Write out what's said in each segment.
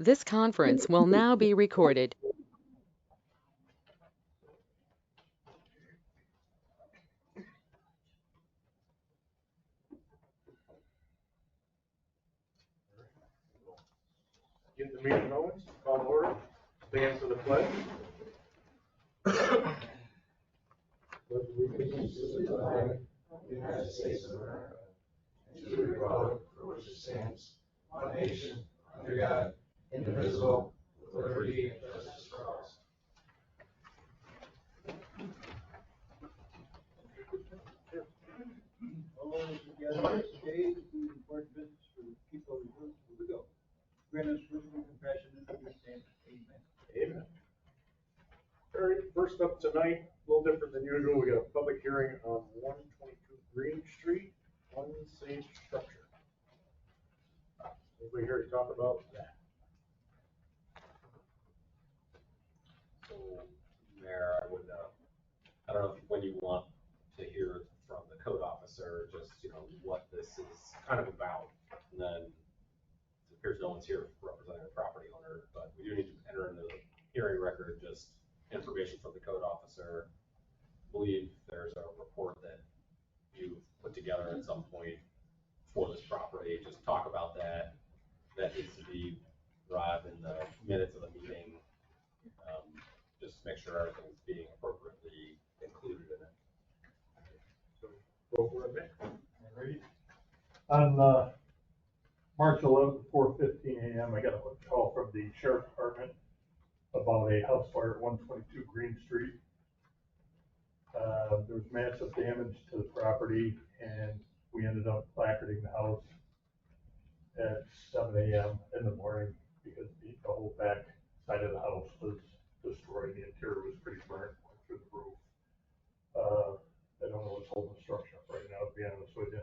This conference will now be recorded. Get the meeting going, call to order, stand for the pledge. Pledge allegiance to the flag of the United States of America, and to the republic for which it stands, one nation, under God, indivisible, with liberty and justice for all. All together today, important business for the people of Owego. Grant us wisdom, compassion, and understanding. Amen. Amen. All right, first up tonight, a little different than usual, we got a public hearing on 122 Green Street, unsafe structure. Anybody here to talk about that? So, Mayor, I don't know when you want to hear from the code officer, just, what this is kind of about. And then it appears no one's here representing the property owner, but we do need to enter into the hearing record just information from the code officer. I believe there's a report that you put together at some point for this property. Just talk about that. That needs to be brought in the minutes of the meeting. Just make sure everything's being appropriately included in it. So, go for it, Mick. All right. On March 11th, 4:15 a.m., I got a call from the sheriff's department about a house fire at 122 Green Street. There was massive damage to the property, and we ended up placarding the house at 7 a.m. in the morning because the whole back side of the house was destroyed. The interior was pretty burnt, went through the roof. I don't know what's holding the structure up right now, to be honest with you.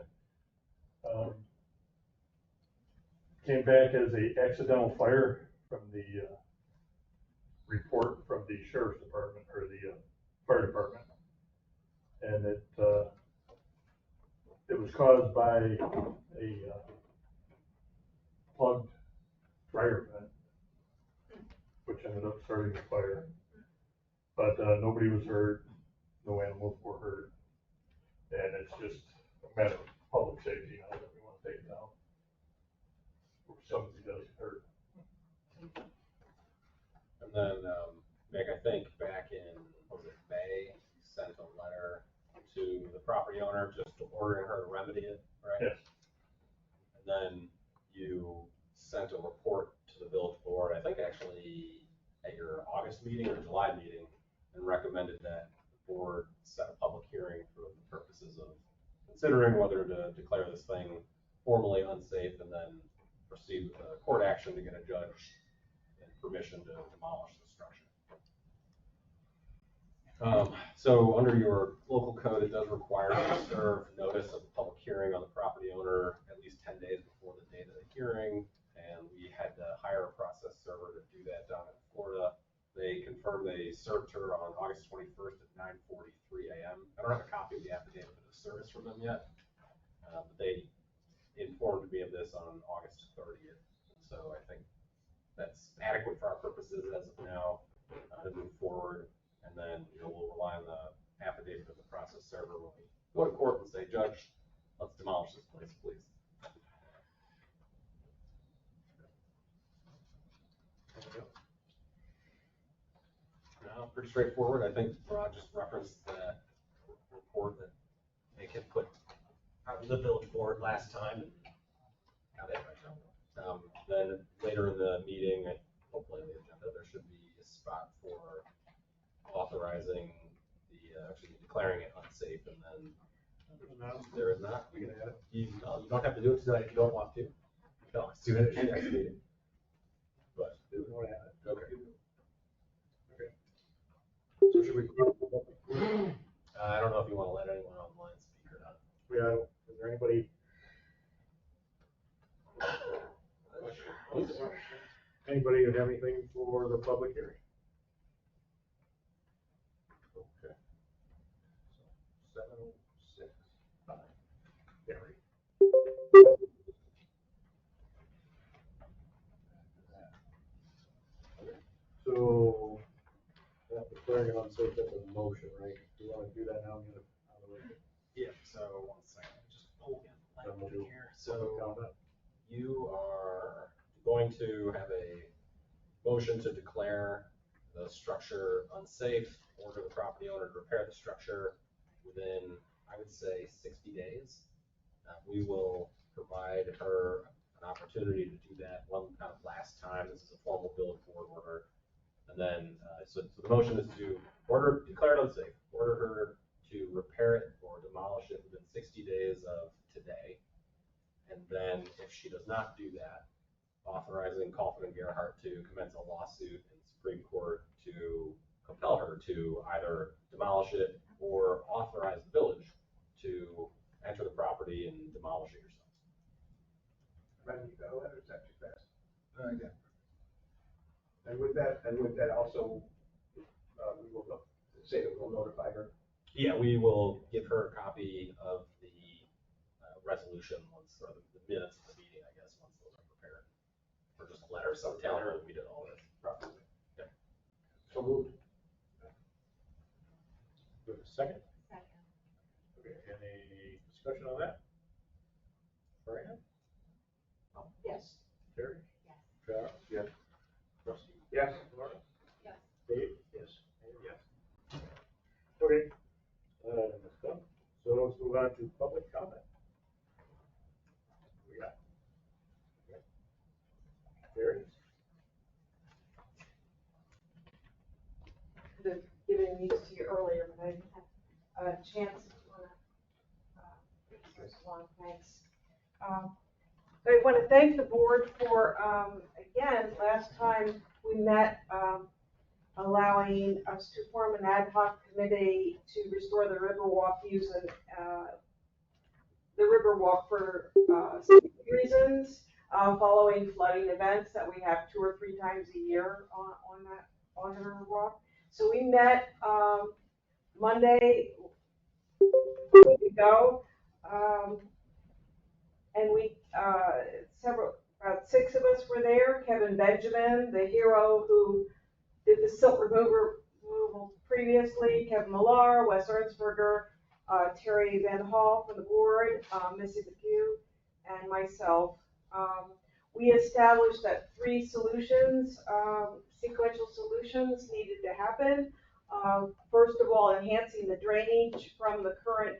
Came back as a accidental fire from the report from the sheriff's department or the fire department, and it was caused by a plugged dryer vent, which ended up starting the fire. But nobody was hurt, no animals were hurt, and it's just a matter of public safety now that we want to take it down. If somebody does get hurt. And then, Mick, I think back in, May, sent a letter to the property owner just ordering her to remedy it, right? Yes. And then you sent a report to the village board, I think actually at your August meeting or July meeting, and recommended that the board set a public hearing for the purposes of considering whether to declare this thing formally unsafe and then proceed with a court action to get a judge and permission to demolish the structure. So under your local code, it does require you to serve notice of a public hearing on the property owner at least 10 days before the date of the hearing. And we had to hire a process server to do that down in Florida. They confirmed they served her on August 21st at 9:43 a.m. I don't have a copy of the affidavit of service from them yet, but they informed me of this on August 30th. So I think that's adequate for our purposes as of now to move forward. And then we'll rely on the affidavit of the process server when we go to court and say, Judge, let's demolish this place, please. No, pretty straightforward. I think Rod just referenced that report that Nick had put out of the village board last time. Got it. Then later in the meeting, hopefully on the agenda, there should be a spot for authorizing actually declaring it unsafe, and then there is not. We can add it. You don't have to do it tonight if you don't want to. No, let's do it at the next meeting. But Do we want to add it? okay. Okay. So should we? I don't know if you want to let anyone online speak or not. Yeah, is there anybody? Anybody have anything for the public hearing? Okay. So 7:06. Gary. declaring it unsafe, that's a motion, right? Do you wanna do that now? Get it out of the way? Yeah, so 1 second, just pull in Then we'll language do here. public So comment. you are going to have a motion to declare the structure unsafe, order the property owner to repair the structure within, I would say, 60 days. We will provide her an opportunity to do that one kind of last time. This is a formal village board order. And then, so the motion is to declare it unsafe, order her to repair it or demolish it within 60 days of today. And then if she does not do that, authorizing Kaufman and Gerhardt to commence a lawsuit in Supreme Court to compel her to either demolish it or authorize the village to enter the property and demolish it yourself. Brandon, you got a letter, is that too fast? Yeah. And with that also, we will say that we'll notify her. Yeah, we will give her a copy of the resolution once, or the minutes of the meeting, I guess, once those are prepared. Or just a letter, so telling her that we did all this properly. Okay. So moved. Do we have a second? Second. Okay, any discussion on that? Fran? Yes. Terry? Yes. Charles? Yes. Rusty? Yes. Laura? Yes. Dave? Yes. And yes. Okay, that's done. So let's move on to public comment. We got. Okay. Terry? Could have given these to you earlier, but I didn't have a chance to want to, first of all, thanks. So I want to thank the board for, again, last time we met, allowing us to form an ad hoc committee to restore the Riverwalk using, the Riverwalk for, reasons, following flooding events that we have 2 or 3 times a year on the Riverwalk. So we met, Monday, a week ago, and we, about 6 of us were there. Kevin Benjamin, the hero who did the silt removal previously, Kevin Millar, Wes Ernsberger, Terry Van Hall from the board, Missy DePew, and myself. We established that 3 solutions, sequential solutions needed to happen. First of all, enhancing the drainage from the current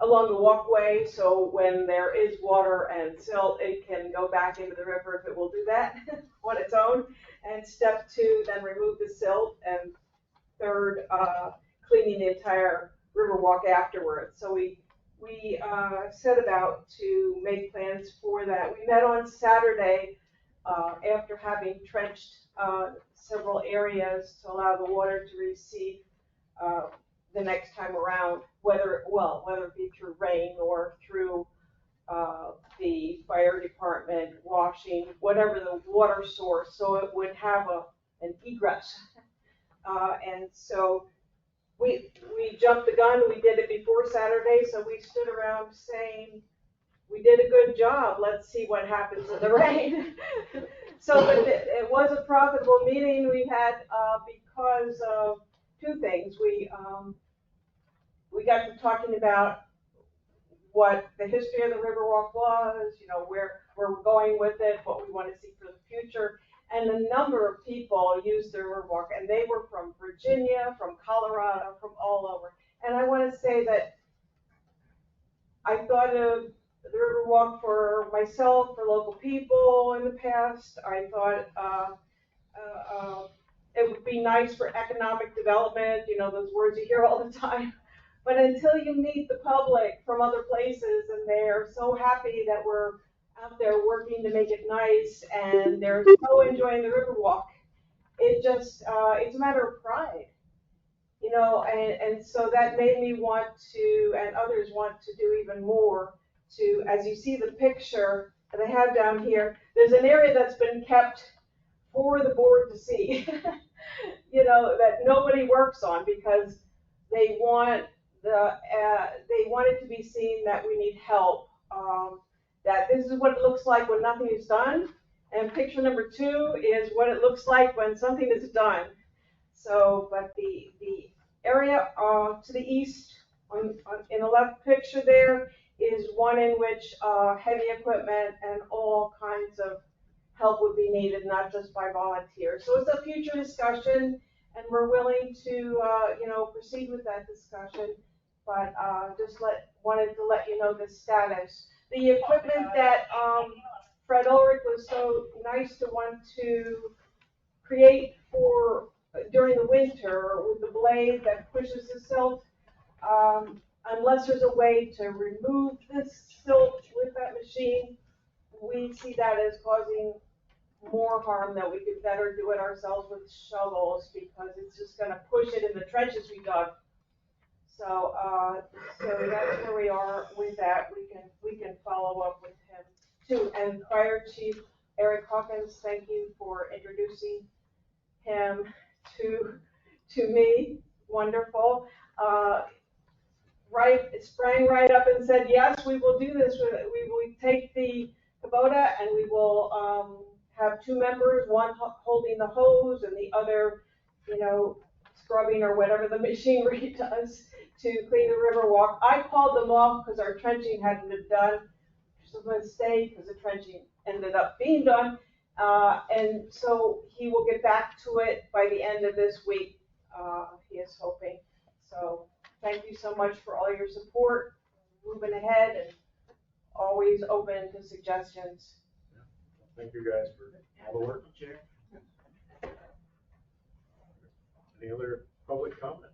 along the walkway, so when there is water and silt, it can go back into the river if it will do that on its own. And step 2, then remove the silt, and third, cleaning the entire Riverwalk afterwards. So we set about to make plans for that. We met on Saturday after having trenched several areas to allow the water to recede the next time around, whether it be through rain or through the fire department washing, whatever the water source, so it would have an egress. And so we jumped the gun. We did it before Saturday, so we stood around saying, we did a good job. Let's see what happens in the rain. So it was a profitable meeting we had because of 2 things. We got to talking about what the history of the Riverwalk was, where we're going with it, what we want to see for the future. And the number of people used the Riverwalk, and they were from Virginia, from Colorado, from all over. And I want to say that I thought of the Riverwalk for myself, for local people in the past. I thought it would be nice for economic development, those words you hear all the time. But until you meet the public from other places and they're so happy that we're out there working to make it nice and they're so enjoying the Riverwalk, it just, it's a matter of pride, and so that made me want to, and others want to do even more to, as you see the picture that I have down here, there's an area that's been kept for the board to see, that nobody works on because they want they want it to be seen that we need help, that this is what it looks like when nothing is done, And picture number 2 is what it looks like when something is done. So, but the area to the east, in the left picture there, is one in which heavy equipment and all kinds of help would be needed, not just by volunteers. So it's a future discussion, and we're willing to, proceed with that discussion. But wanted to let you know the status. The equipment that Fred Ulrich was so nice to want to create for during the winter with the blade that pushes the silt. Unless there's a way to remove this silt with that machine, we see that as causing more harm, that we could better do it ourselves with shovels, because it's just going to push it in the trenches we dug. So, so that's where we are with that. We can follow up with him too. And Fire Chief Eric Hawkins, thank you for introducing him to me. Wonderful. Sprang right up and said, yes, we will do this. We will take the Kubota and we will have 2 members, one holding the hose and the other, scrubbing or whatever the machinery does to clean the river walk. I called them off because our trenching hadn't been done. Which was a mistake because the trenching ended up being done. And so he will get back to it by the end of this week, he is hoping. So thank you so much for all your support, moving ahead, and always open to suggestions. Thank you guys for all the work. Any other public comment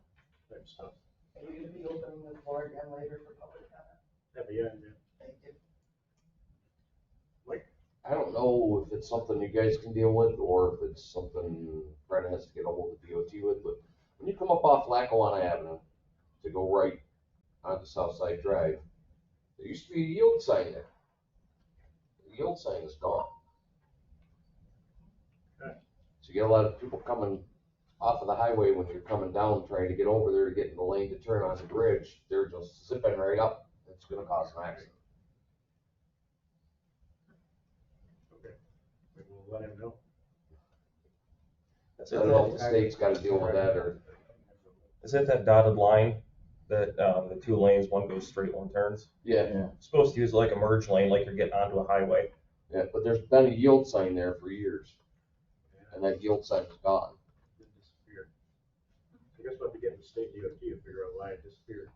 type stuff? Are you gonna be opening the floor again later for public comment? At the end, yeah. Thank you. I don't know if it's something you guys can deal with, or if it's something Fred has to get a hold of DOT with, but when you come up off Lackawanna Avenue to go right onto Southside Drive, there used to be a yield sign there. The yield sign is gone. Okay. So you get a lot of people coming off of the highway when you're coming down, trying to get over there to get in the lane to turn on the bridge. They're just zipping right up. It's gonna cause an accident. We'll let him know. I don't know if the state's gotta deal with that, or Is it that dotted line that, the 2 lanes, one goes straight, one turns? yeah, Supposed to use like a merge lane, like you're getting onto a highway. yeah, but there's been a yield sign there for years, and that yield sign is gone. It disappeared. I guess we'll have to get the state DOT to figure out why it disappeared.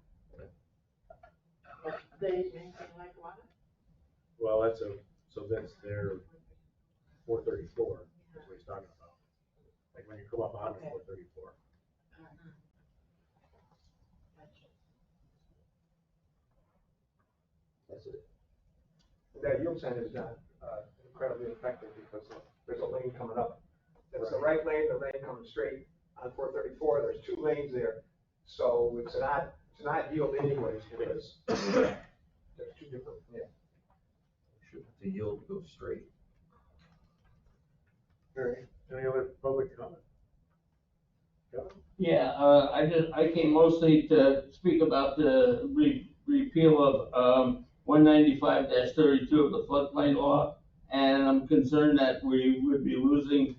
They maintain Lackawanna? Well, so that's their 434, that's what he's talking about. Like when you come up on 434. That's it. That yield sign is not incredibly effective because there's a lane coming up. That's the right lane, the lane coming straight on 434. There's 2 lanes there, so it's not yield anyways because there's 2 different. Yeah. Should the yield go straight? All right. Any other public comment? Kevin? Yeah, I came mostly to speak about the repeal of 195-32 of the floodplain law, and I'm concerned that we would be losing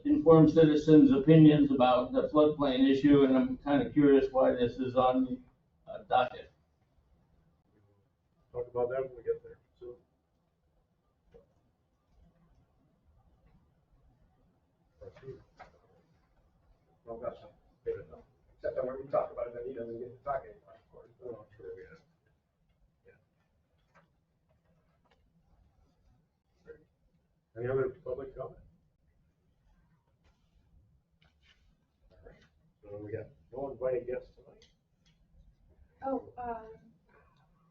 informed citizens' opinions about the floodplain issue, and I'm kind of curious why this is on the docket. Talk about that when we get there. So. Well, that's good enough. Except that when we talk about it, then he doesn't get to talk anymore, of course. Oh, true, yeah. Any other public comment? All right. So we got no invited guests tonight. Oh,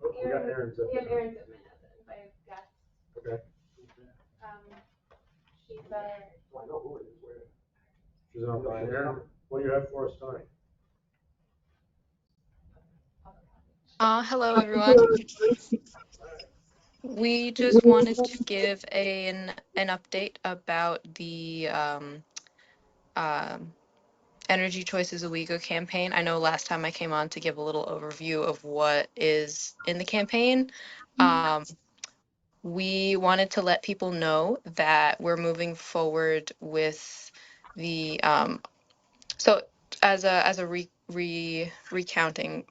Oh, we got Aaron's up we have there. Erin Zipman as an invited guest. Okay. She's Well, I know who it is. Where? She's on by Aaron. What do you have for us tonight? Hello everyone. We just wanted to give an update about the Energy Choices Owego campaign. I know last time I came on to give a little overview of what is in the campaign. we wanted to let people know that we're moving forward with the so as a recounting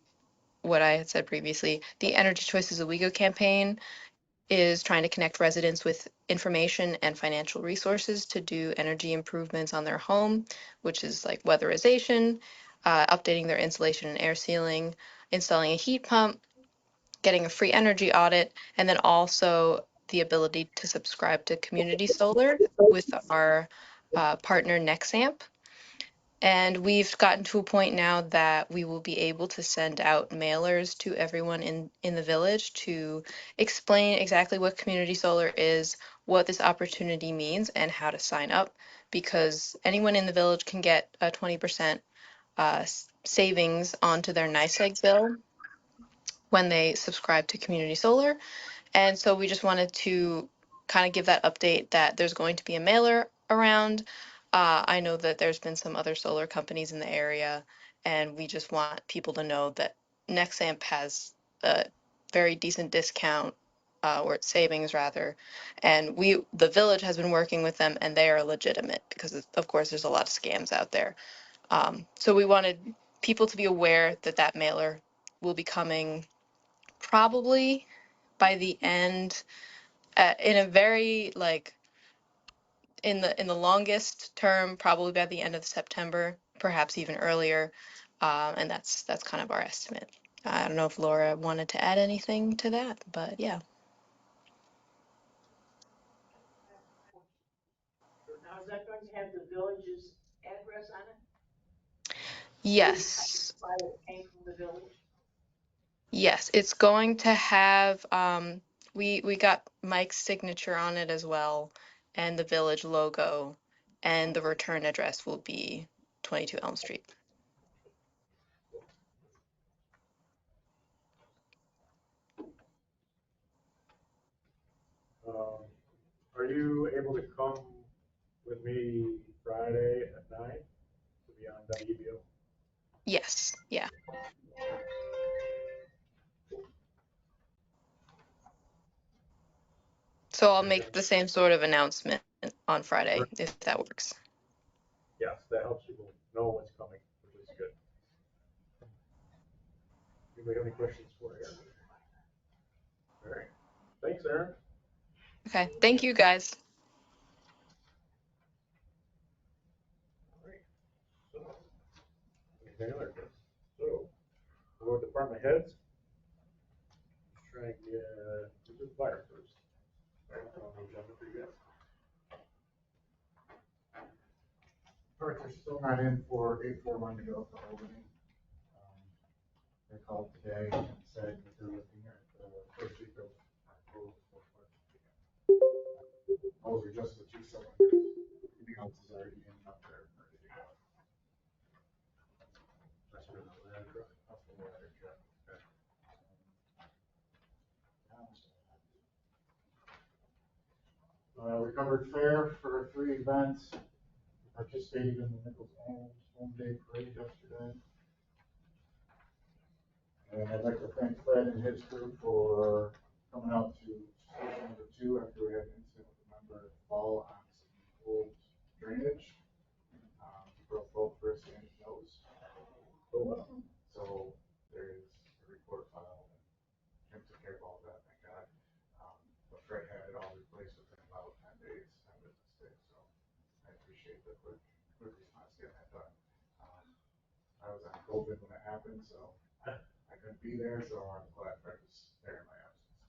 what I had said previously, the Energy Choices Owego campaign is trying to connect residents with information and financial resources to do energy improvements on their home, which is like weatherization, updating their insulation and air sealing, installing a heat pump, getting a free energy audit, and then also the ability to subscribe to community solar with our partner Nexamp. And we've gotten to a point now that we will be able to send out mailers to everyone in the village to explain exactly what community solar is, what this opportunity means, and how to sign up. Because anyone in the village can get a 20% savings onto their NYSEG bill when they subscribe to community solar. And so we just wanted to kind of give that update that there's going to be a mailer around. I know that there's been some other solar companies in the area, and we just want people to know that Nexamp has a very decent discount, or savings rather, and the village has been working with them, and they are legitimate because of course there's a lot of scams out there. So we wanted people to be aware that that mailer will be coming probably by the end, in a very like in the longest term, probably by the end of September, perhaps even earlier, and that's kind of our estimate. I don't know if Laura wanted to add anything to that, but yeah. Now, is that going to have the village's address on it? Yes. Identify that it came from the village? Yes, it's going to have we got Mike's signature on it as well, and the village logo, and the return address will be 22 Elm Street. Are you able to come with me Friday at 9 to be on WBO? Yes, yeah. So I'll make the same sort of announcement on Friday, if that works. Yes, that helps people know what's coming, which is good. Anybody have any questions for Aaron? All right. Thanks, Aaron. Okay, thank you guys. All right. So, anything other? So, we'll go to department heads. Let's try and get the fire first. Fire on the agenda for you guys. Parts are still not in for 841 to go for Albany. They called today and said that they're looking at the first week of October for parts. Those are just the 2 cylinders. Everything else is already in up there, ready to go. That's for the ladder truck. Up the ladder truck. Okay. We covered fair for 3 events. Participated in the Nichols Home Day Parade yesterday. And I'd like to thank Fred and his crew for coming out to station number 2 after we had an incident with a member fall on some old drainage. He broke both wrists and his nose. So there's a report filed, and Jim took care of all that, thank God. But Fred had it all replaced within about 10 days, 10 business days. So I appreciate the quick response getting that done. I was on COVID when it happened, so I couldn't be there, so I'm glad Fred was there in my absence.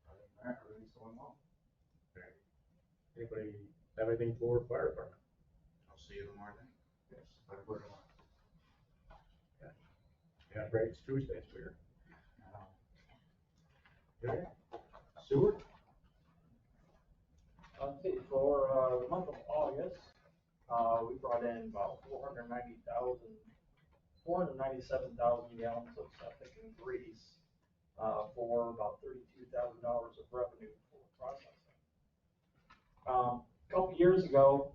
Other than that, everything's going well. Okay. Anybody have anything for fire department? I'll see you in the morning. Yes, but we're on. Yeah, right, it's Tuesday, it's weird. Okay. Sewer? Okay, for the month of August, we brought in about 497,000 gallons of septic and grease, for about $32,000 of revenue for processing. A couple years ago,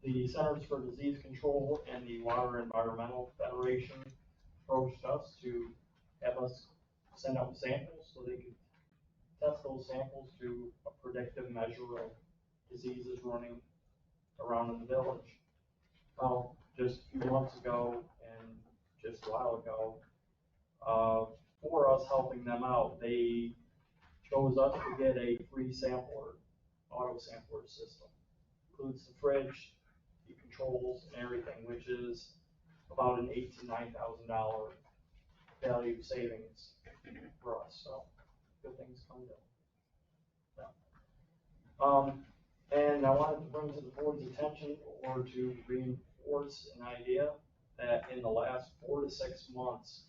the Centers for Disease Control and the Water Environmental Federation approached us to have us send out samples so they could test those samples to a predictive measure of diseases running around in the village. Well, just a few months ago and just a while ago, for us helping them out, they chose us to get a free sampler, auto sampler system. Includes the fridge, the controls and everything, which is about an $8,000 to $9,000 value savings for us, so good things come to them. And I wanted to bring to the board's attention or to reinforce an idea that in the last 4 to 6 months,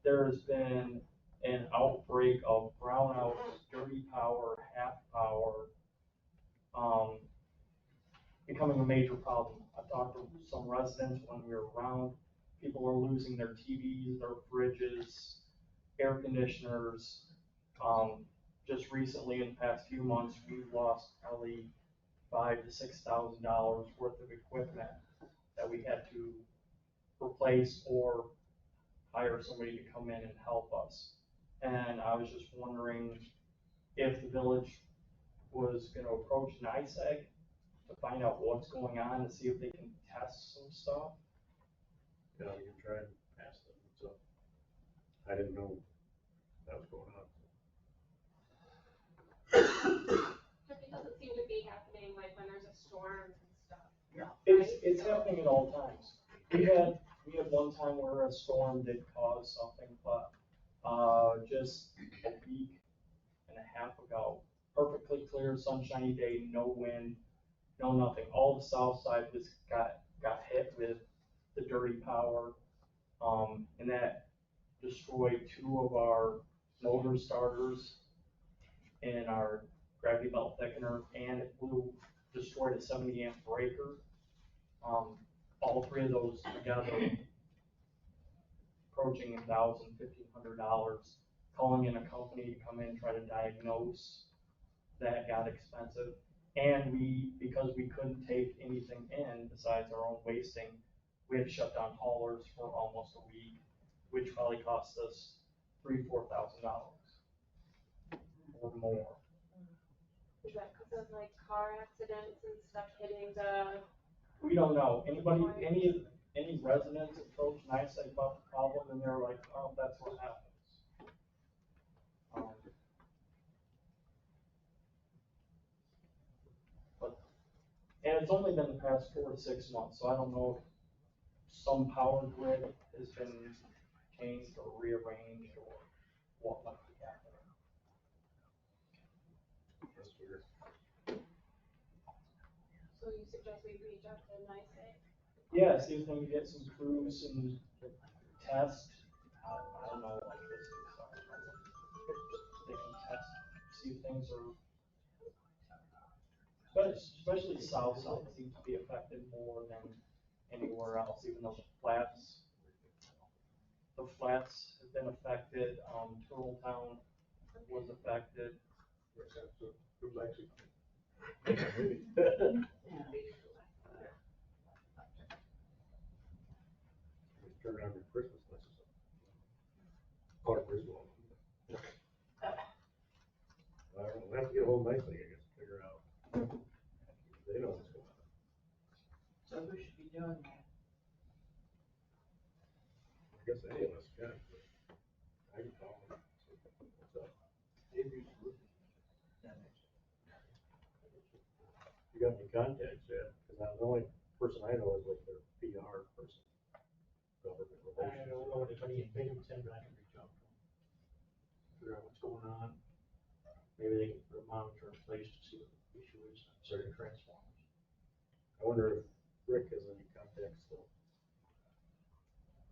there has been an outbreak of brownouts, dirty power, half power, becoming a major problem. I talked to some residents when we were around. People are losing their TVs, their fridges, air conditioners. Just recently, in the past few months, we've lost probably $5,000 to $6,000 worth of equipment that we had to replace or hire somebody to come in and help us. And I was just wondering if the village was going to approach NICEAG to find out what's going on, to see if they can test some stuff. You know, you can try and pass them, so I didn't know that was going on. It doesn't seem to be happening like when there's a storm and stuff. It's happening at all times. We had one time where a storm did cause something, but just a week and a half ago, perfectly clear, sunshiny day, no wind, no nothing. All the south side got hit with the dirty power, and that destroyed 2 of our motor starters and our gravity belt thickener, and it destroyed a 70 amp breaker. All 3 of those together, approaching $1,000, $1,500. Calling in a company to come in and try to diagnose, that got expensive. And because we couldn't take anything in besides our own wasting, we had to shut down haulers for almost a week, which probably cost us $3,000 to $4,000 or more. Is that because of like car accidents and stuff hitting the? We don't know. Any residents approach NICEAG about the problem, and they're like, oh, that's what happens. And it's only been the past 4 to 6 months, so I don't know if some power grid has been changed or rearranged or what might be happening. That's weird. So you suggest we reach out to NICEAG? Yeah, see if they can get some crews and test. I don't know, like this is, they can test, see if things are, especially south side seems to be affected more than anywhere else, even though the flats have been affected. Turtletown was affected. It was actually. Turn on your Christmas lights. Or Griswold. We'll have to get a hold of NICEAG, I guess, to figure out. They know what's going on. So who should be doing that? I guess any of us can. I can call them. What's up? You got any contacts yet? Because the only person I know is like their PR person. Government relations. I don't know anybody in Binghamton, but I can reach out to them. Figure out what's going on. Maybe they can put a monitor in place to see what the issue is on certain transformers. I wonder if Rick has any contacts still.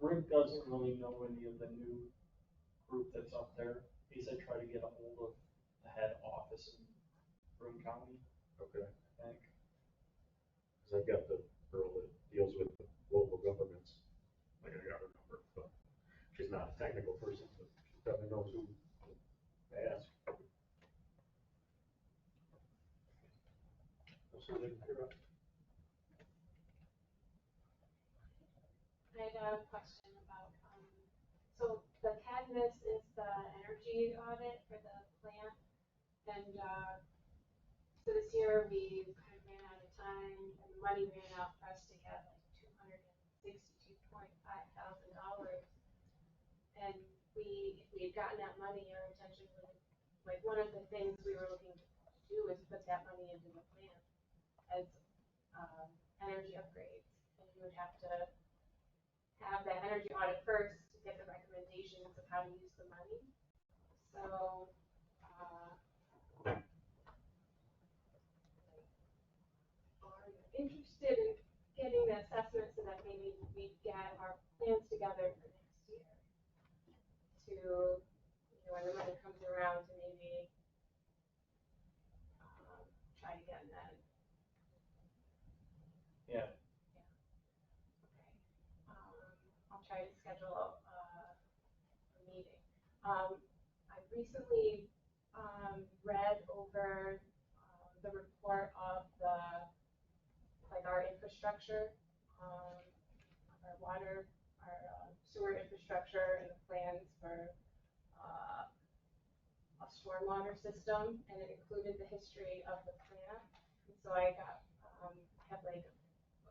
Rick doesn't really know any of the new group that's up there. He said try to get a hold of the head office in Broome County, Okay. I think. Because I've got the girl that deals with the local governments. Like I got her number, but she's not a technical person, but she definitely knows who to ask. So they can figure out. I had a question about, so the CADMIS is the energy audit for the plant. And, so this year we kind of ran out of time and the money ran out for us to get like $262,500. And if we had gotten that money, our intention would, like, one of the things we were looking to do is put that money into the plan as, energy upgrades. And you would have to have that energy audit first to get the recommendations of how to use the money. So, are you interested in getting the assessment so that maybe we get our plans together for next year? To, when the money comes around, to maybe try again then. Yeah. Okay. I'll try to schedule a meeting. I recently read over the report of our infrastructure, our water, our sewer infrastructure, and the plans for a stormwater system, and it included the history of the plant. And so I have like a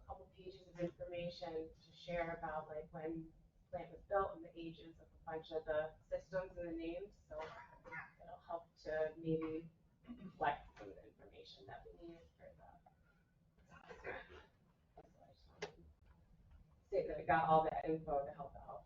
couple pages of information to share about like when the plant was built and the ages of a bunch of the systems and the names. So it'll help to maybe reflect some of the information that we needed for the assessment. So I just wanted to say that I got all that info to help out.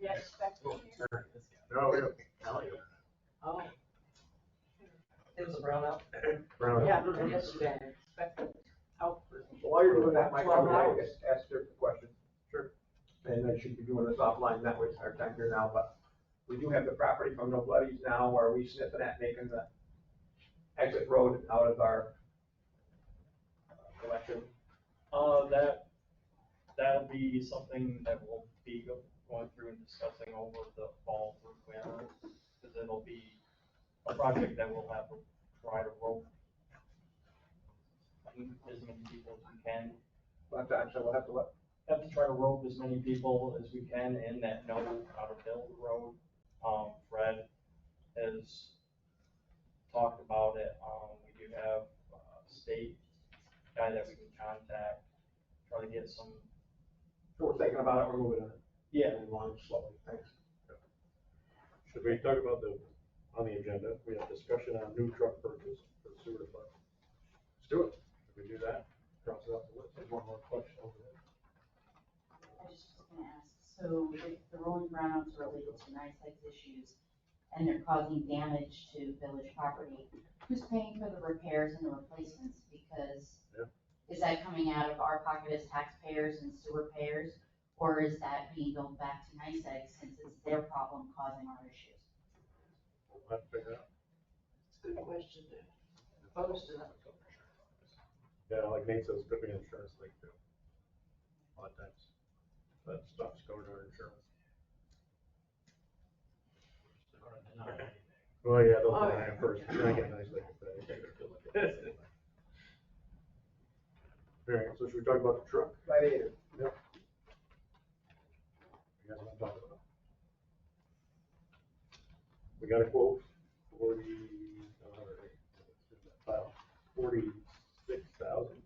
Yes, that's what No, we don't. No, you Oh. It was a brown out. don't. Yeah, yesterday. Oh. While you're doing that, Mike, I would 12 like to ask her a question. Sure. And I should be doing this offline, that waste our time here now, but we do have the property from No Bloodies now. Are we sniffing at making the exit road out of our collection? That'll be something that we'll be going through and discussing over the fall through winter, because it'll be a project that we'll have to try to rope as many people as we can. Left time, so we'll have to what? Have to try to rope as many people as we can in that know how to build the road. Fred has talked about it. We do have a state guy that we can contact, try to get some. So we're thinking about it, we're moving on. Yeah. Moving along slowly, thanks. Should we talk about on the agenda, we have discussion on new truck purchase for the sewer department. Let's do it. Should we do that? Cross it off the list. There's one more question over there. I was just gonna ask, so if the rolling grounds are related to NICEAG's issues and they're causing damage to village property, who's paying for the repairs and the replacements? Because is that coming out of our pocket as taxpayers and sewer payers? Or is that being billed back to NICEAG since it's their problem causing our issues? We'll have to figure it out. It's a good question to pose to them. Yeah, like Nate says, it could be an insurance thing too. A lot of times, that stuff's going to our insurance. They're gonna deny anything. Well, yeah, they'll deny it first, then I get nice things. All right, so should we talk about the truck? Gladiator. Yep. You guys want to talk about it? We got a quote, 46,000.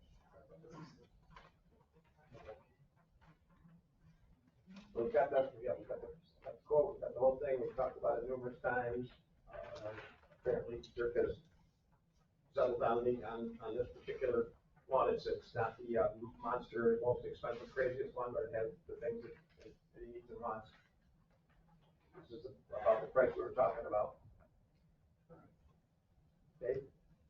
We've got that, we've got the quote, we've got the whole thing, we've talked about it numerous times. Apparently, Dirk has settled on me on this particular one. It's not the monster, most expensive, craziest one, but it has the things that it needs and wants. This is about the price we were talking about. Dave?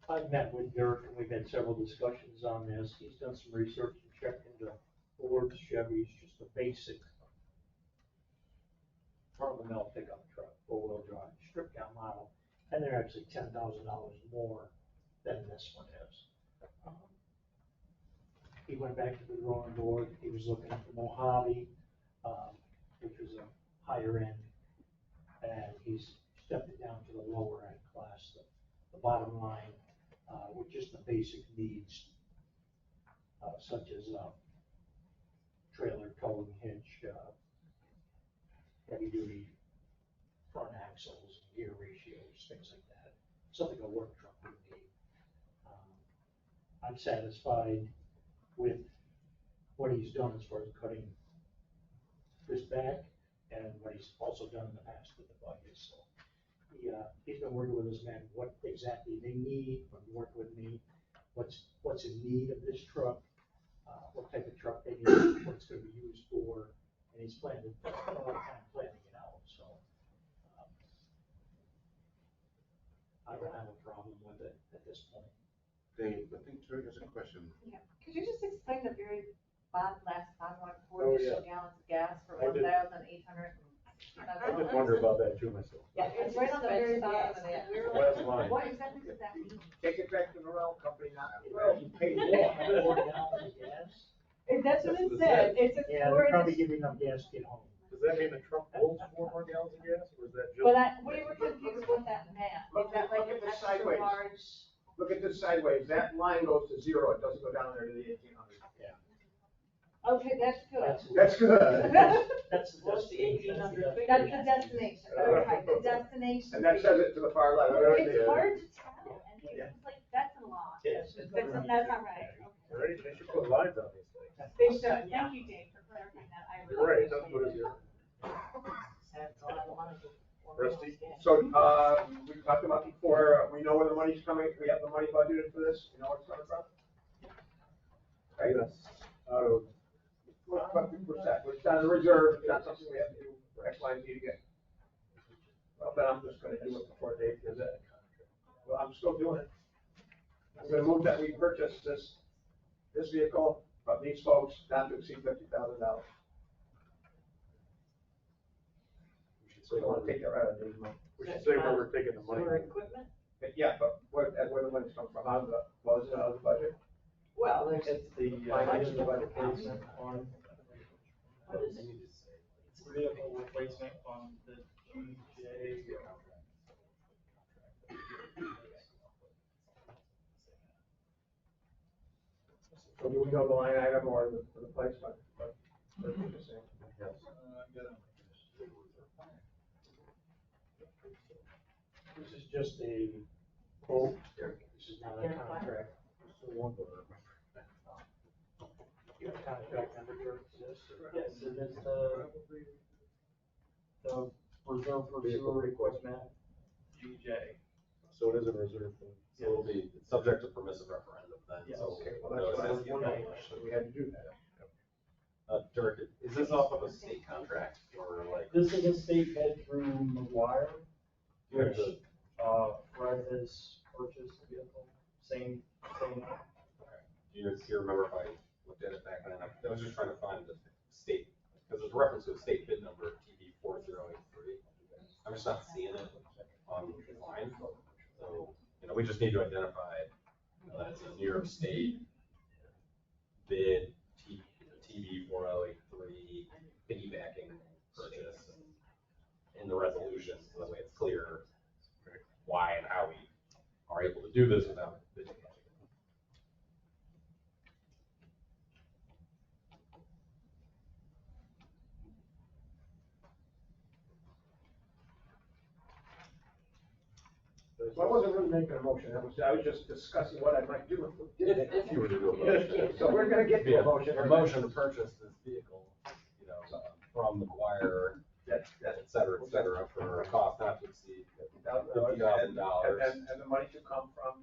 I've met with Dirk and we've had several discussions on this. He's done some research and checked into Ford's, Chevys, just the basic front of the mill pickup truck, four-wheel drive, stripped down model, and they're actually $10,000 more than this one is. He went back to the drawing board. He was looking at the Mojave, which was a higher end, and he's stepped it down to the lower end class, the bottom line, with just the basic needs, such as, trailer towing hitch, heavy duty front axles, gear ratios, things like that. Something a work truck would need. I'm satisfied with what he's done as far as cutting this back and what he's also done in the past with the budget. So he's been working with us, man, what exactly they need, from working with me, what's in need of this truck, what type of truck they need, what it's gonna be used for, and he's spent a lot of time planning it out, so. I don't have a problem with it at this point. Dave, I think Terry has a question. Yeah, could you just explain the very last bottom one, Oh, 4 yeah. additional gallons of gas for I did. 1,800? I did wonder about that too myself. Yeah, it's right on the very bottom of it. We were Last like, line. what exactly does that mean? Take it back to the rail company, not the rail, you pay more. If that's what it That's what it says, it's a Yeah, four they're probably additional. giving enough gas to get home. Does that mean the truck holds 4 more gallons of gas, or is that just? Well, we were confused what that meant. Is that like Look at an this extra sideways. large? Look at this sideways, that line goes to 0, it doesn't go down there to the 1,800. Okay, that's good. That's good. That's the destination. That's the destination, okay, the destination. And that says it to the far left. It's hard to tell, and it's like, that's a lot. Yes. That's all right. Right, they should put lines on these things. They should, thank you, Dave, for clarifying that. I You're right, really that's what it is. Rusty? So, we talked about before, we know where the money's coming, we have the money budgeted for this, we know where it's coming from? Right? Yes. We're set, we're down in reserve, it's not something we have to do X, Y, and Z to get. Well, then I'm just gonna do it before Dave does it. Well, I'm still doing it. I'm gonna move that we purchase this vehicle from these folks not to exceed $50,000. So you wanna take that right out of Dave's money? We should say where we're taking the money. For equipment? Yeah, but where the money's come from, out of the, was it out of the budget? Well, It's the, Budget. replacement fund, what is it? vehicle replacement fund, the GJ. So do we know the line item or the placement? This is just a quote, this is not a contract. This is one word. Your contract number exists? Yes, it is the reserve for sewer equipment, GJ. So it is a reserve fund. So it'll be subject to permissive referendum then, Yes. so. Okay, well, that's what I was wondering, so we had to do that. Dirk, is this off of a state contract or like? This is a state bid through McGuire, which, There's Fred has purchased the vehicle, same. Do you remember if I looked at it back then? I was just trying to find the state, because there's a reference to a state bid number, TB 4083. I'm just not seeing it online. So, we just need to identify that it's a New York State bid, TB 4083, piggybacking purchase in the resolution, so that way it's clear why and how we are able to do this without bidding. So I wasn't really making a motion, I was just discussing what I might do if we did it. If you were to do a motion. So we're gonna get to a motion. A motion to purchase this vehicle, from the choir, That's, et cetera, for a cost not to exceed $50,000 and the money to come from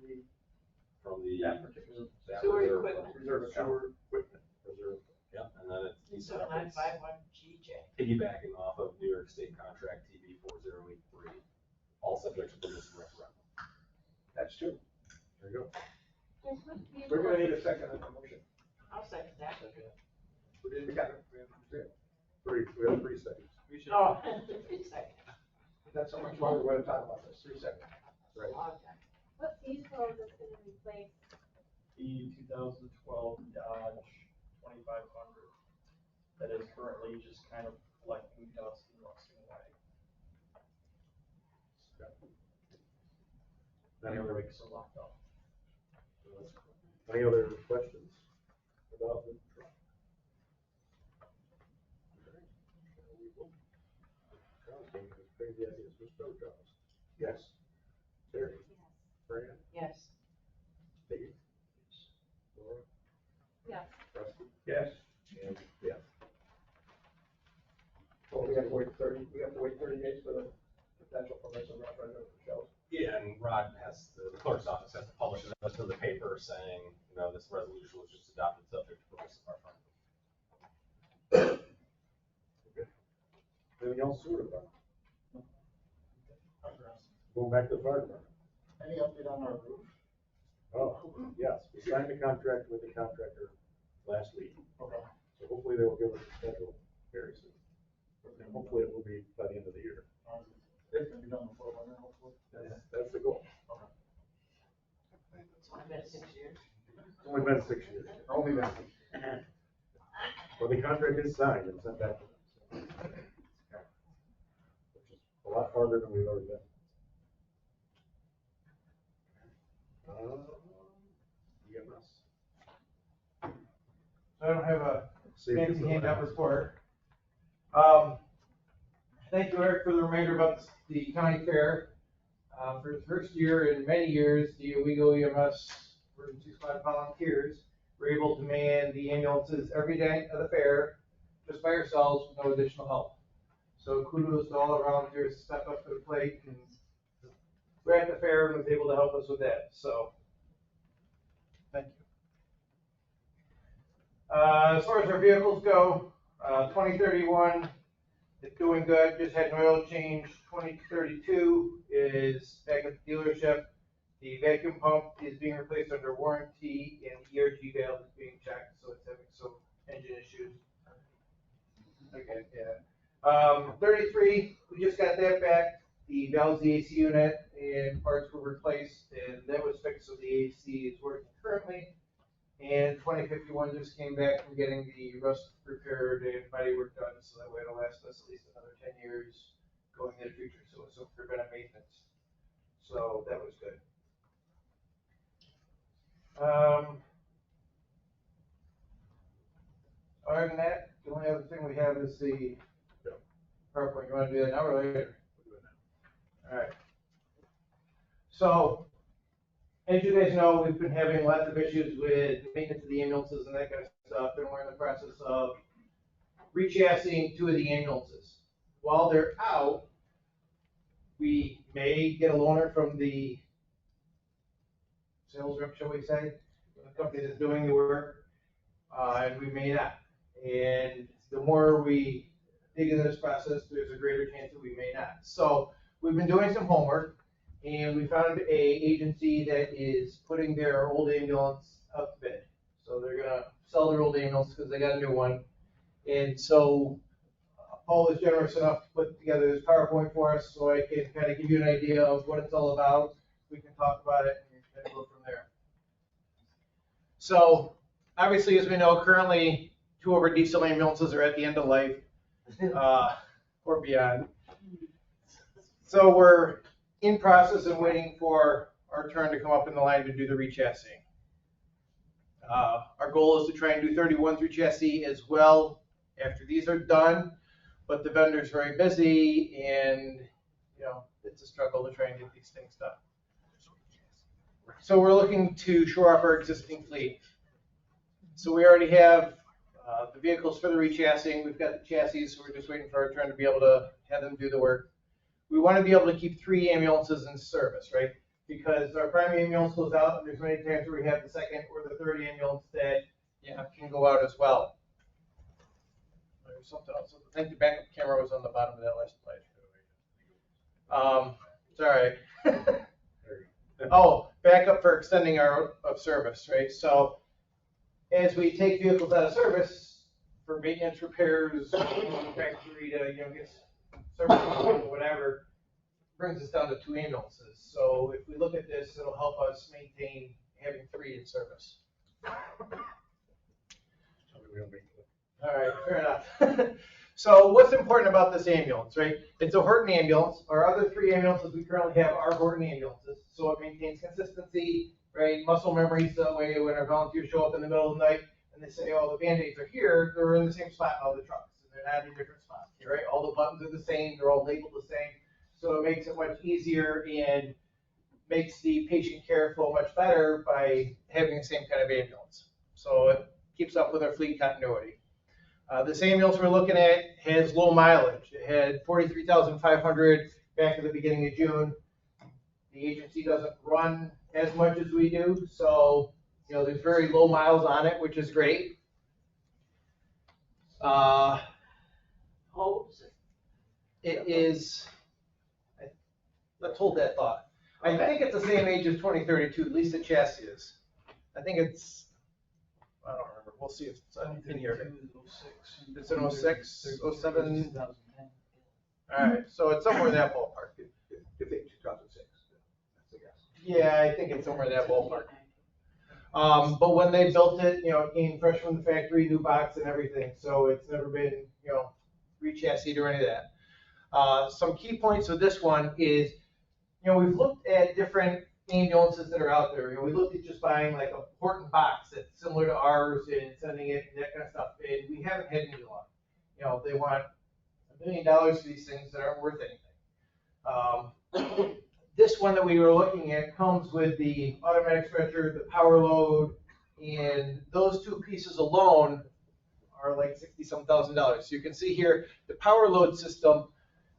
from the. that particular. that Sewer reserve equipment. fund. Reserve account. Reserve, yeah, and then it needs to So reference 951 GJ. piggybacking off of New York State contract TB 4083, all subject to permissive referendum. That's two. There you go. We're gonna need a second on the motion. I'll second that. We got it. We have 3 seconds. Oh, 3 seconds. That's how much longer we're gonna talk about this, 3 seconds. Right. Okay. What vehicle is this gonna replace? The 2012 Dodge 2500 that is currently just kind of collecting dust and rusting away. Any other weeks are locked up. Any other questions about the truck? Carl came with crazy ideas for snow jobs. Yes. Terry? Fran? Yes. Dave? Laura? Yes. Rusty? Yes. And yes. Well, we have to wait 30 days for the potential permission referendum to show. Yeah, and Rod has, the clerk's office has to publish a notice to the paper saying, you know, this resolution was just adopted subject to permissive referendum. Anything else sewer department? Going back to the fire department. Any update on our roof? Oh, yes, we signed the contract with the contractor last week. Okay. So hopefully they will give us a schedule very soon. And hopefully it will be by the end of the year. It's gonna be done before winter, hopefully. That's the goal. It's only been 6 years. It's only been 6 years. Only that. Well, the contract is signed and sent back to them. So. Which is a lot farther than we've already been. EMS. I don't have a Safety fancy handout programs. report. Thank you, Eric, for the reminder about the county fair. For the first year in many years, the Owego EMS emergency squad volunteers were able to man the ambulances every day of the fair just by ourselves with no additional help. So kudos to all our volunteers to step up to the plate and we're at the fair and was able to help us with that. So thank you. As far as our vehicles go, 2031 is doing good. Just had an oil change. 2032 is back at the dealership. The vacuum pump is being replaced under warranty, and the ERG valve is being checked, so it's having some engine issues. Okay, yeah. 33, we just got that back. The valve's the AC unit, and parts were replaced, and that was fixed, so the AC is working currently. And 2051 just came back from getting the rust repaired and body work done, so that way it'll last us at least another 10 years going into the future. So it's some preventive maintenance. So that was good. Other than that, the only other thing we have is the PowerPoint. You want to do that now or later? All right. So, as you guys know, we've been having lots of issues with maintenance of the ambulances and that kind of stuff, and we're in the process of rechassing 2 of the ambulances. While they're out, we may get a loaner from the sales rep, shall we say, the company that's doing the work, and we may not. And the more we dig into this process, there's a greater chance that we may not. So we've been doing some homework, and we found a agency that is putting their old ambulance up to bid. So they're gonna sell their old ambulance because they got a new one. And so Paul was generous enough to put together this PowerPoint for us so I can kind of give you an idea of what it's all about. We can talk about it and go from there. So obviously, as we know, currently 2 of our diesel ambulances are at the end of life or beyond. So we're in process of waiting for our turn to come up in the line to do the rechassing. Our goal is to try and do 31 through chassis as well after these are done, but the vendor's very busy and, you know, it's a struggle to try and get these things done. So we're looking to shore up our existing fleet. So we already have the vehicles for the rechassing. We've got the chassis, so we're just waiting for our turn to be able to have them do the work. We want to be able to keep 3 ambulances in service, right? Because our primary ambulance goes out, and there's many times where we have the second or the third ambulance that can go out as well. There's something else. I think the backup camera was on the bottom of that last slide. It's all right. Oh, backup for extending our of service, right? So as we take vehicles out of service for maintenance, repairs, factory to get service or whatever, brings us down to 2 ambulances. So if we look at this, it'll help us maintain having 3 in service. All right, fair enough. So what's important about this ambulance, right? It's a Horton ambulance. Our other 3 ambulances we currently have are Horton ambulances. So it maintains consistency, right? Muscle memory, so that way when our volunteers show up in the middle of the night and they say, oh, the Band-Aids are here, they're in the same spot in all the trucks. And they're not in different spots, right? All the buttons are the same, they're all labeled the same. So it makes it much easier and makes the patient care flow much better by having the same kind of ambulance. So it keeps up with our fleet continuity. This ambulance we're looking at has low mileage. It had 43,500 back at the beginning of June. The agency doesn't run as much as we do, so there's very low miles on it, which is great. How old is it? It is, let's hold that thought. I think it's the same age as 2032, at least the chassis is. I think it's, I don't remember. We'll see if it's in here. It's an 06, 07. All right, so it's somewhere in that ballpark. You think 2006? That's a guess. Yeah, I think it's somewhere in that ballpark. But when they built it, it came fresh from the factory, new box and everything. So it's never been, re-chassised or any of that. Some key points with this one is, we've looked at different ambulances that are out there. We looked at just buying like a Horton box that's similar to ours and sending it and that kind of stuff. And we haven't had any luck. They want $1 million for these things that aren't worth anything. This one that we were looking at comes with the automatic stretcher, the power load, and those 2 pieces alone are like $60-some thousand. So you can see here the power load system,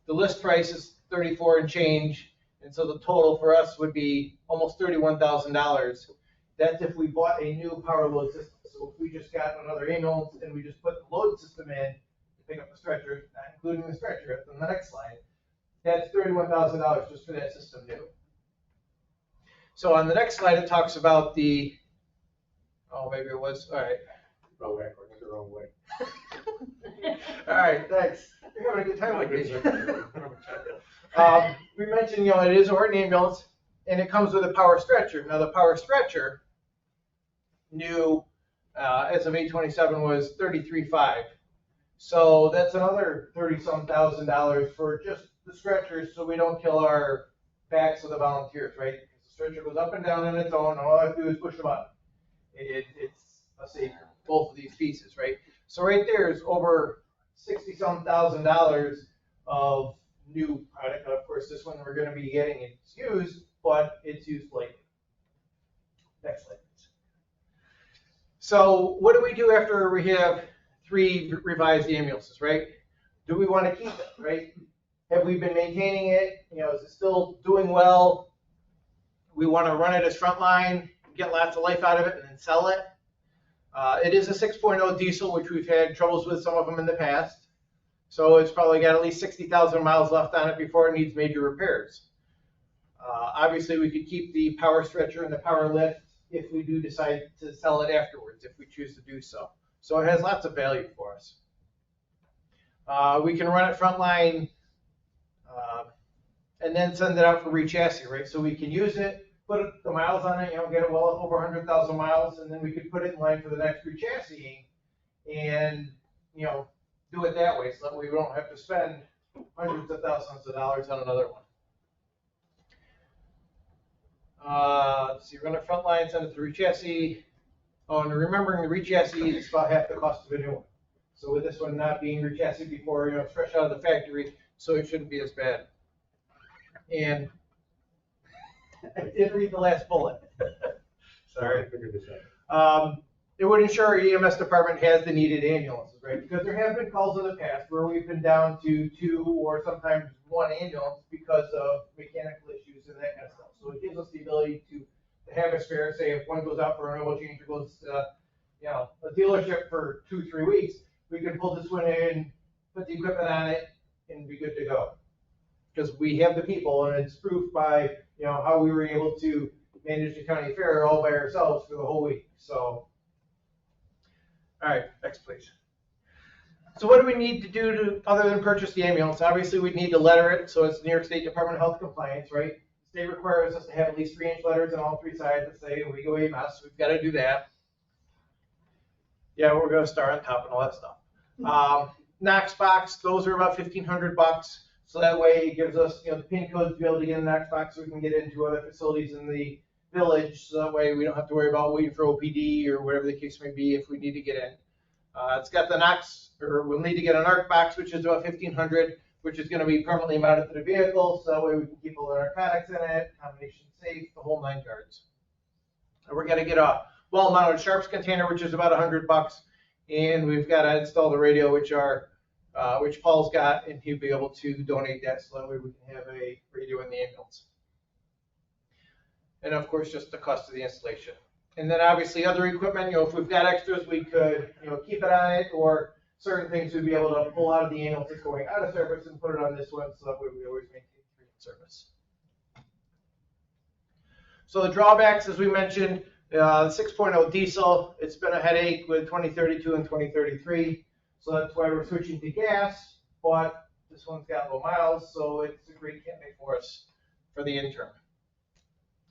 the list price is 34 and change. And so the total for us would be almost $31,000. That's if we bought a new power load system. So if we just got another ambulance and we just put the load system in to pick up the stretcher, not including the stretcher on the next slide, that's $31,000 just for that system new. So on the next slide, it talks about the, oh, maybe it was, all right. Wrong way, went the wrong way. All right, thanks. You're having a good time with me. We mentioned, it is a Horton ambulance, and it comes with a power stretcher. Now, the power stretcher, new as of 8/27, was $33,500. So that's another $30-some thousand for just the stretchers, so we don't kill our backs of the volunteers, right? Because the stretcher goes up and down on its own, and all I have to do is push the button. It's a savior, both of these pieces, right? So right there is over $60-some thousand of new product. Now, of course, this one we're going to be getting, it's used, but it's used lightly. Next slide, please. So what do we do after we have 3 revised ambulances, right? Do we want to keep it, right? Have we been maintaining it? Is it still doing well? We want to run it as frontline, get lots of life out of it, and then sell it. It is a 6.0 diesel, which we've had troubles with some of them in the past. So it's probably got at least 60,000 miles left on it before it needs major repairs. Obviously, we could keep the power stretcher and the power lift if we do decide to sell it afterwards, if we choose to do so. So it has lots of value for us. We can run it frontline and then send it out for re-chassis, right? So we can use it, put the miles on it, get it well over 100,000 miles, and then we could put it in line for the next re-chassising and, do it that way so that we don't have to spend hundreds of thousands of dollars on another one. Let's see, run it frontline, send it to re-chassis. Oh, and remembering the re-chassis is about half the cost of a new one. So with this one not being re-chassis before, it's fresh out of the factory, so it shouldn't be as bad. And I did read the last bullet. Sorry. I figured this out. It would ensure our EMS department has the needed ambulances, right? Because there have been calls in the past where we've been down to 2 or sometimes 1 ambulance because of mechanical issues and that kind of stuff. So it gives us the ability to have a spare. Say if one goes out for an oil change or goes to, a dealership for 2-3 weeks, we can pull this one in, put the equipment on it, and be good to go. Because we have the people, and it's proof by how we were able to manage the county fair all by ourselves for the whole week. So, all right, next please. So what do we need to do to other than purchase the ambulance? Obviously, we need to letter it, so it's New York State Department of Health compliance, right? The state requires us to have at least 3-inch letters on all 3 sides that say Owego EMS. We've got to do that. Yeah, we're going to start on top and all that stuff. Knox box, those are about $1,500. So that way it gives us, the pin codes to be able to get in the Knox box so we can get into other facilities in the village. So that way we don't have to worry about waiting for OPD or whatever the case may be if we need to get in. It's got the Knox, or we'll need to get an ARC box, which is about $1,500, which is going to be permanently mounted to the vehicle. So that way we can keep all the narcotics in it, combination safe, the whole 9 yards. And we're going to get a well-mounted sharps container, which is about $100, and we've got to install the radio, which Paul's got, and he'll be able to donate that so that way we can have a radio in the ambulance. And of course, just the cost of the installation. And then obviously other equipment, if we've got extras, we could, keep it on it, or certain things we'd be able to pull out of the ambulance that's going out of service and put it on this one, so that way we always maintain free service. So the drawbacks, as we mentioned, 6.0 diesel, it's been a headache with 2032 and 2033. So that's why we're switching to gas, but this one's got low miles, so it's a great candidate for us for the interim.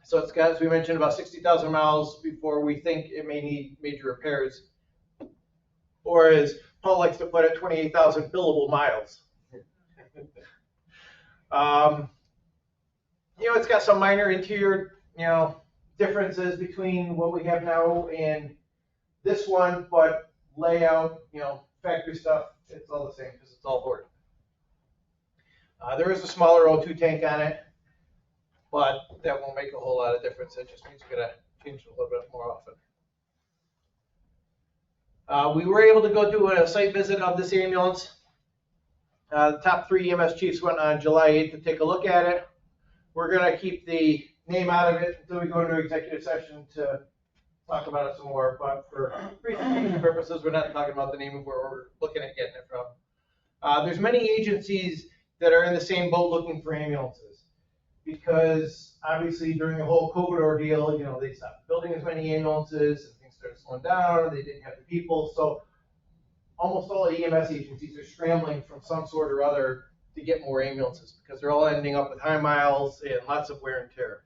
So it's got, as we mentioned, about 60,000 miles before we think it may need major repairs. Or as Paul likes to put it, 28,000 billable miles. It's got some minor interior, differences between what we have now and this one, but layout, factory stuff, it's all the same because it's all board. There is a smaller O2 tank on it, but that won't make a whole lot of difference. It just means we're going to change it a little bit more often. We were able to go do a site visit of this ambulance. The top 3 EMS chiefs went on July 8th to take a look at it. We're going to keep the name out of it until we go into executive session to talk about it some more, but for presentation purposes, we're not talking about the name of where we're looking at getting it from. There's many agencies that are in the same boat looking for ambulances, because obviously during the whole COVID ordeal, they stopped building as many ambulances and things started slowing down, they didn't have the people, so almost all the EMS agencies are scrambling from some sort or other to get more ambulances, because they're all ending up with high miles and lots of wear and tear.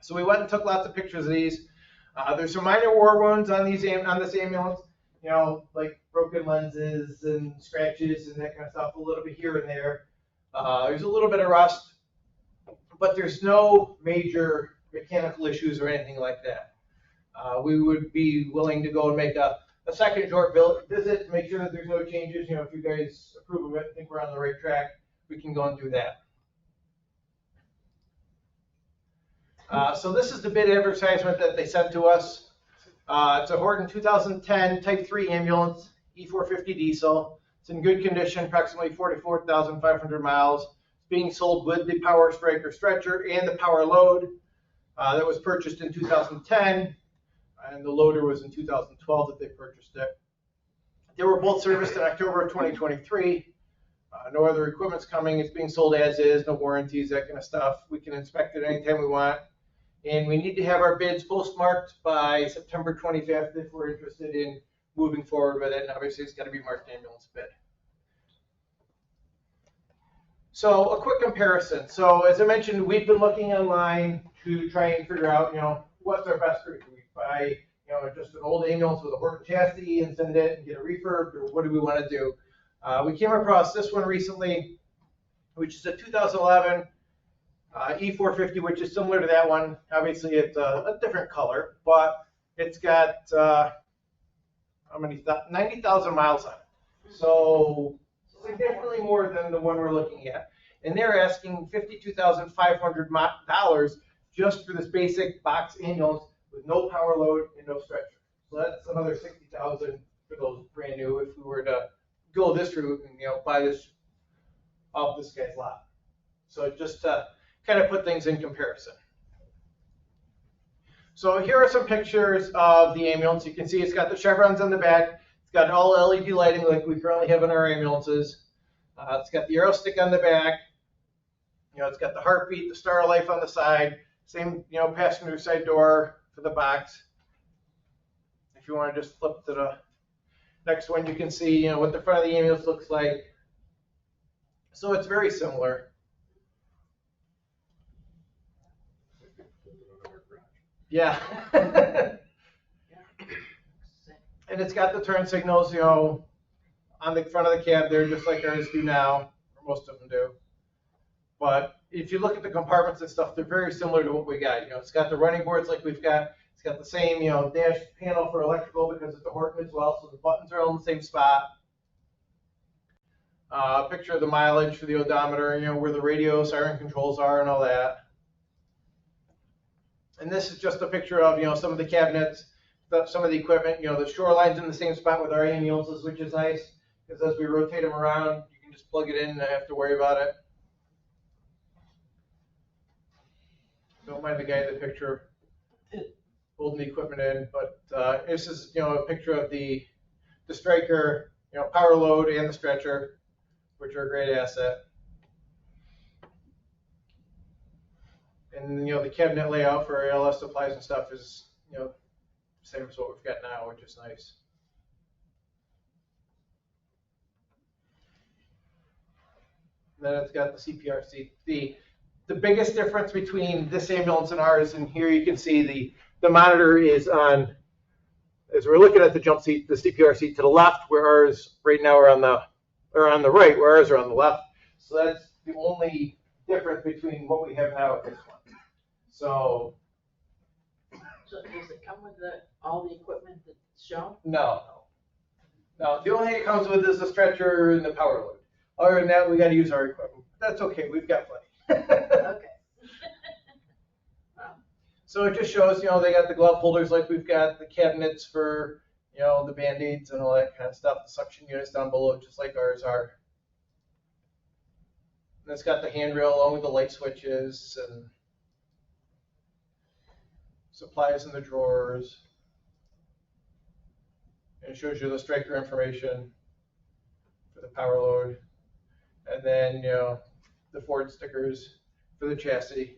So we went and took lots of pictures of these. There's some minor war wounds on this ambulance, like broken lenses and scratches and that kind of stuff, a little bit here and there. There's a little bit of rust, but there's no major mechanical issues or anything like that. We would be willing to go and make a second short visit to make sure that there's no changes. If you guys approve of it and think we're on the right track, we can go and do that. So this is the bid advertisement that they sent to us. It's a Horton 2010 Type 3 ambulance, E450 diesel. It's in good condition, approximately 44,500 miles. It's being sold with the power striker stretcher and the power load. That was purchased in 2010, and the loader was in 2012 that they purchased it. They were both serviced in October of 2023. No other equipment's coming. It's being sold as is, no warranties, that kind of stuff. We can inspect it anytime we want. And we need to have our bids postmarked by September 25th if we're interested in moving forward with it. And obviously, it's got to be marked ambulance bid. So a quick comparison. So as I mentioned, we've been looking online to try and figure out, what's our best route. Do we buy, just an old ambulance with a Horton chassis and send it and get a refurb, or what do we want to do? We came across this one recently, which is a 2011 E450, which is similar to that one. Obviously, it's a different color, but it's got 90,000 miles on it. So significantly more than the one we're looking at. And they're asking $52,500 just for this basic box ambulance with no power load and no stretcher. So that's another $60,000 for those brand new if we were to go this route and buy this off this guy's lot. So just to kind of put things in comparison. So here are some pictures of the ambulance. You can see it's got the chevrons on the back. It's got all LED lighting like we currently have in our ambulances. It's got the arrow stick on the back. It's got the heartbeat, the star of life on the side. Same, passenger side door for the box. If you want to just flip to the next one, you can see, what the front of the ambulance looks like. So it's very similar. Yeah. And it's got the turn signals, on the front of the cab there, just like ours do now, or most of them do. But if you look at the compartments and stuff, they're very similar to what we got. It's got the running boards like we've got. It's got the same, dash panel for electrical because it's a Horton as well, so the buttons are all in the same spot. A picture of the mileage for the odometer, where the radio siren controls are and all that. And this is just a picture of, some of the cabinets, some of the equipment. The Shoreline's in the same spot with our ambulances, which is nice, because as we rotate them around, you can just plug it in and not have to worry about it. Don't mind the guy in the picture holding the equipment in, but this is, a picture of the Striker, power load and the stretcher, which are a great asset. And, the cabinet layout for ALS supplies and stuff is, same as what we've got now, which is nice. Then it's got the CPR seat. The biggest difference between this ambulance and ours, and here you can see the monitor is on, as we're looking at the jump seat, the CPR seat to the left, where ours right now are on the right, where ours are on the left. So that's the only difference between what we have now and this one. So does it come with all the equipment that's shown? No. The only thing it comes with is the stretcher and the power load. Other than that, we got to use our equipment. That's okay. We've got plenty. Okay. Wow. So it just shows, they got the glove holders like we've got, the cabinets for, the Band-Aids and all that kind of stuff, the suction units down below, just like ours are. And it's got the handrail along with the light switches and supplies in the drawers. And it shows you the Striker information for the power load. And then, the Ford stickers for the chassis.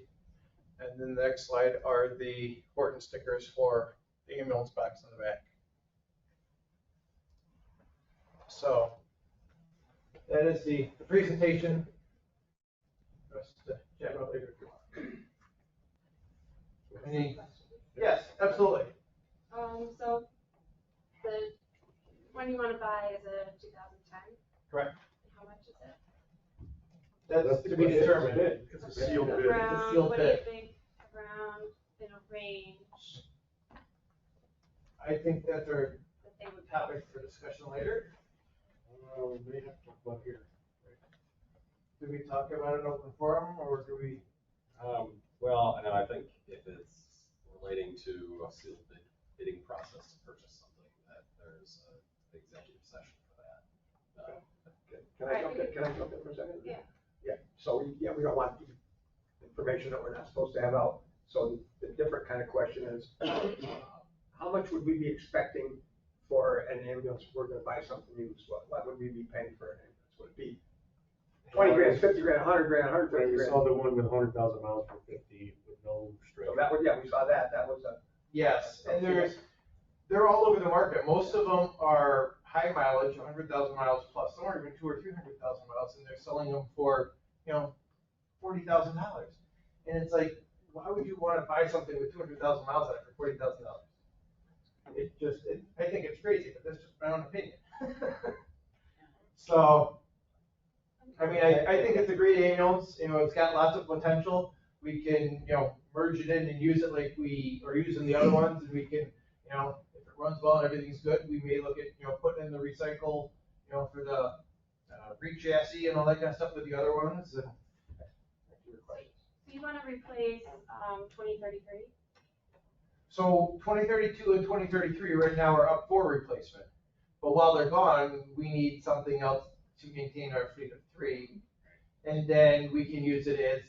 And then the next slide are the Horton stickers for the ambulance box on the back. So that is the presentation. Any? Yes, absolutely. So the one you want to buy is a 2010. Correct. How much is it? That's to be determined. It's a sealed bid. Around, It's a sealed what do you bid. think? Around in a range I think that's our that they would. topic for discussion later. We may have to talk about here. Do we talk about an open forum, or do we? Well, I think if it's relating to a sealed bidding process to purchase something, that there's an executive session for that. Can I jump in for a second? Yeah. Yeah, so, we don't want information that we're not supposed to have out. So the different kind of question is, how much would we be expecting for an ambulance if we're gonna buy something used? What would we be paying for an ambulance? Would it be 20 grand, 50 grand, 100 grand, 150 We grand? saw the one with 100,000 miles for 50 with no stretch. So that would, we saw that. That was a. Yes, and they're all over the market. Most of them are high mileage, 100,000 miles plus. Some are even 200,000 or 300,000 miles, and they're selling them for, $40,000. And it's like, why would you want to buy something with 200,000 miles on it for $40,000? I think it's crazy, but that's just my own opinion. So, I think it's a great ambulance. It's got lots of potential. We can, merge it in and use it like we are using the other ones, and we can, if it runs well and everything's good, we may look at, putting in the recycle, for the re-chassis and all that kind of stuff with the other ones. And So you want to replace 2033? so 2032 and 2033 right now are up for replacement. But while they're gone, we need something else to maintain our fleet of 3. And then we can use it as,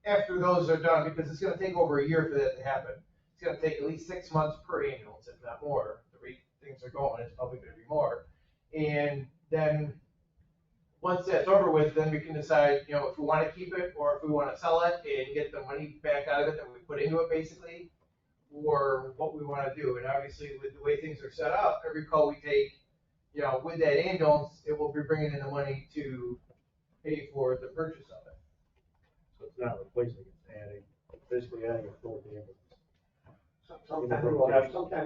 after those are done, because it's going to take over a year for that to happen. It's going to take at least 6 months per ambulance, if not more. The rate things are going, it's probably going to be more. And then once that's over with, then we can decide, if we want to keep it or if we want to sell it and get the money back out of it that we put into it, basically, or what we want to do. And obviously, with the way things are set up, every call we take, with that ambulance, it will be bringing in the money to pay for the purchase of it. So it's not replacing, it's adding, basically adding a full ambulance. Sometime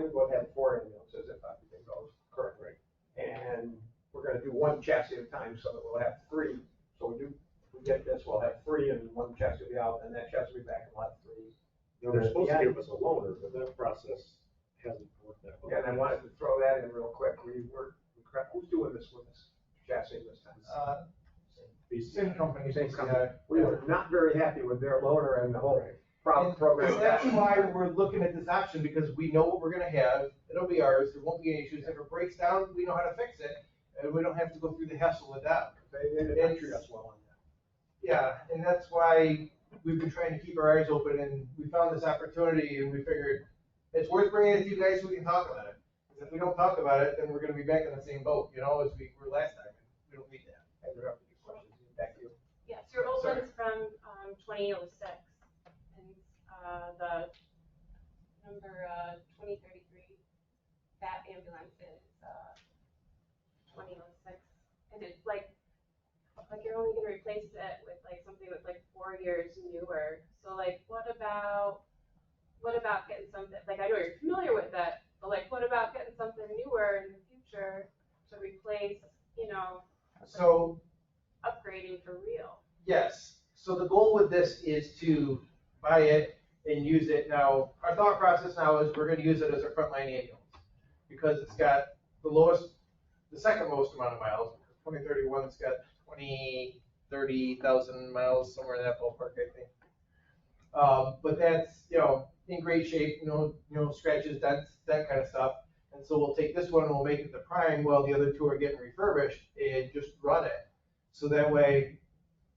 we will have 4 ambulances if everything goes correctly. And we're gonna do one chassis at a time, so that we'll have three. So we get this, we'll have three, and one chassis will be out, and that chassis will be back, and we'll have three. Now, they're supposed to give us a loaner, but that process hasn't worked that well. Yeah, and I wanted to throw that in real quick, who's doing this with us, chassis this time? Same company. Same company. We were not very happy with their loader and the whole program. And that's why we're looking at this option, because we know what we're gonna have, it'll be ours, there won't be any issues, if it breaks down, we know how to fix it, and we don't have to go through the hassle with that. They didn't treat us well on that. Yeah, and that's why we've been trying to keep our eyes open, and we found this opportunity, and we figured it's worth bringing it to you guys so we can talk about it. Because if we don't talk about it, then we're gonna be back in the same boat, you know, as we were last time, and we don't need that. I interrupted your questions, back to you. Yes, your old Sorry. one's from 2006, and the number 2033, that ambulance is 2006, and it's like you're only gonna replace it with like something that's like 4 years newer. So like, what about getting something, like I know you're familiar with that, but like, what about getting something newer in the future to replace, you know, So, upgrading for real? yes, so the goal with this is to buy it and use it. Now, our thought process now is we're gonna use it as a frontline ambulance, because it's got the second most amount of miles. 2031's got 30,000 miles, somewhere in that ballpark, I think. But that's, you know, in great shape, scratches, dents, that kind of stuff. And so we'll take this one and we'll make it the prime while the other two are getting refurbished and just run it. So that way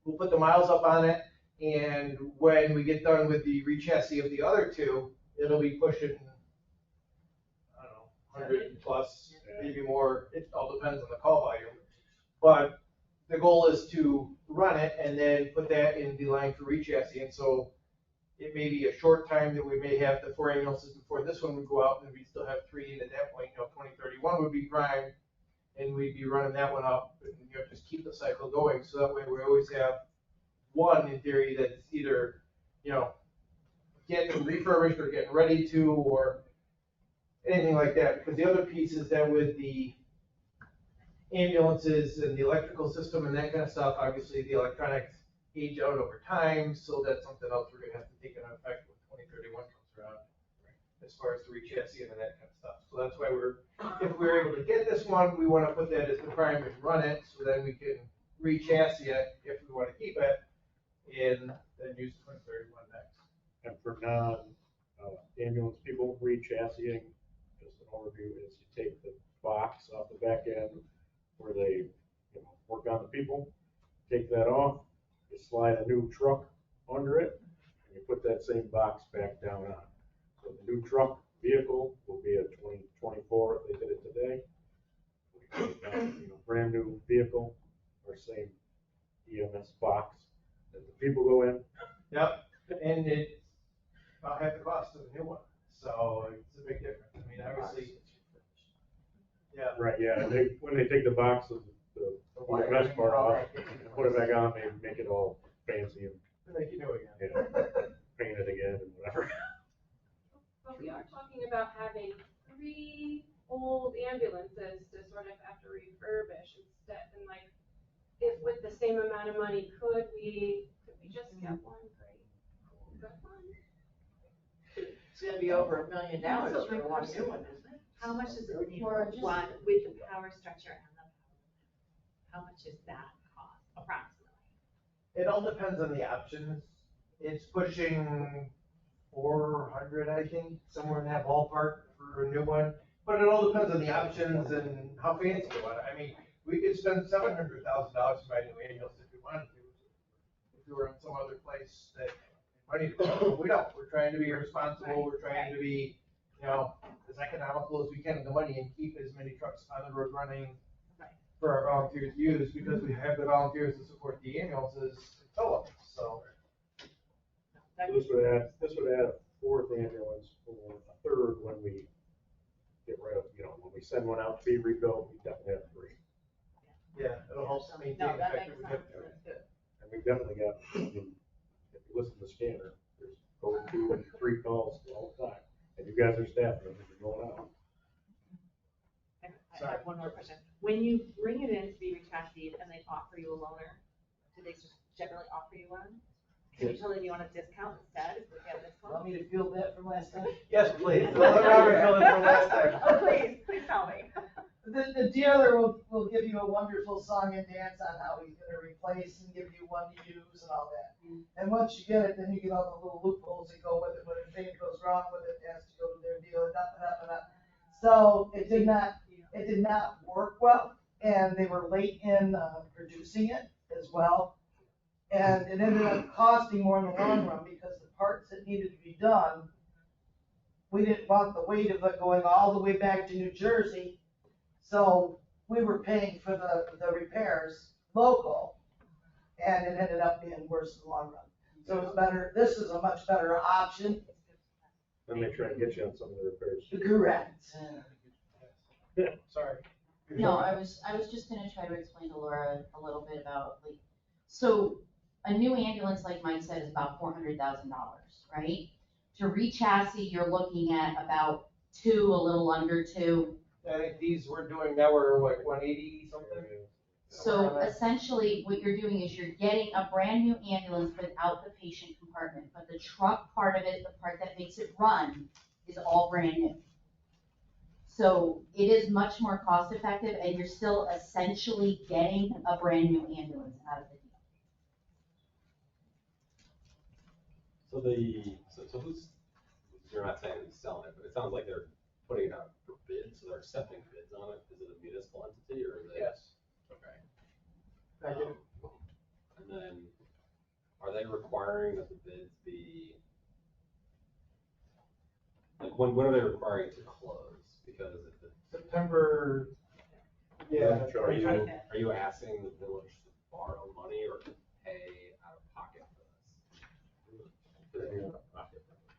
we'll put the miles up on it, and when we get done with the re-chassis of the other two, it'll be pushing, I don't know, 100 plus, maybe more. It all depends on the call volume. But the goal is to run it and then put that in the line for re-chassis. And so it may be a short time that we may have the 4 ambulances before this one would go out, and we'd still have 3, and at that point, 2031 would be prime, and we'd be running that one up, and just keep the cycle going. So that way we always have one, in theory, that's either, getting refurbished or getting ready to, or anything like that. Because the other piece is that with the ambulances and the electrical system and that kind of stuff, obviously the electronics age out over time, so that's something else we're gonna have to take into effect when 2031 comes around, as far as the re-chassis and that kind of stuff. So that's why if we're able to get this one, we wanna put that as the prime and run it, so then we can re-chassis it if we wanna keep it, and then use 2031 next. And for ambulance people, re-chassising, just an overview, is you take the box off the back end where they work on the people, take that off, you slide a new truck under it, and you put that same box back down on. So the new truck vehicle will be a 2024 if they did it today. Brand new vehicle, or same EMS box that the people go in. Yep, and it's about half the cost of the new one, so it's a big difference. I mean, obviously, yeah. Right, yeah, and when they take the box of the EMS part off and put it back on, they make it all fancy and Make you new again. paint it again and whatever. But we are talking about having 3 old ambulances to sort of have to refurbish instead, and like, if with the same amount of money, could we just get one great, good one? It's gonna be over $1 million for one new one, isn't it? How much is it for one with the power structure and how much is that cost approximately? It all depends on the options. It's pushing 400, I think, somewhere in that ballpark for a new one. But it all depends on the options and how fancy you want it. I mean, we could spend $700,000 to buy a new ambulance if we wanted to. If we were in some other place that money to spend, we don't. We're trying to be responsible. We're trying to be, as economical as we can with the money and keep as many trucks on the road running for our volunteers to use, because we have the volunteers to support the ambulances and tow them. So This would add a 4th ambulance, or a 3rd when we get rid of, when we send one out to be rebuilt, we definitely have 3. yeah, it'll help maintain No, that effective. makes sense, that's good. And we definitely got, if you listen to the scanner, there's going 2 and 3 calls all the time. And you guys are staffing them, and you're going out. I have one more question. When you bring it in to be reclassified and they offer you a loaner, do they just generally offer you one? Can you tell them you want a discount instead if they get this one? Want me to field that from last time? Yes, please. Let Robert fill in for last time. Oh, please tell me. The dealer will give you a wonderful song and dance on how he's gonna replace and give you one to use and all that. And once you get it, then you get all the little loopholes that go with it, when anything goes wrong with it, it has to go to their dealer, up and up and up. So it did not work well, and they were late in producing it as well. And it ended up costing more in the long run because the parts that needed to be done, we didn't want the weight of it going all the way back to New Jersey. So we were paying for the repairs local, and it ended up being worse in the long run. So it's better, this is a much better option. Let me try and get you on some of the repairs. Correct. Yeah, sorry. No, I was just gonna try to explain to Laura a little bit about, like, so a new ambulance, like Mike said, is about $400,000, right? To re-chassis, you're looking at about a little under two. I think these we're doing now, we're like 180 something. So essentially, what you're doing is you're getting a brand new ambulance without the patient compartment, but the truck part of it, the part that makes it run, is all brand new. So it is much more cost effective, and you're still essentially getting a brand new ambulance out of the deal. So who's, you're not saying who's selling it, but it sounds like they're putting it out for bid, so they're accepting bids on it. Is it a municipal entity or is it? Yes. Okay. And then, are they requiring that the bids be, like, when are they requiring to close? Because if the September, yeah. Are you asking the village to borrow money or to pay out of pocket for this?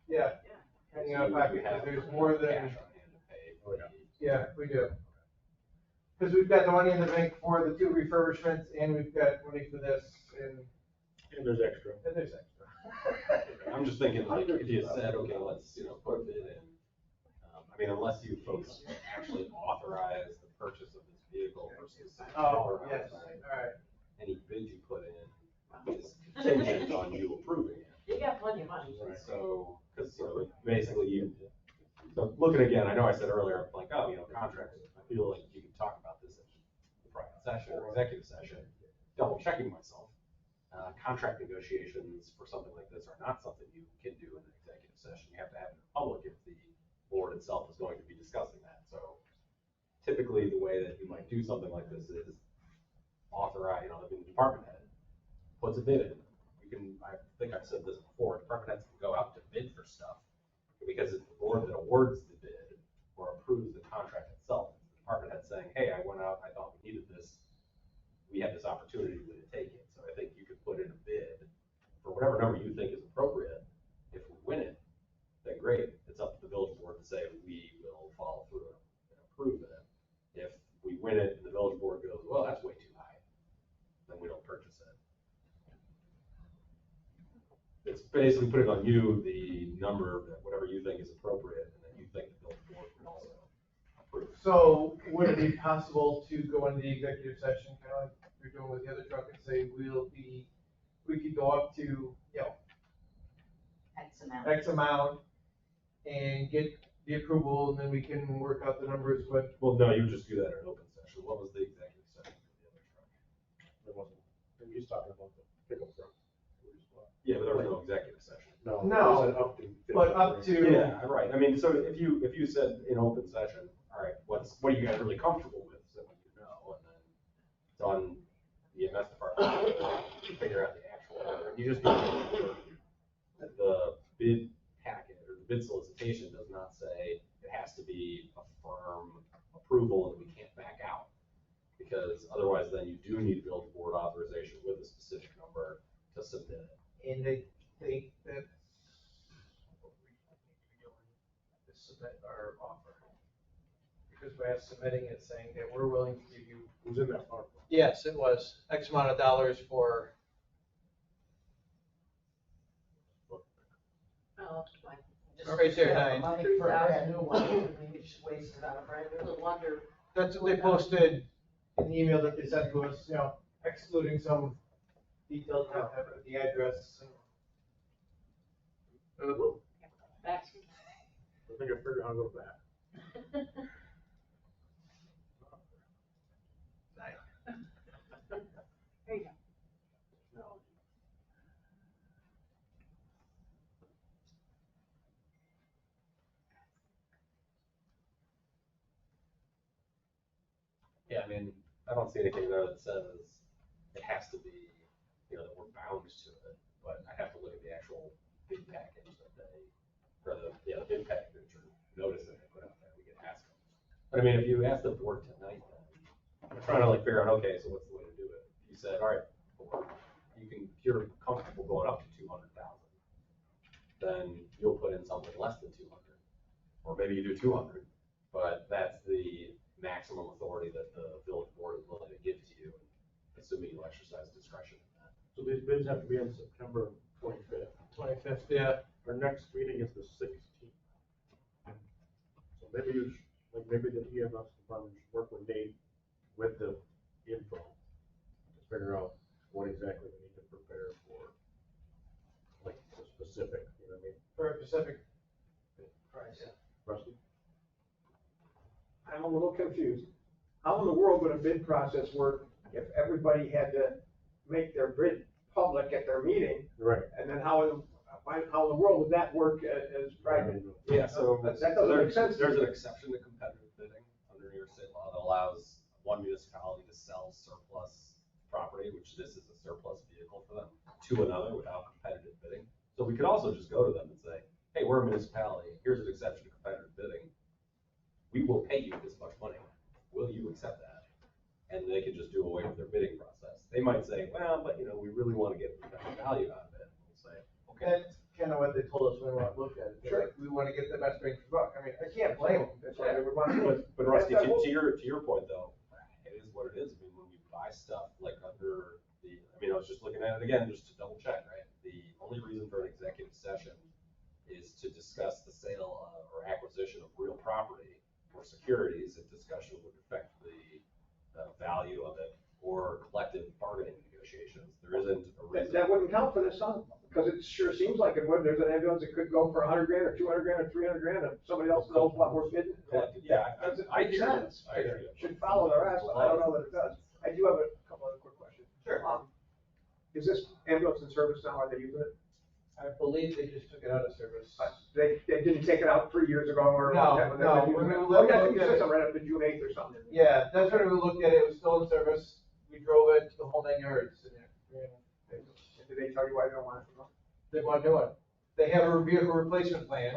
Yeah. Hanging out of pocket, because there's more than. Cash on hand to pay for the. Yeah, we do. Because we've got the money in the bank for the 2 refurbishments, and we've got money for this, and there's extra. And there's extra. I'm just thinking, like, if you said, okay, let's, put a bid in, I mean, unless you folks actually authorize the purchase of this vehicle versus. Oh, yes, all right. Any bid you put in is contingent on you approving it. You got plenty of money. Right. So, because, basically so looking again, I know I said earlier, like, oh, contracts, I feel like you can talk about this in the private session or executive session, double checking myself. Contract negotiations for something like this are not something you can do in an executive session. You have to have it in public if the board itself is going to be discussing that. So typically the way that you might do something like this is authorize, the department head puts a bid in. You can, I think I've said this before, department heads can go out to bid for stuff because it's the board that awards the bid or approves the contract itself. It's the department head saying, hey, I went out, I thought we needed this. We had this opportunity to take it. So I think you could put in a bid for whatever number you think is appropriate. If we win it, then great. It's up to the village board to say we will follow through and approve it. If we win it and the village board goes, well, that's way too high, then we don't purchase it. It's basically putting on you the number that whatever you think is appropriate and then you think the village board can also approve. So would it be possible to go into the executive session, kind of like you're doing with the other truck, and say we could go up to, X amount and get the approval, and then we can work out the numbers, but. Well, no, you would just do that in an open session. What was the executive session for the other truck? There wasn't. He's talking about the pickup truck. Yeah, but there was no executive session. No, but up to. Yeah, right. I mean, so if you said in open session, all right, what are you guys really comfortable with? So and then it's on the EMS department to figure out the actual order. You just need to make sure that the bid packet or the bid solicitation does not say it has to be a firm approval and we can't back out. Because otherwise then you do need village board authorization with a specific number to submit it. And they think that to submit our offer. Because by submitting it saying that we're willing to give you. Who's in that part? Yes, it was X amount of dollars for. Oh, Right there, 9. Money for a brand new one, we just wasted on a brand new. No wonder. That's what they posted in the email that they sent to us, excluding some details about the address. That's. I think I figured out how to go back. There you go. Yeah, I mean, I don't see anything there that says it has to be, that we're bound to it, but I have to look at the actual bid package that they, or the bid package or notice that they put out there, we can ask them. But I mean, if you ask them for it tonight, then I'm trying to figure out, okay, so what's the way to do it? You said, all right, you're comfortable going up to 200,000, then you'll put in something less than 200, or maybe you do 200, but that's the maximum authority that the village board is willing to give to you, assuming you exercise discretion in that. So these bids have to be on September 25th. 25th, yeah. Our next meeting is the 16th. So maybe maybe the EMS department should work with Nate with the info to figure out what exactly we need to prepare for, the specific, you know what I mean? For a specific price. Rusty? I'm a little confused. How in the world would a bid process work if everybody had to make their bid public at their meeting? Right. And then how in the world would that work as private? Yeah, so That doesn't make sense. There's an exception to competitive bidding under New York state law that allows one municipality to sell surplus property, which this is a surplus vehicle for them, to another without competitive bidding. So we could also just go to them and say, hey, we're a municipality, here's an exception to competitive bidding. We will pay you this much money. Will you accept that? And they could just do away with their bidding process. They might say, well, but we really want to get the best value out of it. We'll say, okay. That's kind of what they told us when we looked at it. Sure. We want to get the best bang for buck. I mean, I can't blame them. That's why they would want to do it. But Rusty, to your point though, it is what it is. I mean, when we buy stuff under I was just looking at it again, just to double check, right? The only reason for an executive session is to discuss the sale or acquisition of real property or securities. If discussion would affect the value of it or collective bargaining negotiations. There isn't a reason. That wouldn't count for this, huh? Because it sure seems like it would. There's an ambulance that could go for 100 grand or 200 grand or 300 grand, and somebody else knows what we're bidding. Yeah, I Makes hear sense. you. I hear you. Should follow the rest, but I don't know that it does. I do have a couple other quick questions. Sure. Is this ambulance in service now? Are they using it? I believe they just took it out of service. They didn't take it out 3 years ago or? No. Oh, yeah, I think you said something right up to June 8th or something. Yeah, that's when we looked at it. It was still in service. We drove it the whole 9 yards. Did they tell you why they don't want it? They want to do it. They have a vehicle replacement plan,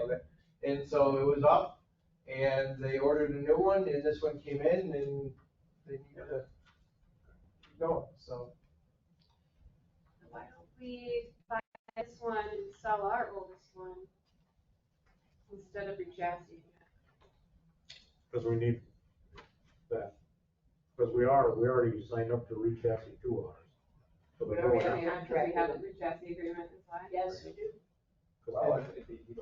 and so it was up, and they ordered a new one, and this one came in, and they needed to go. So Why don't we buy this one and sell our oldest one instead of rejazzing it? Because we need that. Because we already signed up to re-chassis 2 of ours. So We they're already going have, out. because we have a rejazzing agreement inside. Yes, we do. So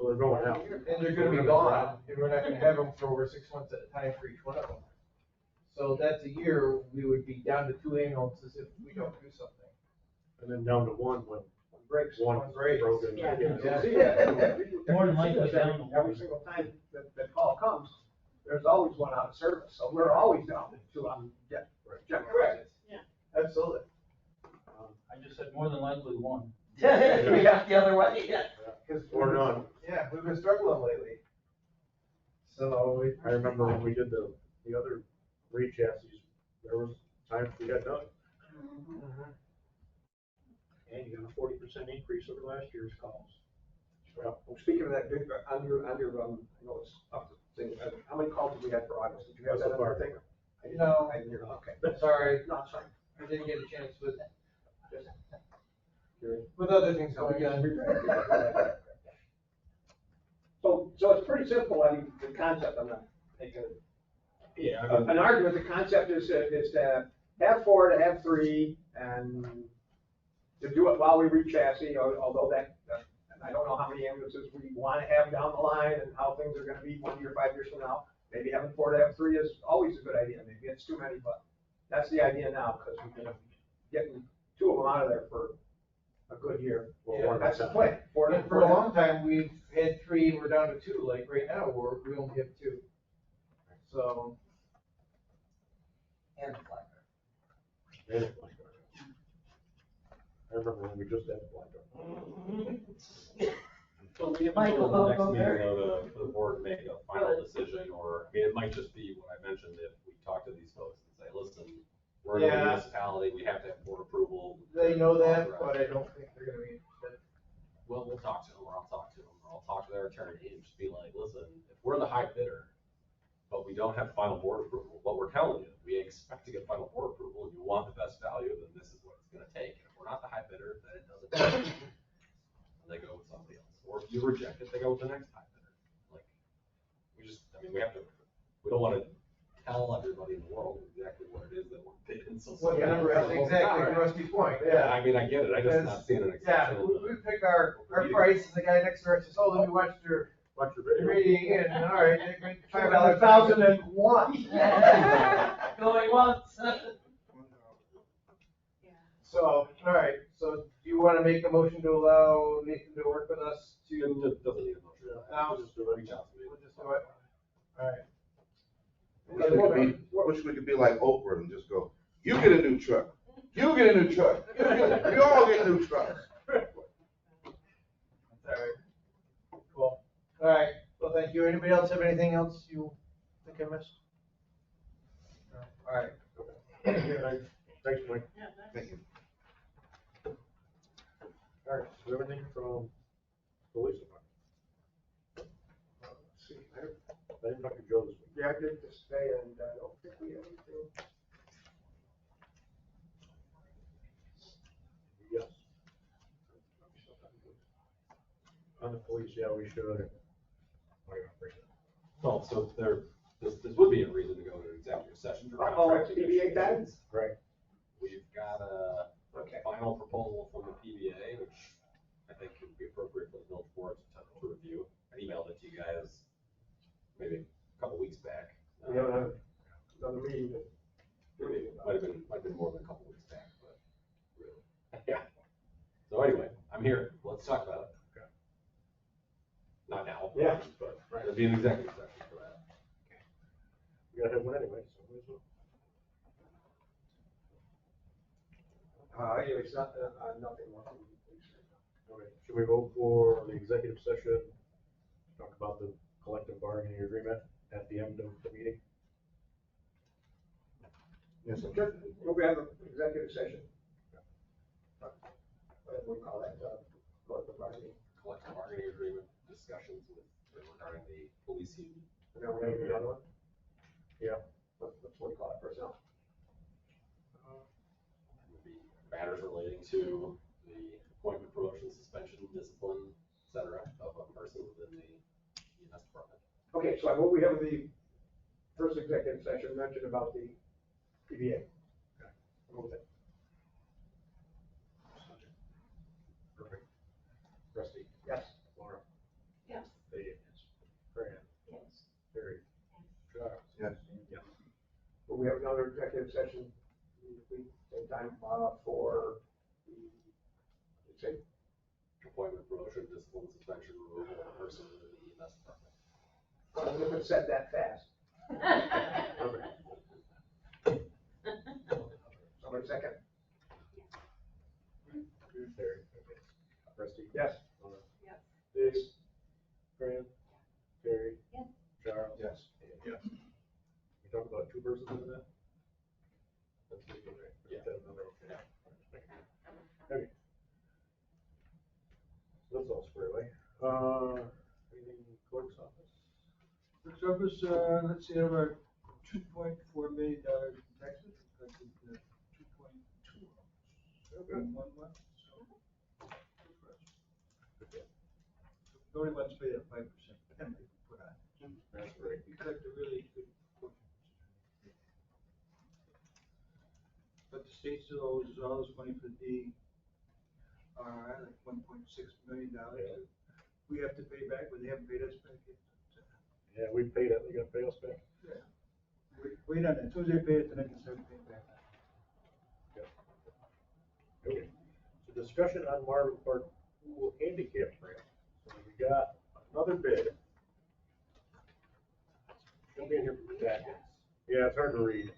they're going out. and they're gonna be gone, and we're not gonna have them for over 6 months at a time for each one of them. So that's a year, we would be down to 2 ambulances if we don't do something. And then down to one when Breaks. one breaks. broken. Yeah. More than likely down to Every single time that call comes, there's always one out of service, so we're always down to, Correct. Yeah. Absolutely. I just said more than likely one. We got the other way, yeah. Or none. Yeah, we've been struggling lately. So I remember when we did the other re-chassis, there was times we had none. And you got a 40% increase over last year's calls. Well, speaking of that, on your, I know it's up to thing, how many calls did we have for August? Did you have that on your thing? No. I didn't hear, okay. Sorry, No, it's fine. I didn't get a chance with Curious. with other things going on. So it's pretty simple, I mean, the concept, I'm not making an argument, the concept is to have 4, to have 3, and to do it while we re-chassis, although and I don't know how many ambulances we want to have down the line and how things are going to be 1 year, 5 years from now. Maybe having 4 to have 3 is always a good idea, maybe it's too many, but That's the idea now, because we've been getting 2 of them out of there for a good year. Yeah, That's the plan. And for a long time, we've had 3, and we're down to 2, like right now, we only have 2. So. And the flag. And a black dog. I remember when we just had a black dog. So we have Michael, until the go next there. meeting though for the board to make a final decision, or, I mean, it might just be what I mentioned, if we talk to these folks and say, listen, we're in a Yeah. municipality, we have to have board approval. They know that, but I don't think they're gonna be interested. Well, we'll talk to them, or I'll talk to them, or I'll talk to their attorney and just be like, listen, if we're the high bidder, but we don't have final board approval, but we're telling you, we expect to get final board approval, and you want the best value, then this is what it's gonna take. And if we're not the high bidder, then it doesn't matter. And they go with somebody else. Or if you reject it, they go with the next high bidder. Like, we just, I mean, we don't wanna tell everybody in the world exactly what it is that we're bidding, so. What the number is, exactly, Rusty's point, Yeah, yeah. I mean, I get it, I just not seeing an Yeah, exception. we pick our price, and the guy next to us says, oh, let me watch your meeting, and all right, $5,001. Going once. So, all right, so do you wanna make a motion to allow Nathan to work with us to? It doesn't need a motion. Now, Just do it. Reach out to me. we'll just do it. All right. Wish we could be like Oprah and just go, you get a new truck, you get a new truck, we all get new trucks. All right. Cool. All right, well, thank you. Anybody else have anything else you think I missed? No. All right. Thank you. Thanks, Mike. Thank you. All right, so everything from police department. Let's see, I didn't talk to Joe this week. yeah, I did this today, and I don't think we have anything. Yes. On the police, yeah, we should. Well, so this would be a reason to go to executive session for Oh, contract PBA negotiations. Right. We've got a final proposal from the PBA, which I think would be appropriate for the village board to review. I emailed it to you guys maybe a couple weeks back. We haven't had another meeting. Might have been more than a couple weeks back, but really. Yeah. So anyway, I'm here. Let's talk about it. Okay. Not now. Yeah. But there'll be an executive session for that. We gotta have one anyway, so might as well. Anyway, it's not, nothing more from the police right now. Okay, should we vote for the executive session, talk about the collective bargaining agreement at the end of the meeting? Yes, sir. Sure, we'll have an executive session. Whatever we call that, collective bargaining. Collective bargaining agreement discussions regarding the police union. And then we're gonna do the other one. Yeah. What do you call it, personnel? Would be matters relating to the appointment, promotion, suspension, discipline, et cetera, of a person within the EMS department. Okay, so what we have in the first executive session mentioned about the PBA. Okay. What was it? Perfect. Rusty? Yes. Laura? Yes. Dave? Fran? Yes. Terry? Charles? Yes. Yeah. But we have another executive session, same time, for the, let's see, Appointment, promotion, discipline, suspension, removal of a person within the EMS department. I wouldn't have said that fast. Somebody second. Terry? Okay. Rusty? Yes. Laura? Yes. Dave? Fran? Terry? Yes. Charles? Yes. Yeah. We talk about 2 persons in that? That's legal, right? Yeah. Okay. Okay. That's all squared away. Anything clerk's office? Clerk's office, let's see, have our $2.4 million in taxes, collected 2.2. Okay. 1 month, so. good for us. The only ones paid at 5%, penalty we put on. That's great. We collect a really good portion. But the state still owes us all this money for the DRI, like $1.6 million. Yeah. We have to pay back, but they haven't paid us back yet. Yeah, we paid it, they gotta pay us back. Yeah. Wait on that, as soon as they pay it, then I can start paying back. Okay. So discussion on Marvin Park Pool handicap ramp. So we got another bid. Should be in your packets. Yeah, it's hard to read.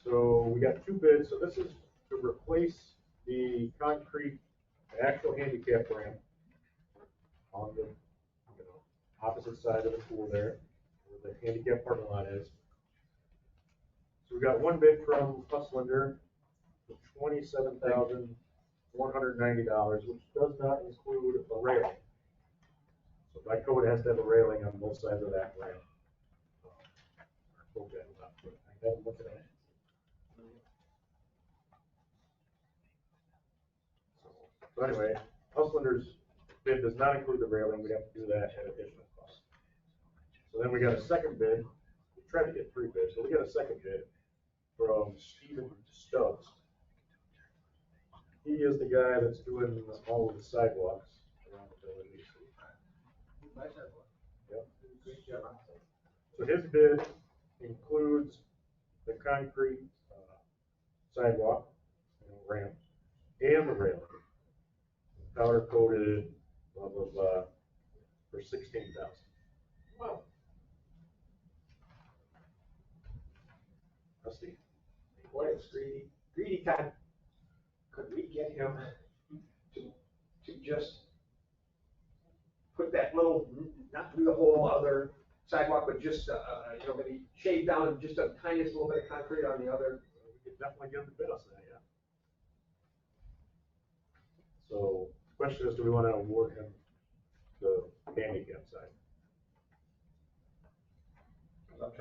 So we got two bids. So this is to replace the concrete, the actual handicap ramp on the, opposite side of the pool there, where the handicap parking lot is. So we got one bid from Huslander for $27,190, which does not include a railing. So by code, it has to have a railing on both sides of that ramp. I haven't looked at it. So anyway, Huslander's bid does not include the railing. We have to do that at additional cost. So then we got a second bid. We tried to get three bids, but we got a second bid from Stephen Stubbs. He is the guy that's doing all of the sidewalks around the building. Yep. So his bid includes the concrete sidewalk, ramp, and the railing, powder coated, blah blah blah, for $16,000. Wow. Rusty. Boy, it's greedy time. Could we get him to just put that little, not do the whole other sidewalk, but just, maybe shave down just a tiniest little bit of concrete on the other? We could definitely give him a bid on that, yeah. So, the question is, do we want to award him the handicap side? I'm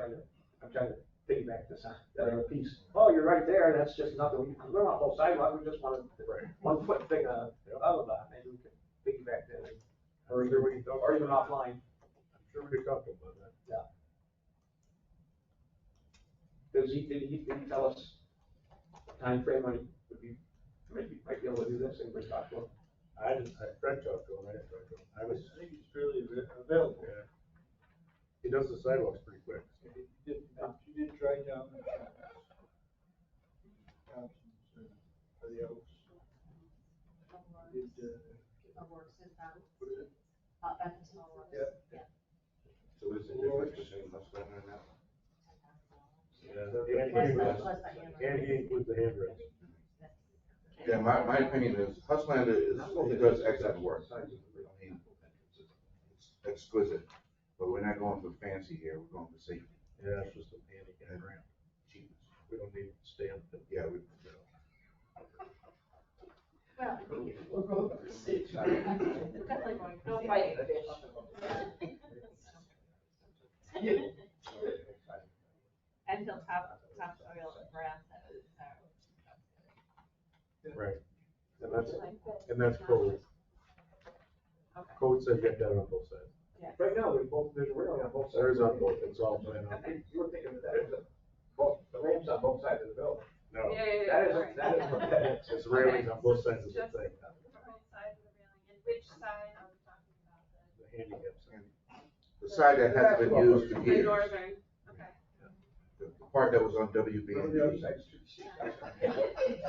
trying to piggyback this, that other piece. Oh, you're right there, that's just nothing, we're not whole sidewalk, we just want a 1 foot thing, blah, blah, blah. Maybe we could piggyback that, or even offline. I'm sure we could talk about that. Yeah. Did he tell us the time frame when he would be, might be able to do this and we talk to him? I Fred talked to him, I didn't talk to him. I think he's fairly available. Yeah. He does the sidewalks pretty quick. You did try down for the Oaks. Yeah. So what is the difference between Hustler and that? Yeah, and he includes the handrails. Yeah, my opinion is Hustlander he does excellent work. I mean, it's exquisite, but we're not going for fancy here, we're going for safety. Yeah, it's just a handicap ramp. Cheapness. We don't need stand. Yeah, we. Well, we'll go for six. Definitely going for fighting fish. And he'll top oil and brass that is, Right. And that's code. Code says you have to have it on both sides. Yeah. Right now, there's a railing on both sides. There's on both, it's all planned I on. think you were thinking that the ramps on both sides of the building. No. That is what that is. It's railings on both sides of the Just thing. both sides of the railing, and which side are we talking about? The handicap side. The side that hasn't been used for The years. northern, okay. The part that was on WB. On the other side's too steep. And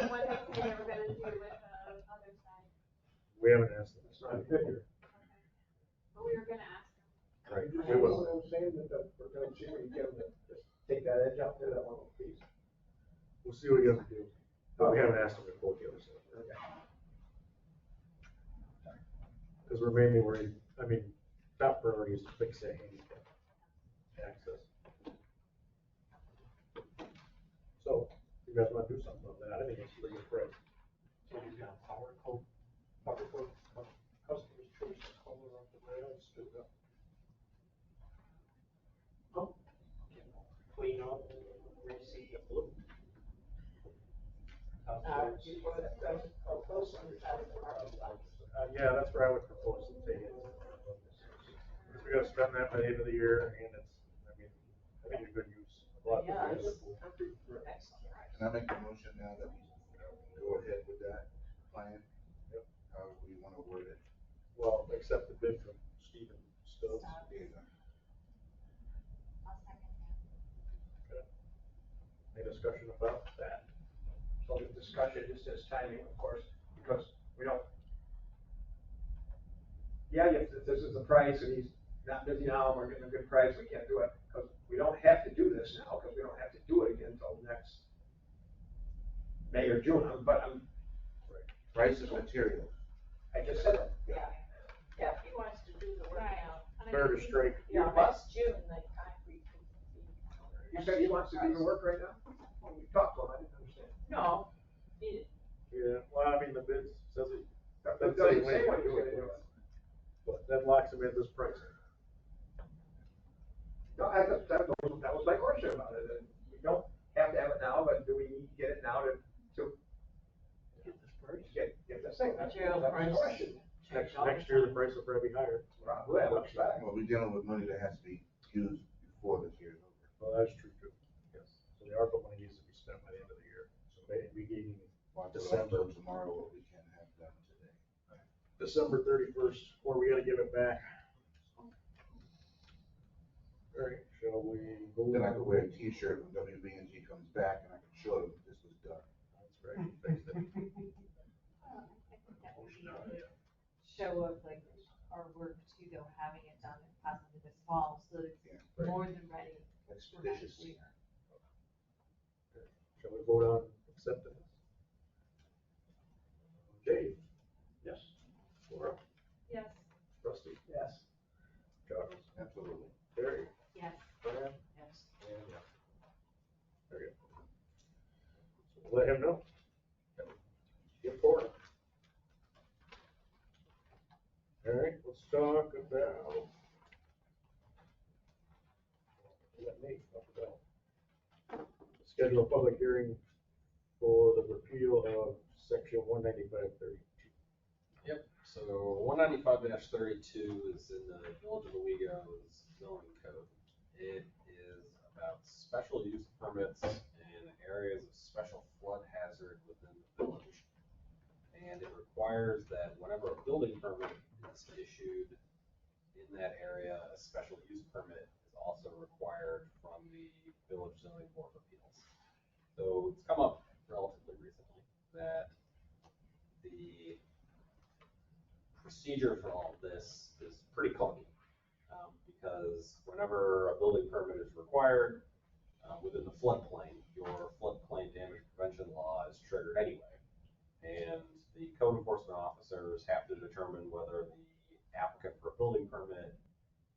what have we ever gonna do with the other side? We haven't asked them. It's not good here. But we were gonna ask them. Right. You know what I'm saying, that we're gonna see when you get them to just take that edge out there, that one little piece. We'll see what we have to do. But we haven't asked them to quote the other side. Because we're mainly worried, top priority is to fix that handicap access. So, if you guys want to do something about that, I think it's a pretty good price. So you got power coat, customer's choice of color on the rails to clean up, reseat the blue. Yeah, that's where I would propose to take it. Because we gotta spend that by the end of the year, and it's, I think a good use. A lot of people use it. Can I make a motion now that we go ahead with that plan? Yep. How we want to word it? Well, accept the bid from Stephen Stubbs. There you go. Okay. Any discussion about that? So the discussion discussion, just as timing, of course, because we don't. Yeah, if this is the price and he's not busy now, and we're getting a good price, we can't do it, because we don't have to do this now, because we don't have to do it again until next May or June, but I'm. Price is material. I just said that. Yeah, yeah, if he wants to do the work now. Fair to strike. Yeah, next June, the concrete could be. You said he wants to do the work right now? Well, we talked to him, I didn't understand. No, he, Yeah, well, I mean, the bid says it. That Doesn't doesn't when say you're what he's gonna gonna do. But that locks him in this pricing. No, that was my question about it, and we don't have to have it now, but do we need to get it now to get this thing? That's my question. Next year, the price will probably be higher. Probably, I would expect. Well, we're dealing with money that has to be used before this year's over. Well, that's true too. Yes. So the ARPA money needs to be spent by the end of the year. So maybe beginning December. Tomorrow, what we can have done today. December 31st, or we gotta give it back. All right, shall we go? Then I could wear a t-shirt when WB&G comes back and I can show them this was done. That's right. Fixed it. I think that would be a good show of like our work too, though, having it done possibly this fall, so that it's more than ready. Expeditious. Shall we vote on acceptance? Jay? Yes. Laura? Yes. Rusty? Yes. Charles? Absolutely. Terry? Yes. Fran? yes. And yes. Very good. So we'll let him know. Get forward. All right, let's talk about. Let me talk about. Schedule a public hearing for the repeal of section 195-32. Yep, so 195-32 is in the Village of Owego's zoning code. It is about special use permits in areas of special flood hazard within the village. And it requires that whenever a building permit is issued in that area, a special use permit is also required from the Village Zoning Board of Appeals. So it's come up relatively recently that the procedure for all of this is pretty clunky. Because whenever a building permit is required within the floodplain, your floodplain damage prevention law is triggered anyway. And the code enforcement officers have to determine whether the applicant for a building permit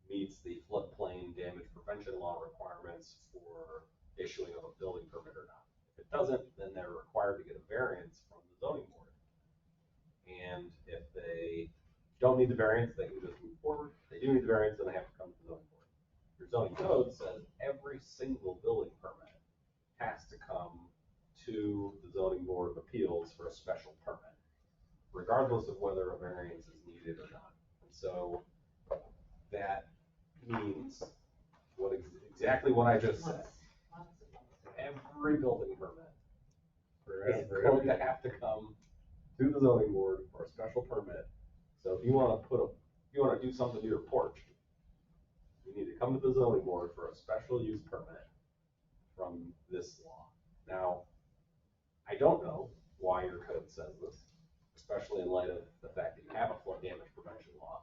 meets the floodplain damage prevention law requirements for issuing of a building permit or not. If it doesn't, then they're required to get a variance from the zoning board. And if they don't need the variance, they can just move forward. If they do need the variance, then they have to come to the zoning board. Your zoning code says every single building permit has to come to the zoning board of appeals for a special permit, regardless of whether a variance is needed or not. And so that means exactly what I just said. Every building permit is going to have to come to the zoning board for a special permit. So if you want to do something to your porch, you need to come to the zoning board for a special use permit from this law. Now, I don't know why your code says this, especially in light of the fact that you have a flood damage prevention law.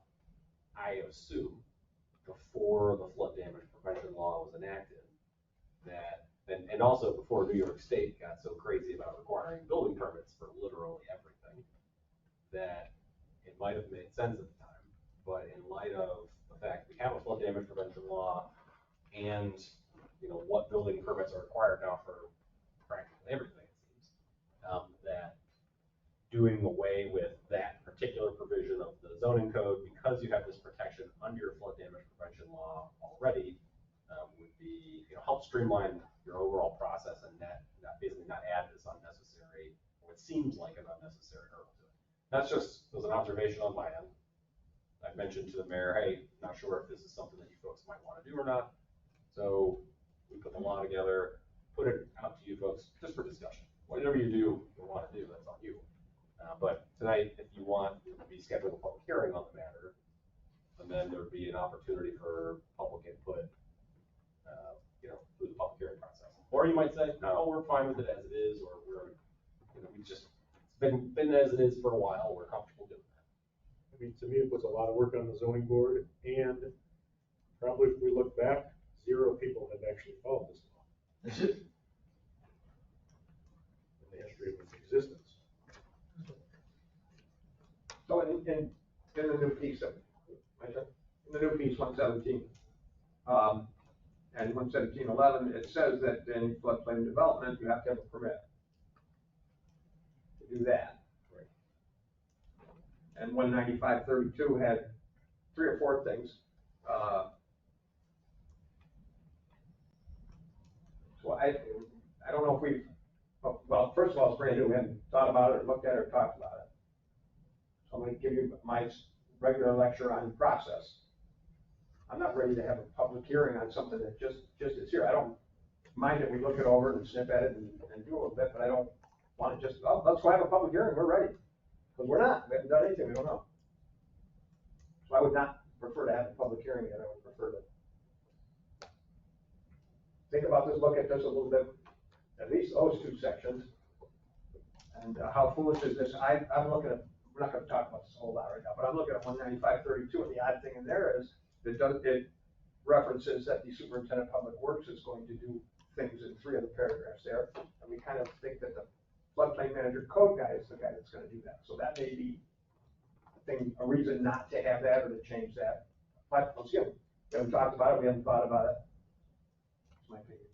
I assume before the flood damage prevention law was enacted that, and also before New York State got so crazy about requiring building permits for literally everything, that it might have made sense at the time. But in light of the fact we have a flood damage prevention law and what building permits are required now for practically everything, it seems, that doing away with that particular provision of the zoning code, because you have this protection under your flood damage prevention law already, would be, help streamline your overall process and basically not add this unnecessary, what seems like an unnecessary hurdle to it. That's just was an observation on my end. I've mentioned to the mayor, hey, not sure if this is something that you folks might want to do or not. So we put the law together, put it out to you folks just for discussion. Whatever you do or want to do, that's on you. But tonight, if you want to be scheduled a public hearing on the matter, and then there would be an opportunity for public input, through the public hearing process. Or you might say, no, we're fine with it as it is, or we been as it is for a while, we're comfortable doing that. I mean, to me, it puts a lot of work on the zoning board, and probably if we look back, 0 people have actually followed this law in the history of its existence. So in the new piece of, in the new piece 117, and 117.11, it says that in floodplain development, you have to have a permit to do that. Right. And 195.32 had 3 or 4 things. So I don't know if we've, well, first of all, it's brand new. We haven't thought about it or looked at it or talked about it. So I'm going to give you my regular lecture on process. I'm not ready to have a public hearing on something that just is here. I don't mind that we look it over and snip at it and do a little bit, but I don't want to just, oh, let's go have a public hearing, we're ready. Because we're not, we haven't done anything, we don't know. So I would not prefer to have a public hearing yet, I would prefer to think about this, look at this a little bit, at least those 2 sections. And how foolish is this? I'm looking at, we're not going to talk about this a whole lot right now, but I'm looking at 195.32, and the odd thing in there is it references that the superintendent of public works is going to do things in 3 of the paragraphs there, and we kind of think that the floodplain manager code guy is the guy that's going to do that. So that may be a reason not to have that or to change that. But let's see, we haven't talked about it, we haven't thought about it. That's my opinion.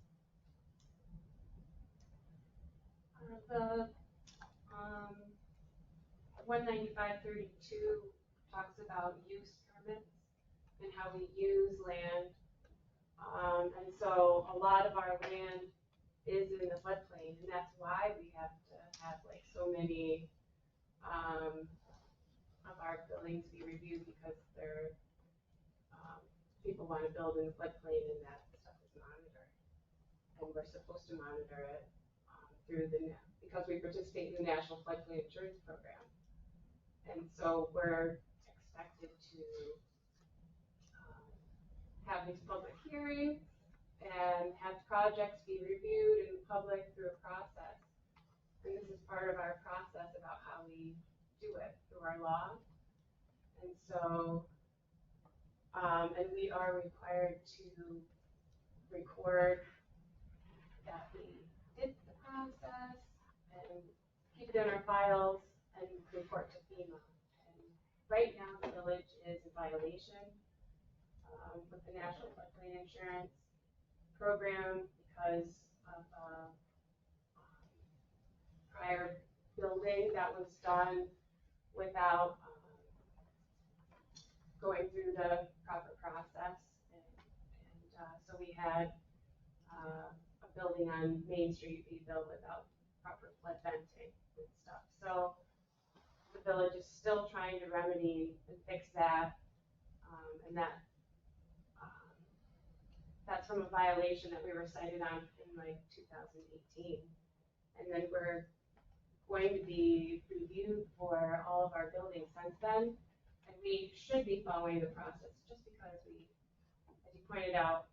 The 195.32 talks about use permits and how we use land. And so a lot of our land is in the floodplain, and that's why we have to have like so many of our buildings be reviewed, because they're people want to build in the floodplain, and that stuff is monitored, and we're supposed to monitor it through because we participate in the National Floodplain Insurance Program. And so we're expected to have these public hearings and have projects be reviewed in public through a process. And this is part of our process about how we do it through our law. And so, and we are required to record that we did the process and keep it in our files and report to FEMA. And right now, the village is in violation with the National Floodplain Insurance Program because of prior building that was done without going through the proper process. And so we had a building on Main Street be built without proper flood venting and stuff. So the village is still trying to remedy and fix that, and that's from a violation that we were cited on in like 2018. And then we're going to be reviewed for all of our buildings since then, and we should be following the process just because we, as you pointed out,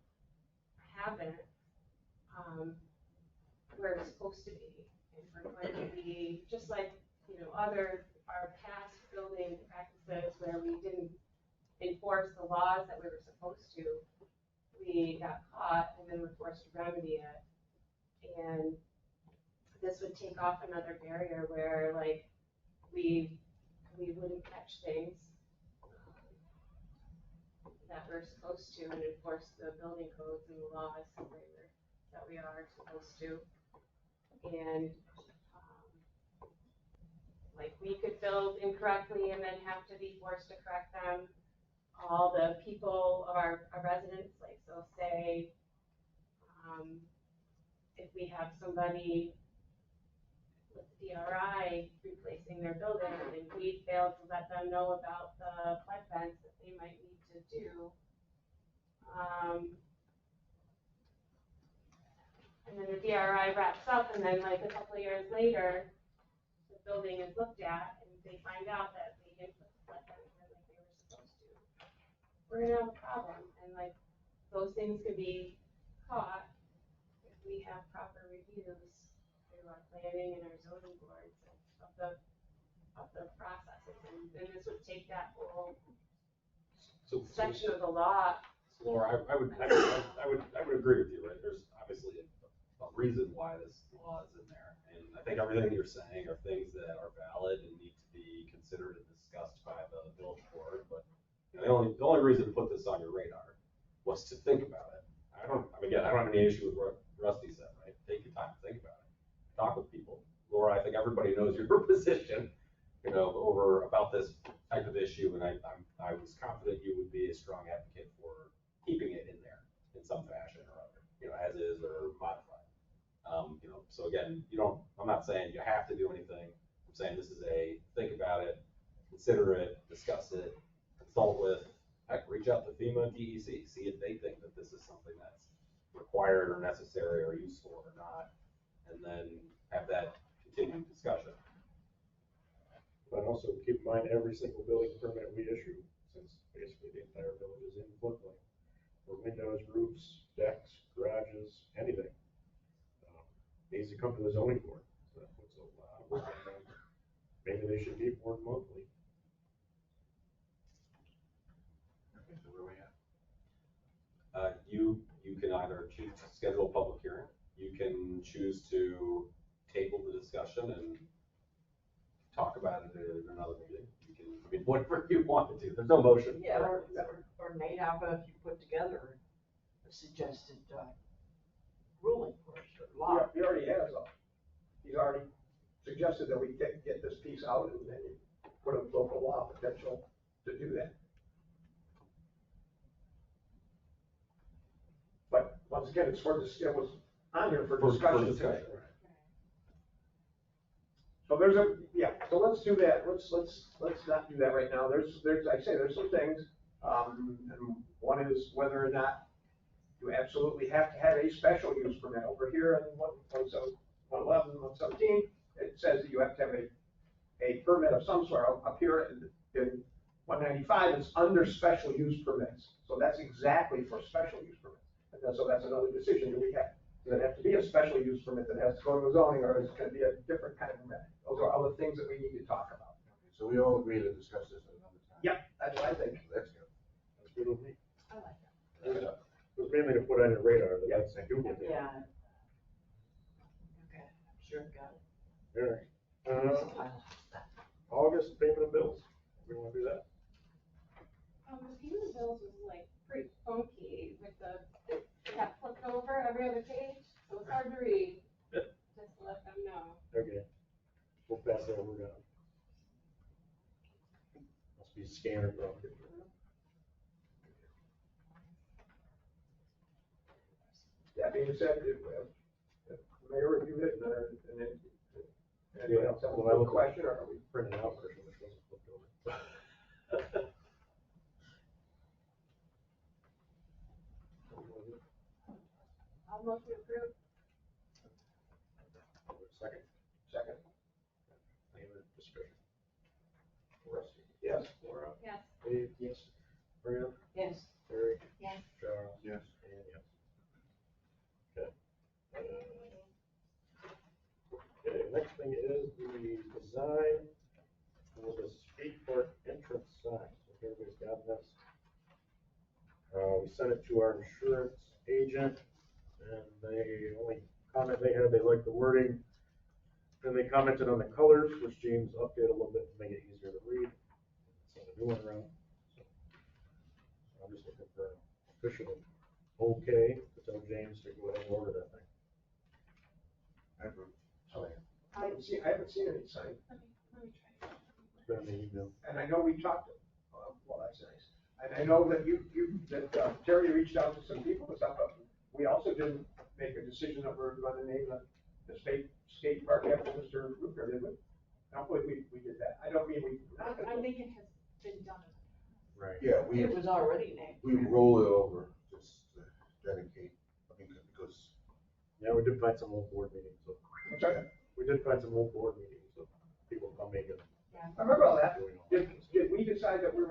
haven't. Where it's supposed to be, and we're going to be just like our past building practices where we didn't enforce the laws that we were supposed to. We got caught and then were forced to remedy it, and this would take off another barrier where like we wouldn't catch things that we're supposed to and enforce the building codes and the laws that we are supposed to. And like we could build incorrectly and then have to be forced to correct them. All the people, our residents, like so say, if we have somebody with the DRI replacing their building and we fail to let them know about the flood vents that they might need to do, and then the DRI wraps up, and then like a couple of years later, the building is looked at, and they find out that they didn't put the flood vents in like they were supposed to. We're gonna have a problem, and like those things could be caught if we have proper reviews through our planning and our zoning boards of of the processes, and this would take that whole So, section of the law. Laura, I would agree with you, right? There's obviously a reason why this law is in there. And I think everything you're saying are things that are valid and need to be considered and discussed by the village board. But you know, the only reason to put this on your radar was to think about it. I don't have any issue with what Rusty said, right? Take your time, think about it. Talk with people. Laura, I think everybody knows your position, you know, about this type of issue. And I was confident you would be a strong advocate for keeping it in there in some fashion or other, you know, as is or modified. You know, so again, I'm not saying you have to do anything. I'm saying this is think about it, consider it, discuss it, consult with, heck, reach out to FEMA and DEC, see if they think that this is something that's required or necessary or useful or not, and then have that continued discussion. But also keep in mind, every single building permit we issue, since basically the entire village is in floodplain, for windows, roofs, decks, garages, anything, needs to come to the zoning board. So that puts a lot of work on them. Maybe they should be more monthly. Okay, so where we at? You can either choose to schedule a public hearing, you can choose to table the discussion and talk about it at another meeting. You can, whatever you want to do. There's no motion. Yeah, or Nate, how about if you put together a suggested, ruling for us, or law? He already has, he's already suggested that we get this piece out and then you put a local law potential to do that. But once again, it was on here for discussion today. So so let's do that. Let's not do that right now. There's some things. And one is whether or not you absolutely have to have a special use permit. Over here in 111, 117, it says that you have to have a permit of some sort. Up here in 195, it's under special use permits. So that's exactly for special use permits. And so that's another decision that we have. Does it have to be a special use permit that has to go to the zoning, or is it going to be a different kind of permit? Those are all the things that we need to talk about. Okay, so we all agree to discuss this at another time. Yep, that's what I think. Let's go. That's good with me. I like that. Good enough. It was mainly to put on your radar that Yeah. that's a good one. Yeah. Okay, sure, got it. All right. August payment of bills. We want to do that? The payment of bills was like pretty funky with it got flipped over every other page, so it's hard to read. Just to let them know. Okay. We'll pass that word on. Must be a scanner problem. That being said, if the mayor reviewed it, and then, anybody else have a question, or are we? Printed out version, which wasn't flipped over. I'll motion to approve. Second. Second. Any other discussion? Rusty. Yes. Laura? Yes. Dave? Yes. Fran? Yes. Terry? Yes. Charles? Yes. And yes. Okay. Okay, next thing is the design for the skate park entrance sign. So everybody's got this. We sent it to our insurance agent, and the only comment they had, they liked the wording. Then they commented on the colors, which James updated a little bit to make it easier to read. Send a new one around. So I'm just looking for official okay to tell James to go ahead and order that thing. I approve. I haven't seen any sign. Let me try. It's been in the email. And I know we talked, well, that's nice. And I know that Terry reached out to some people and stuff, but we also didn't make a decision that we're going to name the skate park after Mr. Rucker, did we? I don't believe we did that. I don't mean we. I think it has been done. Right. Yeah, It was already named. we roll it over, just to dedicate, because. Yeah, we did find some old board meetings. So I'm sorry? we did find some old board meetings, so people come make it. I remember all that. Did we decide that we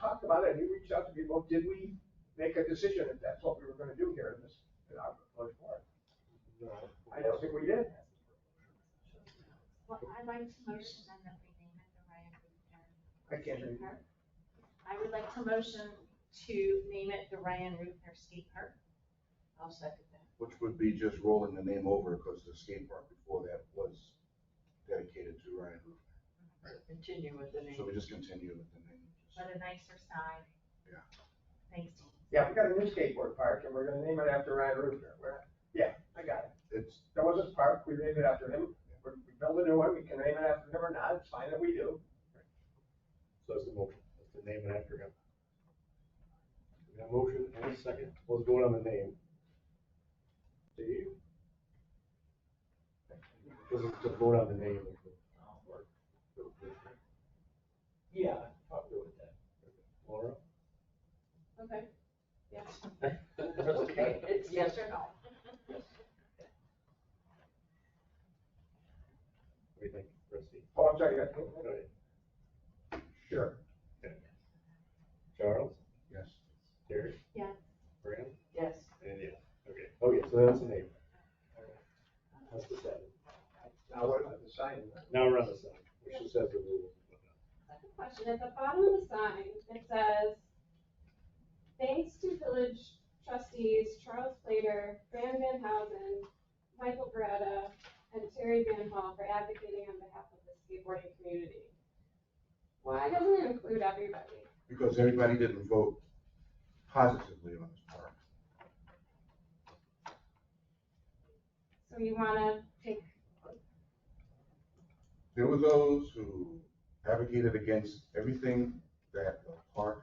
talked about it and you reached out to people, did we make a decision if that's what we were gonna do here in our village board? No. I don't think we did. Well, I'd like to motion then that we name it the Ryan Rooftner I can't hear Skate you. Park. I would like to motion to name it the Ryan Rooftner Skate Park. I'll second that. Which would be just rolling the name over because the skate park before that was dedicated to Ryan Roof. Continue with the name. So we just continue with the name. But a nicer sign. Yeah. Thanks, Dean. Yeah, we got a new skateboard park and we're gonna name it after Ryan Rooster. Yeah, I got it. It's, There was a park, we named it after him. We built a new one, we can name it after him or not, it's fine that we do. So that's the motion, that's to name it after him. We got a motion and a second, let's vote on the name. Dave? Let's vote on the name of the park. Yeah, I'll go with that. Laura? Okay. Yes. That's Okay, it's yes or no. What do you think, Rusty? Oh, I'm sorry, Go ahead. sure. Okay. Charles? yes. Terry? Yes. Fran? Yes. And yes. Okay, okay, so that's the name. That's the seven. Now what about the sign? Now we're on the sign, which just has the rules. I have a question. At the bottom of the sign, it says, thanks to village trustees Charles Plater, Fran Van Housen, Michael Beretta, and Terry Van Hall for advocating on behalf of the skateboarding community. Why doesn't it include everybody? Because everybody didn't vote positively on this park. So you wanna take, There were those who advocated against everything that the park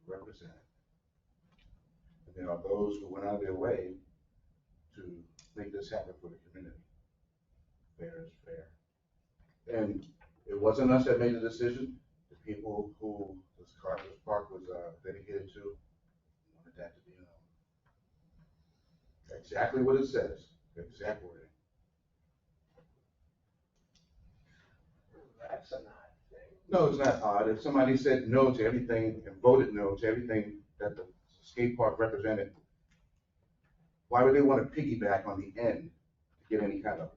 represented. And there are those who went out of their way to make this happen for the community. Fair is fair. And it wasn't us that made the decision. The people who this park was dedicated to wanted that to be known. Exactly what it says, exact wording. That's an odd thing. No, it's not odd. If somebody said no to everything and voted no to everything that the skate park represented, why would they want to piggyback on the end to get any kind of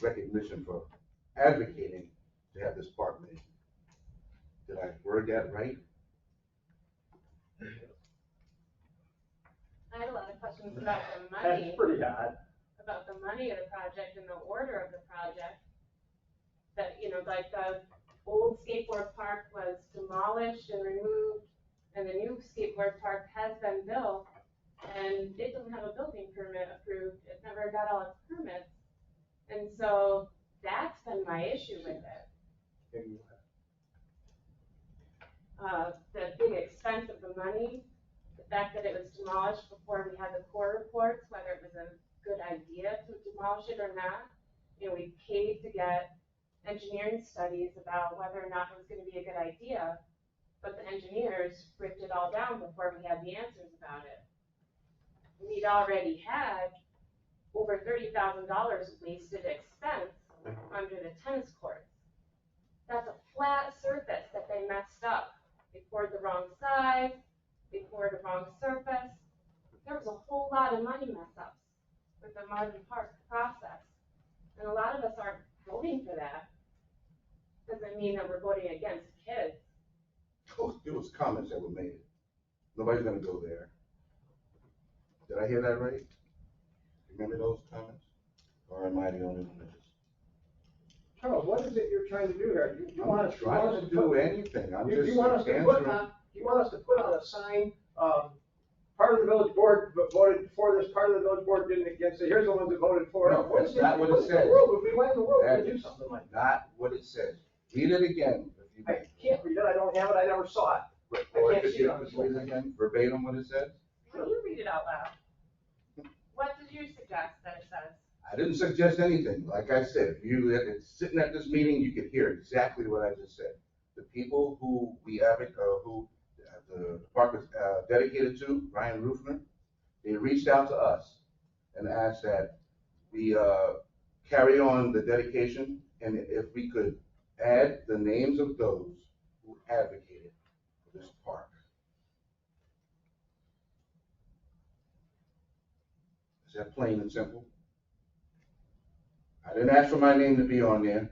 recognition for advocating to have this park made? Did I word that right? I had a lot of questions about the That's money, pretty odd. about the money of the project and the order of the project. That, you know, like the old skateboard park was demolished and removed, and the new skateboard park has been built, and it doesn't have a building permit approved, it never got all its permits. And so that's been my issue with it. The big expense of the money, the fact that it was demolished before we had the core reports, whether it was a good idea to demolish it or not. You know, we paid to get engineering studies about whether or not it was gonna be a good idea, but the engineers ripped it all down before we had the answers about it. We'd already had over $30,000 wasted expense under the tennis courts. That's a flat surface that they messed up. They poured the wrong size, they poured the wrong surface. There was a whole lot of money mess ups with the Marvin Park process. And a lot of us aren't voting for that. Doesn't mean that we're voting against kids. Oh, there was comments that were made. Nobody's gonna go there. Did I hear that right? Remember those comments? Or am I the only one that just? Charles, what is it you're trying to do here? You I'm want not us trying to do anything. I'm just you want us to put answering. on, you want us to put on a sign, part of the village board voted for this, part of the village board didn't against it, here's the ones that voted for it. No, that's not what it says. Why in the world would That we do is something like that? not what it says. Read it again. If you I can't read it, I don't have it, I never saw it. Or I can't could see it you on the just read it again, verbatim what it says? Will you read it out loud? What did you suggest that it says? I didn't suggest anything. Like I said, if you sitting at this meeting, you could hear exactly what I just said. The people who the park was dedicated to, Ryan Rooftner, they reached out to us and asked that we carry on the dedication, and if we could add the names of those who advocated for this park. Is that plain and simple? I I didn't ask for my name to be on there.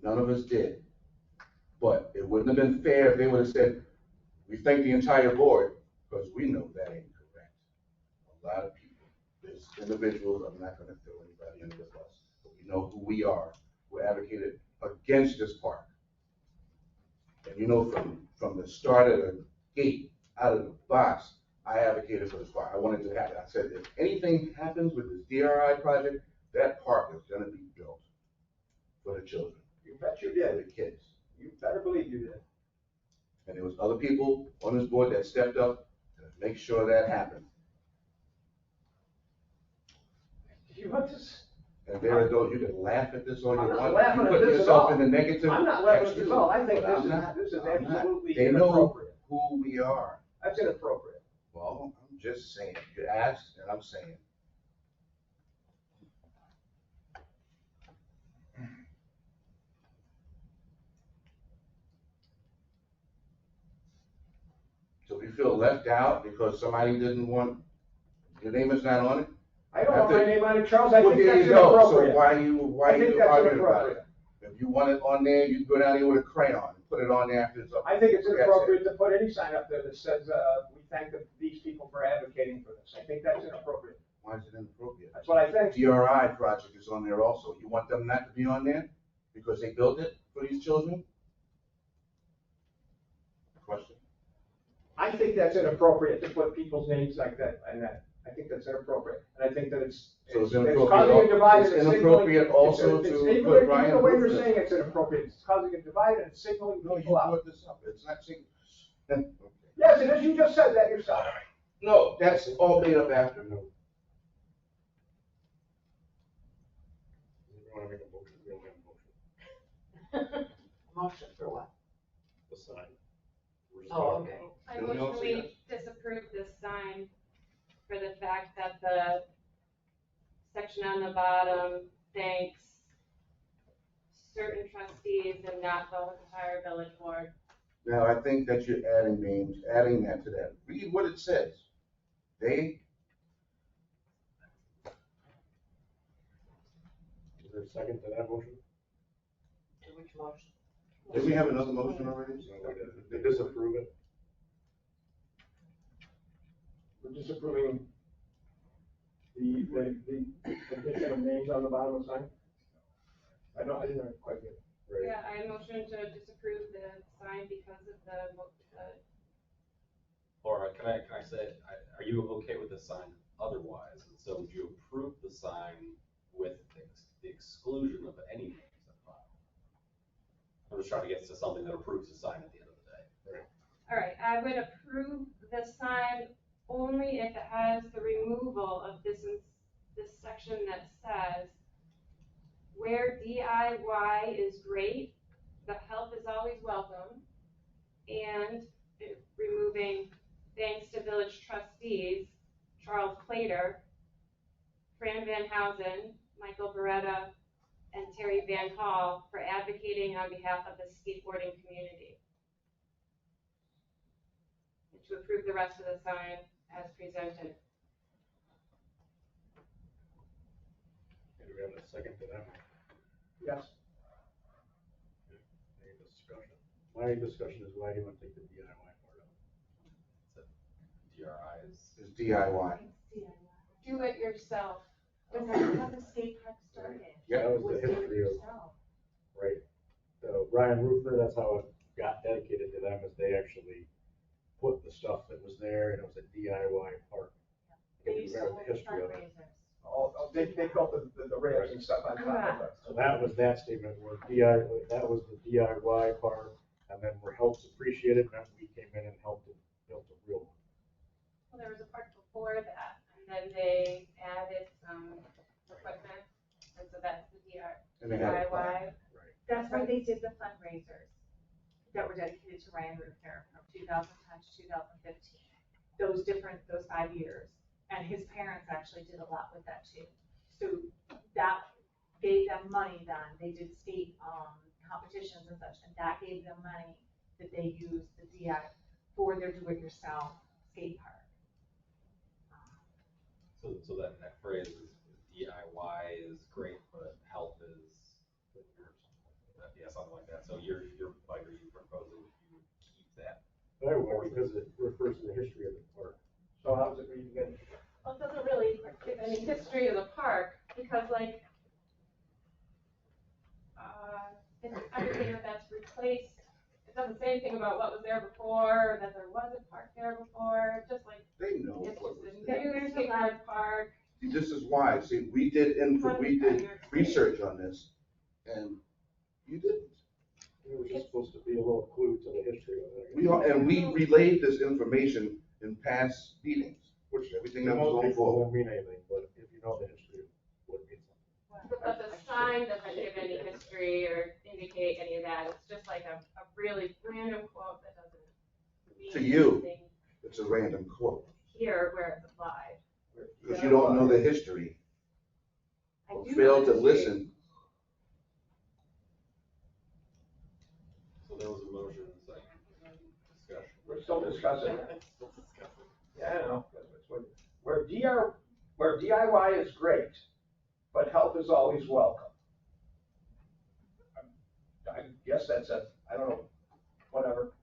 None of us did. But it wouldn't have been fair if they would have said, we thank the entire board, because we know that ain't correct. A lot of people, there's individuals, I'm not gonna throw anybody under the bus, but we know who we are, who advocated against this park. And you know, from the start of the gate, out of the box, I advocated for this park. I wanted to happen. I said, if anything happens with this DRI project, that park is gonna be built for the children. You bet you For did. the kids. You better believe you did. And there was other people on this board that stepped up to make sure that happened. You want this? And there it goes, you can laugh at this all you I'm not want. laughing You at put this at yourself all. in the negative. I'm not laughing That's at this you. at all. I think But this I'm is, not. this is I'm not. absolutely They know inappropriate. who we are. That's inappropriate. Well, I'm just saying. You asked, and I'm saying. So if you feel left out because somebody didn't want, your name is not on it? I don't want my name on it, Charles. I Well, think there that's you go. inappropriate. So why I think you that's arguing about inappropriate. it? If you want it on there, you can go down there with a crayon and put it on there after it's up. I think it's That's it. inappropriate to put any sign up there that says, we thank these people for advocating for this. I think that's inappropriate. Why is it inappropriate? That's what I think. DRI project is on there also. You want them not to be on there because they built it for these children? Question. I think that's inappropriate to put people's names like that and that. I think that's inappropriate. And I think that it's So it's causing a inappropriate. divide. It's and signaling- inappropriate also it's- to even put the- Ryan Even the way you're Roof in. saying it's inappropriate, it's causing a divide and it's signaling No, you people out. brought this up. It's not saying. Yes, it is. You just said that yourself. No, that's all made up after. No. You wanna make a motion? We don't have a motion. Motion for what? The sign. We're just Oh, talking okay. about- I Anything motion else, we yes? disapprove this sign for the fact that the section on the bottom thanks certain trustees and not the entire village board. Now, I think that you're adding names, adding that to that. Read what it says. They, Is there a second to that motion? To which motion? did we have another motion already? No, we didn't. They disapprove it. We're disapproving the addition of names on the bottom of the sign. I didn't quite get it. Right. Yeah, I motion to disapprove the sign because of the Laura, can I say, are you okay with the sign otherwise? And so would you approve the sign with the exclusion of any names at the bottom? I'm just trying to get to something that approves the sign at the end of the day. Right. All right, I would approve the sign only if it has the removal of this section that says, where DIY is great, the help is always welcome, and removing thanks to village trustees, Charles Plater, Fran Van Housen, Michael Beretta, and Terry Van Hall for advocating on behalf of the skateboarding community. And to approve the rest of the sign as presented. Do we have a second to that? Yes. Any discussion? My discussion is why do you want to take the DIY part out? DRIs. It's DIY. Do it yourself. Was that how the skate park started? Yeah, that was the history of, right. The Ryan Roofer, that's how it got dedicated to them, is they actually put the stuff that was there and it was a DIY park. If you remember the history of it. They built the ramps and stuff on top of it. So that was that statement where that was the DIY part, and then where helps appreciated meant we came in and helped and built a real one. Well, there was a part before that, and then they added some equipment, and so that's the And they had a DIY. plan. Right. That's why they did the fundraisers that were dedicated to Ryan Roofer from 2010 to 2015. Those 5 years. And his parents actually did a lot with that too. So that gave them money then. They did skate competitions and such, and that gave them money that they used the DI for their do-it-yourself skate park. So that phrase is DIY is great, but health is, yeah, something like that. So you're like, are you proposing that you keep that? I would, because it refers to the history of the park. So how does it read again? Well, it doesn't really give any history of the park, because like, it's everything that's replaced. It doesn't say anything about what was there before, or that there was a park there before, just like, They know it's what just was a there. new skateboard park. See, this is why, see, we did input, we did research on this, and you didn't. It was just supposed to be a little clue to the history of it. And we relayed this information in past meetings, which everything that was Most going people forward. won't mean anything, but if you know the history, it would mean something. But the sign doesn't give any history or indicate any of that. It's just like a really random quote that doesn't mean To you, anything it's a random quote, here where it's applied. because you don't know the history, I or do know failed the to history. listen. So there was a motion, second, discussion. We're still discussing it. Yeah, I know. Where DIY is great, but help is always welcome. I guess that's I don't know, whatever.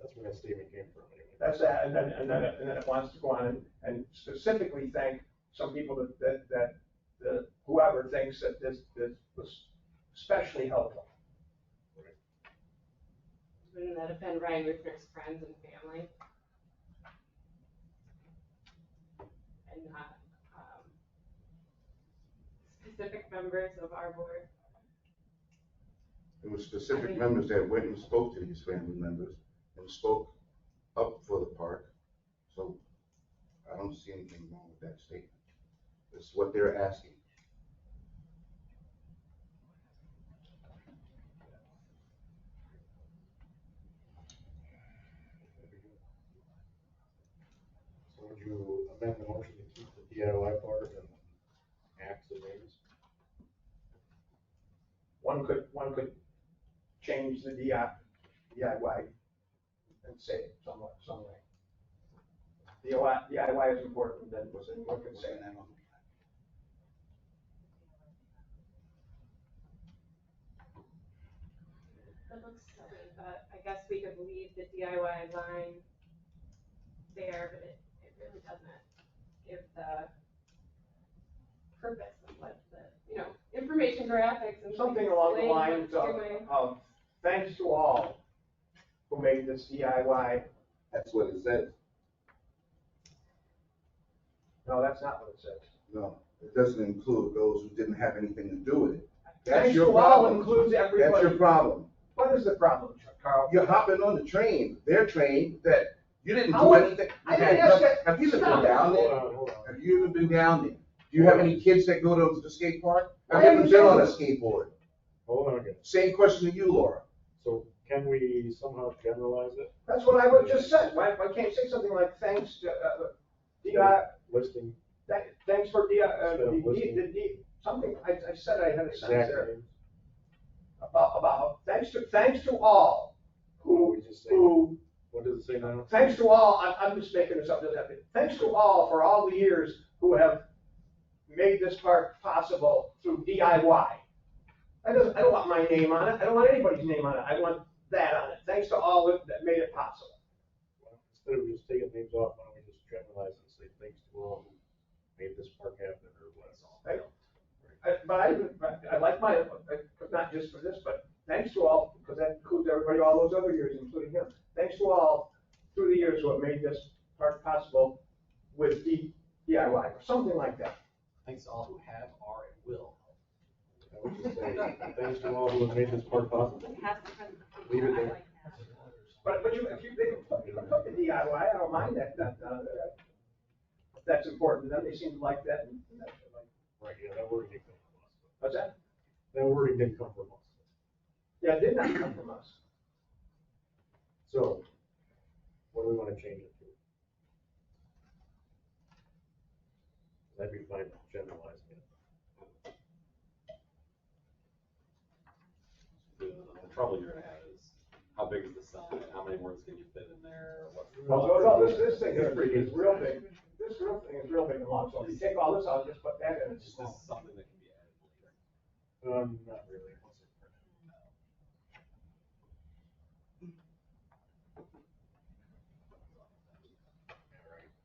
That's where that statement came from anyway. That's that, and then it wants to go on and specifically thank some people that whoever thinks that this was especially helpful. Wouldn't that have been Ryan Rupner's friends and family? And not specific members of our board? There were specific members that went and spoke to these family members and spoke up for the park. So I don't see anything wrong with that statement. It's what they're asking. So would you amend the motion to keep the DIY part and axe and names? One could change the DIY and say it some way. DIY is important, then one could say that. That looks silly, but I guess we could leave the DIY line there, but it really doesn't give the purpose of what the, information graphics and Something along the explain what lines it's doing. of thanks to all who made this DIY. That's what it says. No, that's not what it says. No, it doesn't include those who didn't have anything to do with it. That's Thanks your to all problem. includes everybody. That's your problem. What is the problem, Carl? You're hopping on the train, their train, that you didn't do How- anything. I didn't ask that. Have you even been Stop. down there? Hold on. Have you even been down there? Do you have any kids that go to the skate park? Have Why you are ever you been on a saying- skateboard? Hold on again. Same question to you, Laura. So can we somehow generalize it? That's what I would just said. Why can't you say something like thanks to DI? Listing. Thanks for DI. Instead of listing. Something I said I had a sentence Exact there names. about thanks to all We just say, who. what does it say now? Thanks to all, I'm just making this up, thanks to all for all the years who have made this park possible through DIY. I don't want my name on it, I don't want anybody's name on it, I want that on it, thanks to all that made it possible. Well, instead of just taking names off, why don't we just generalize and say thanks to all who made this park happen or whatever. I like my, not just for this, but thanks to all, because that includes everybody, all those other years, including him. Thanks to all through the years who have made this park possible with DIY, or something like that. Thanks to all who have, are, and will. I would just say, thanks to all who have made this park possible. Leave it there. But if they can put the DIY, I don't mind that. That's important to them. They seem to like that. Right, yeah, that wording didn't come from us. What's that? That wording didn't come from us. Yeah, it did not come from us. So, what do we want to change it to? That'd be fine, generalizing it. The trouble you're gonna have is, how big is the sign, how many words can you fit in there, what's the. No, this thing is real big. This roof thing is real big and long, so if you take all this out, just put that in, it's Is small. this something that can be added later? Not really.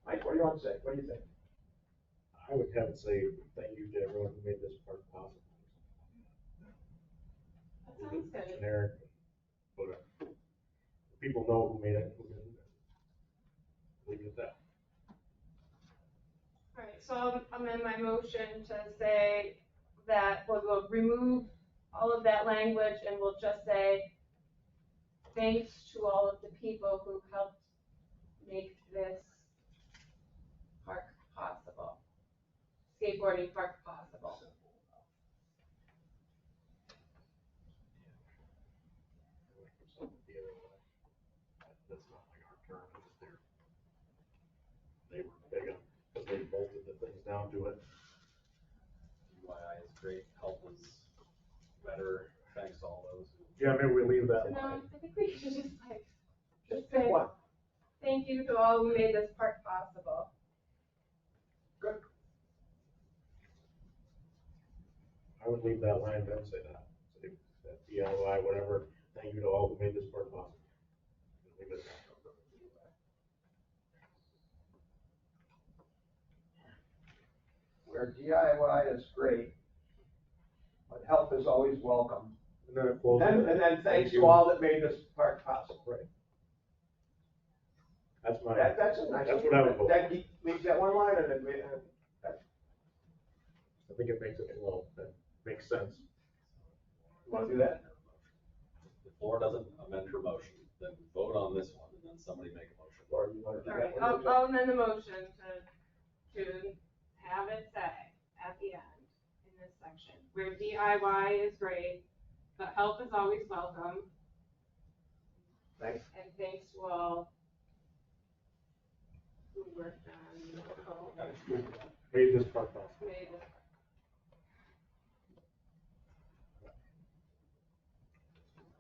Mike, what do you want to say? What do you think? I would have it say, thank you to everyone who made this part possible. That sounds good. Generic, but people know who made it, who didn't. Leave it at that. All right, so I'll amend my motion to say that we'll remove all of that language and we'll just say, thanks to all of the people who helped make this park possible. Skateboarding park possible. That's not like our term, it's they were big on, because they bolted the things down to it. UII is great, help is better, thanks to all those. Yeah, maybe we leave that No, line. I think we should just like, Just say, pick one. thank you to all who made this park possible. Good. I would leave that line, then say that. Say that DIY, whatever, thank you to all who made this part possible. Leave it at that. Where DIY is great, but help is always welcome. And then it closes. And then thanks to all that made this park possible. Right. That's my, That's a nice. that's what I would vote. That leaves that one line and then, I think it makes it flow, that makes sense. you wanna do that? If Laura doesn't amend her motion, then vote on this one, and then somebody make a motion. Or you wanna do All right, that? I'll amend the motion to have it say at the end in this section, where DIY is great, but help is always welcome. Thanks. And thanks to all who worked on, Made this part possible. made this.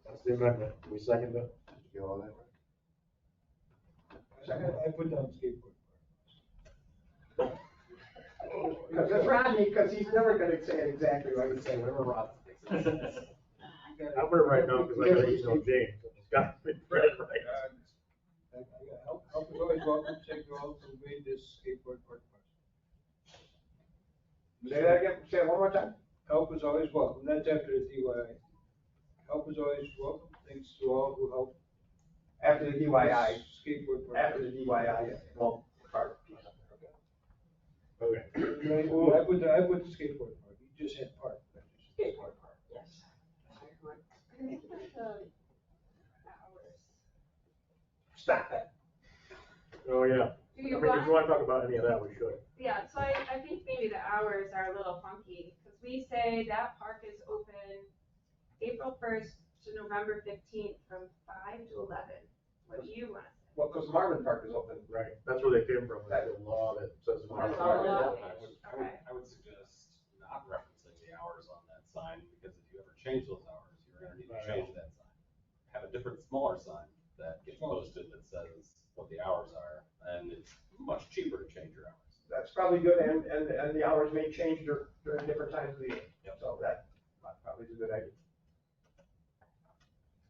That's the amendment. We second it. Did you get all that? I put down skateboard. Because it's Rodney, because he's never gonna say it exactly like Say whatever Rob thinks. I'm gonna write down because I gotta email James. It's got to be read right. Help is always welcome, thank you all who made this skateboard park possible. Say that again, say it one more time. Help is always welcome, that's after the DIY. Help is always welcome, thanks to all who helped. After the DIY, Skateboard park. after the DIY, well, part. Okay. I put the skateboard park, you just had park. Skateboard park, yes. Stop it. Oh, yeah. Do I you mean, if you want to talk about any of that, we should. Yeah, so I think maybe the hours are a little funky, because we say that park is open April 1st to November 15th from 5 to 11. What do you want to say? Well, because Marvin Park is open. Right. That's where they came from, with the law that says. That's all law. I would suggest not referencing the hours on that sign, because if you ever change those hours, you're gonna need to change that sign. Have a different, smaller sign that gets posted that says what the hours are, and it's much cheaper to change your hours. That's probably good, and the hours may change during different times of the year. Yep. So that probably is a good idea.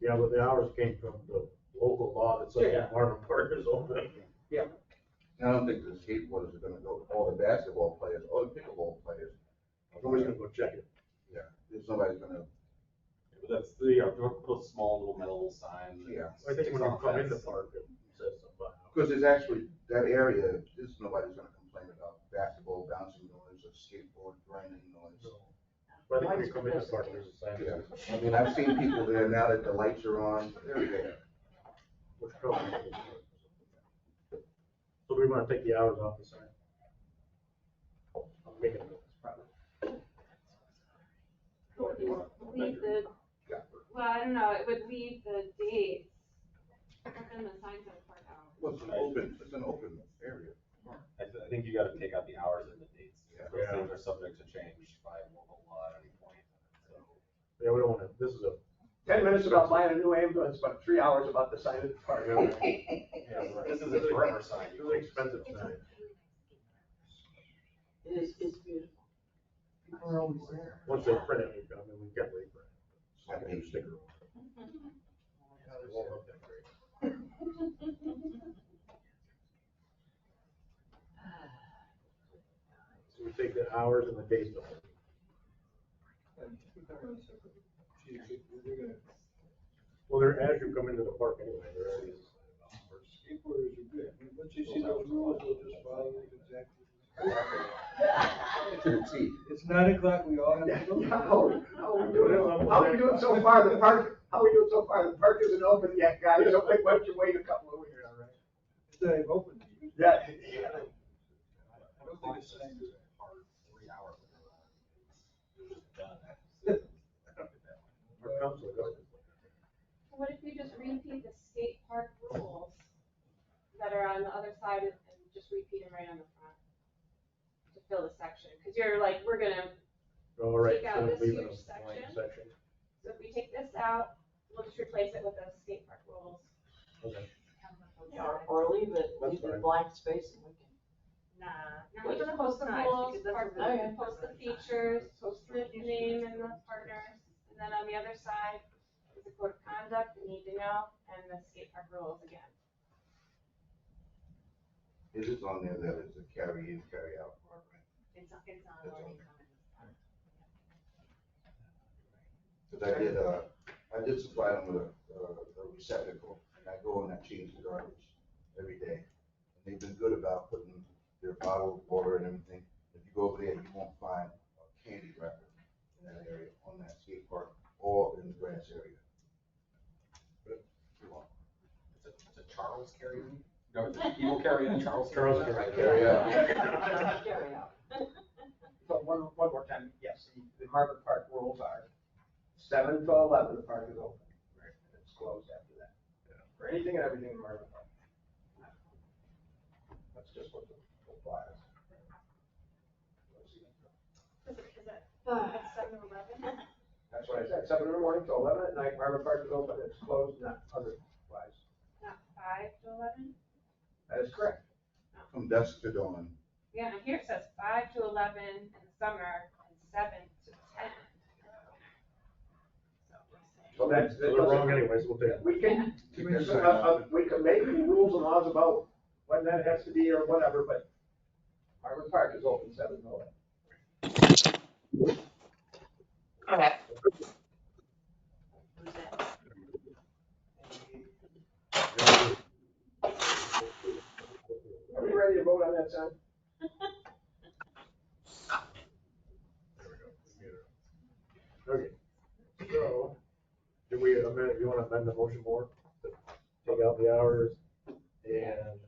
Yeah, but the hours came from the local law that says Yeah. Marvin Park is open. Yeah. I don't think the skateboarders are gonna go, all the basketball players, all the pickleball players. Nobody's gonna go check it. Yeah, there's nobody's gonna, But that's the, put a small little metal sign. that Yeah. I think sticks when you on a come in the fence. park, it says something about how. because there's actually, that area, nobody's gonna complain about basketball bouncing noise or skateboard grinding noise. But I think when you come in the park, there's a sign. Yeah, I mean, I've seen people there now that the lights are on, they're there. Which color? So do we want to take the hours off the sign? Make it. Leave the, well, I don't know, it would leave the dates, but then the signs are part out. Well, it's an open area. I think you gotta take out the hours and the dates. Yeah. Those things are subject to change by local law at any point, so. Yeah, we don't want to, this is a. 10 minutes about buying a new ambulance, but 3 hours about the sign of the park. Yeah, this is a forever sign. This is an expensive sign. It's beautiful. People are always there. Once they print it, I mean, we've got to reprint it. It's like a new sticker. It won't look that great. So we take the hours and the days off. Well, they're as you come into the park anyway, they're already. Skateboarders are good. I mean, once you see those rules, they'll just follow it exactly. It's 9 o'clock, we all have to go. How we doing so far? The park, how we doing so far? The park isn't open yet, guys, so why don't you wait a couple of weeks? It's not even open. Yeah. I don't think it's saying it's hard, 3 hours. Our council goes. What if you just repeat the skate park rules that are on the other side and just repeat them right on the front? To fill the section, because you're like, we're gonna All right, take out so this leaving huge a blank section. section. So if we take this out, we'll just replace it with the skate park rules. Okay. Or leave it That's fine. blank space and we can. Nah, We're just gonna post the size, rules, because that's part what the, we- post the features, post the name and the partners, and then on the other side is the code of conduct, you need to know, and the skate park rules again. It is on there that it's a carry in, carry out part, right? It's on already coming. Cause I did supply them with a receptacle, and I go and I change the garbage every day. And they've been good about putting their bottled water and everything. If you go over there, you won't find a candy wrapper in that area, on that skate park, or in the grass area. It's a Charles carry in? No, people carry in Charles. Charles carry. Carry out. Carry out. So one more time, yes, the Marvin Park rules are 7 to 11, the park is open. Right. It's closed after that. For anything and everything in Marvin Park. That's just what the applies. Is it at 7-Eleven? That's what I said, 7 in the morning to 11 at night, Marvin Park is open, it's closed, not otherwise. Not 5 to 11? That is correct. From dusk to dawn. Yeah, and here it says 5 to 11 in the summer and 7 to 10. So that's. So they're wrong anyways, we'll take it. We can, we can make rules and laws about when that has to be or whatever, but Marvin Park is open 7 to 11. Okay. Are we ready to vote on that, son? Okay, so, do we amend, you wanna amend the motion more? Take out the hours and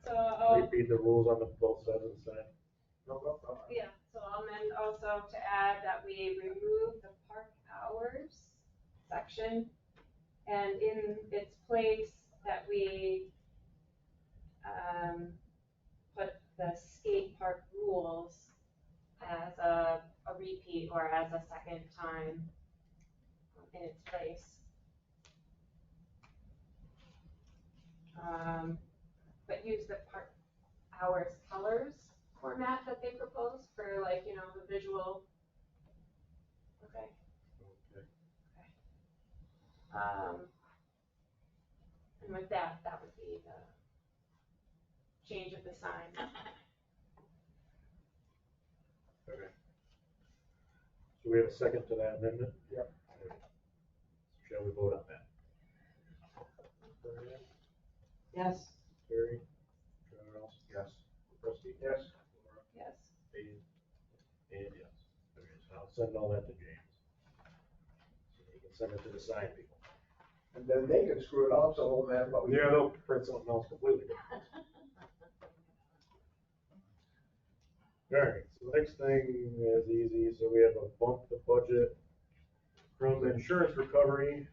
So, repeat the rules on the both sides of the sign? yeah, so I'll amend also to add that we remove the park hours section, and in its place that we, put the skate park rules as a repeat or as a second time in its place. But use the park hours colors format that they proposed for, like, you know, the visual. Okay. Okay. And with that, that would be the change of the sign. Okay. So we have a second to that amendment? Yep. Shall we vote on that? Yes. Terry? Charles? Yes. Rusty? Yes. Laura? Yes. Dave? And yes. Okay, so I'll send all that to James. So he can send it to the sign people. And then they can screw it up, so it won't matter what we. Yeah, they'll print something else completely different. All right, so the next thing is easy, so we have a bump the budget from the insurance recovery.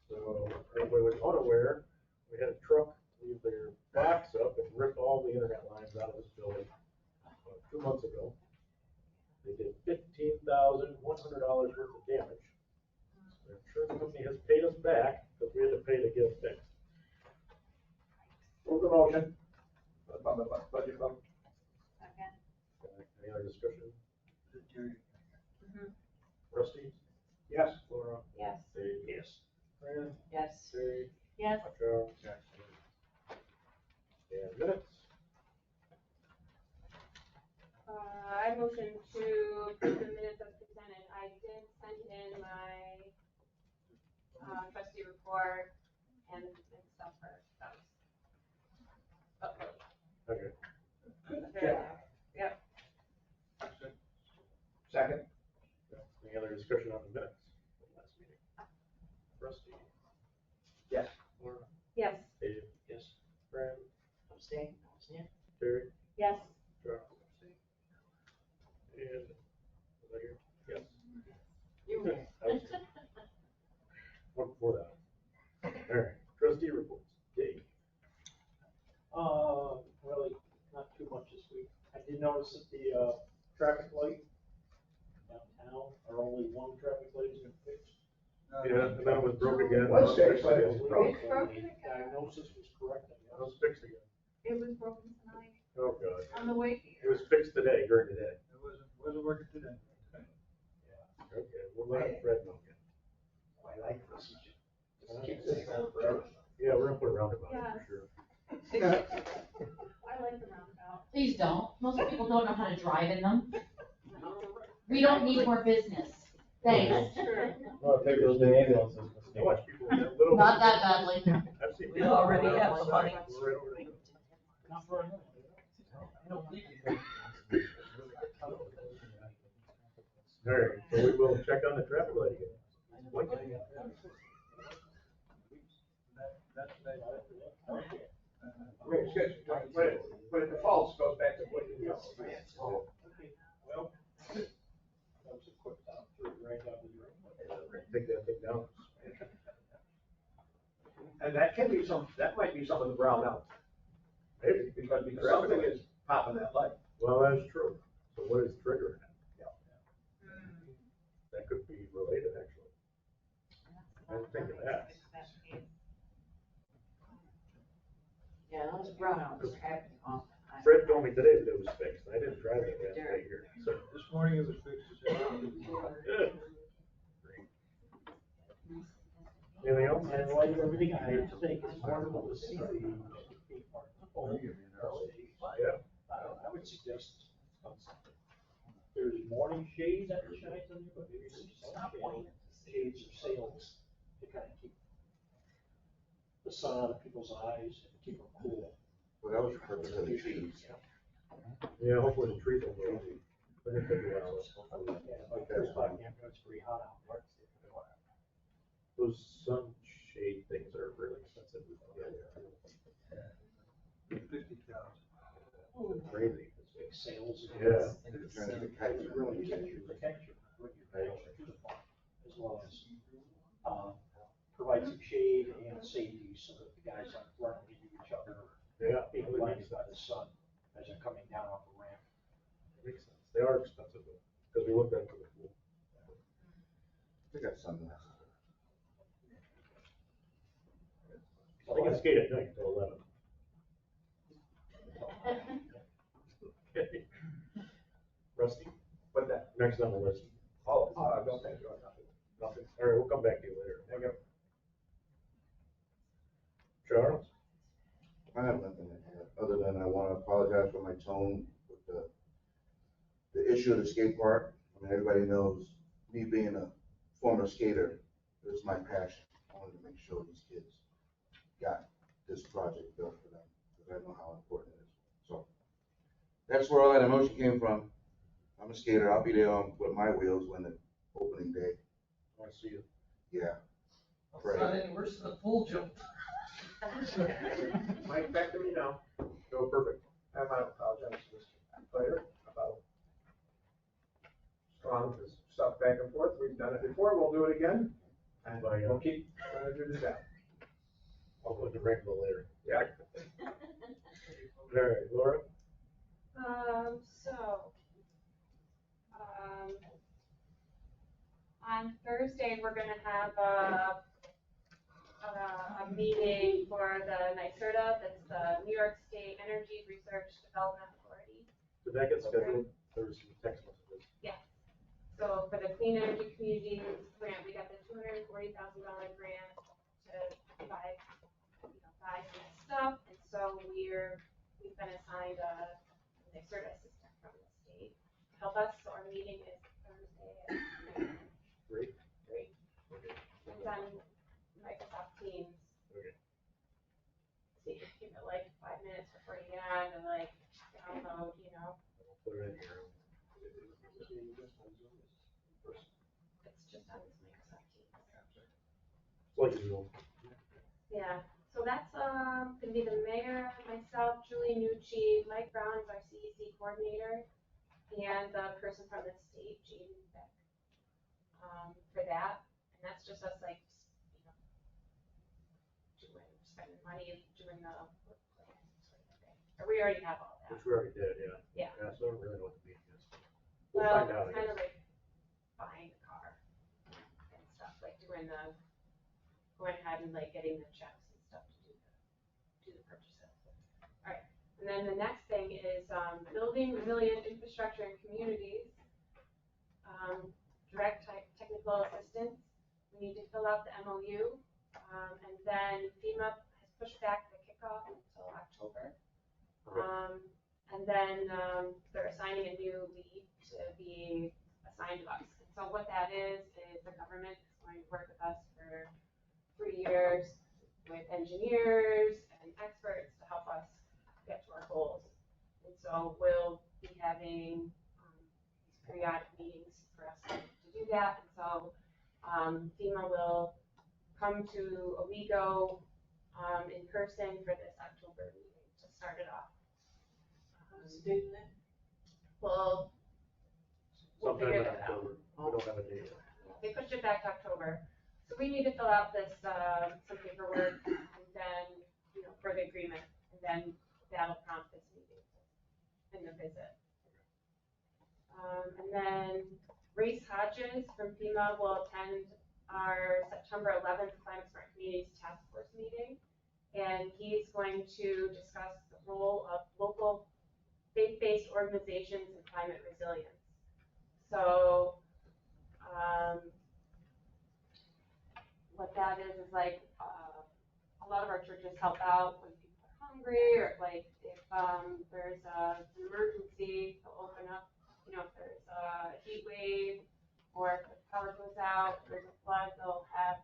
So everybody was unaware, we had a truck leave their box up and rip all the internet lines out of this building 2 months ago. They did $15,100 worth of damage. The insurance company has paid us back because we had to pay to get it fixed. Move the motion. Budget vote. Second. Any other discussion? Mhm. Rusty? Yes. Laura? Yes. Dave? Yes. Fran? Yes. Dave? Yes. Joe? Yes. And minutes? I motion to approve the minutes as presented. I did send in my trustee report and stuff for those. Okay. Yep. Second. Any other discussion on the minutes from last meeting? Rusty? Yes. Laura? Yes. Dave? Yes. Fran? Abstain. Terry? Yes. Joe? And, was I here? Yes. You. I was here. One before that. All right, trustee reports. Dave? Really, not too much this week. I did notice that the, traffic light downtown, or only one traffic light has been fixed. Yeah, and that was broke again. What's fixed, but it's broke. It's broken again. Diagnosis was correct. That was fixed again. It was broken tonight Oh, God. on the way It was fixed today, during the day. It wasn't working today. Okay, we'll let Fred know again. I like this. Just keep this going forever. Yeah, we're gonna put a roundabout in Yes. for sure. I like the roundabout. Please don't. Most people don't know how to drive in them. We don't need more business. Thanks. True. Well, take those to ambulances. I watch people with that little. Not that badly. I've seen. We already have the money. We're right over there. Not for a minute. All right, so we will check on the traffic light again. Blinking. That's I mean, it's good. When it defaults, goes back to what you know. Oh, Well, that was a quick down through right down the drain. take that thing down. And that can be that might be some of the brown out. Maybe. Because something is popping that light. Well, that's true. So what is triggering it? That could be related, actually. I didn't think of that. Yeah, those brownouts happen often. Fred told me today that it was fixed. I didn't drive it that day here. So, This morning it was fixed. good. Anything else? And in light of everything, I think it's wonderful to see the skate park. Yeah. I would suggest there's morning shade that shines on you, but maybe some sunshade, shades or sails to kind of keep the sun out of people's eyes and keep them cool. Well, that was for the trees. Yeah, hopefully the trees will go. But it could be well. Yeah, like 3 o'clock, it's pretty hot out. Those sunshade things are really expensive. Crazy. Big sails. Yeah. Trying to catch it. Really protect you when you're out to the farm, as well as, provide some shade and safety so that the guys aren't running into each other. Yeah. Being blinded by the sun as they're coming down off the ramp. Makes sense. They are expensive though, because we looked at it for the pool. They got sunglasses. I can skate at night until 11. Okay. Rusty? But that, Next on the list. oh, no, thank you, nothing. Nothing. All right, we'll come back to you later. Thank you. Charles? I have nothing to add, other than I want to apologize for my tone with the issue of the skate park. I mean, everybody knows me being a former skater, it's my passion. I wanted to make sure these kids got this project built for them, because I know how important it is. So that's where all that emotion came from. I'm a skater. I'll be there with my wheels when the opening day. I want to see you. Yeah. It's not any worse than a pool jump. Might affect me now. Oh, perfect. I might apologize to this player about strong stuff back and forth. We've done it before, we'll do it again. And we'll keep trying to do this out. I'll put the rainbow later. Yeah. All right, Laura? On Thursday, we're gonna have a meeting for the NYSERDA, that's the New York State Energy Research Development Authority. Did that get scheduled? There was some text messages. Yeah. So for the Clean Energy Communities grant, we got the $240,000 grant to buy, buy some stuff. And so we've been assigned a exert assistant from the state to help us. So our meeting is Thursday at 3. It's on Microsoft Teams. Okay. So you give it like 5 minutes before you get on and like download, I'll put it in here. It's just on this Microsoft Teams. Like Zoom. Yeah, so that's gonna be the mayor, myself, Julie Nucci, Mike Brown is our CEC coordinator, and the person from the state, Jaden Beck, for that. And that's just us like, spending money, doing the work plan sort of thing. Or we already have all that. Which we already did, yeah. Yeah. Yeah, so I don't really know what the meeting is. We'll Well, find out, it's I kind of guess. like buying a car and stuff, like going ahead and like getting the checks and stuff to do the purchases. All right, and then the next thing is building resilient infrastructure in communities. Direct technical assistance. We need to fill out the MOU, and then FEMA has pushed back the kickoff until October. And then they're assigning a new lead to be assigned to us. And so what that is the government is going to work with us for 3 years with engineers and experts to help us get to our goals. And so we'll be having these periodic meetings for us to do that. And so FEMA will come to Owego in person for this October meeting to start it off. Well, we'll Sometime figure in that out. October. We don't have a date yet. They pushed it back to October. So we need to fill out this, some paperwork and then, for the agreement, and then that'll prompt this meeting and the visit. And then Race Hodges from FEMA will attend our September 11th Climate Smart Communities Task Force meeting. And he's going to discuss the role of local faith-based organizations in climate resilience. So, what that is like a lot of our churches help out when people are hungry, or like if there's an emergency, they'll open up, if there's a heat wave, or if the power goes out, there's a flood, they'll have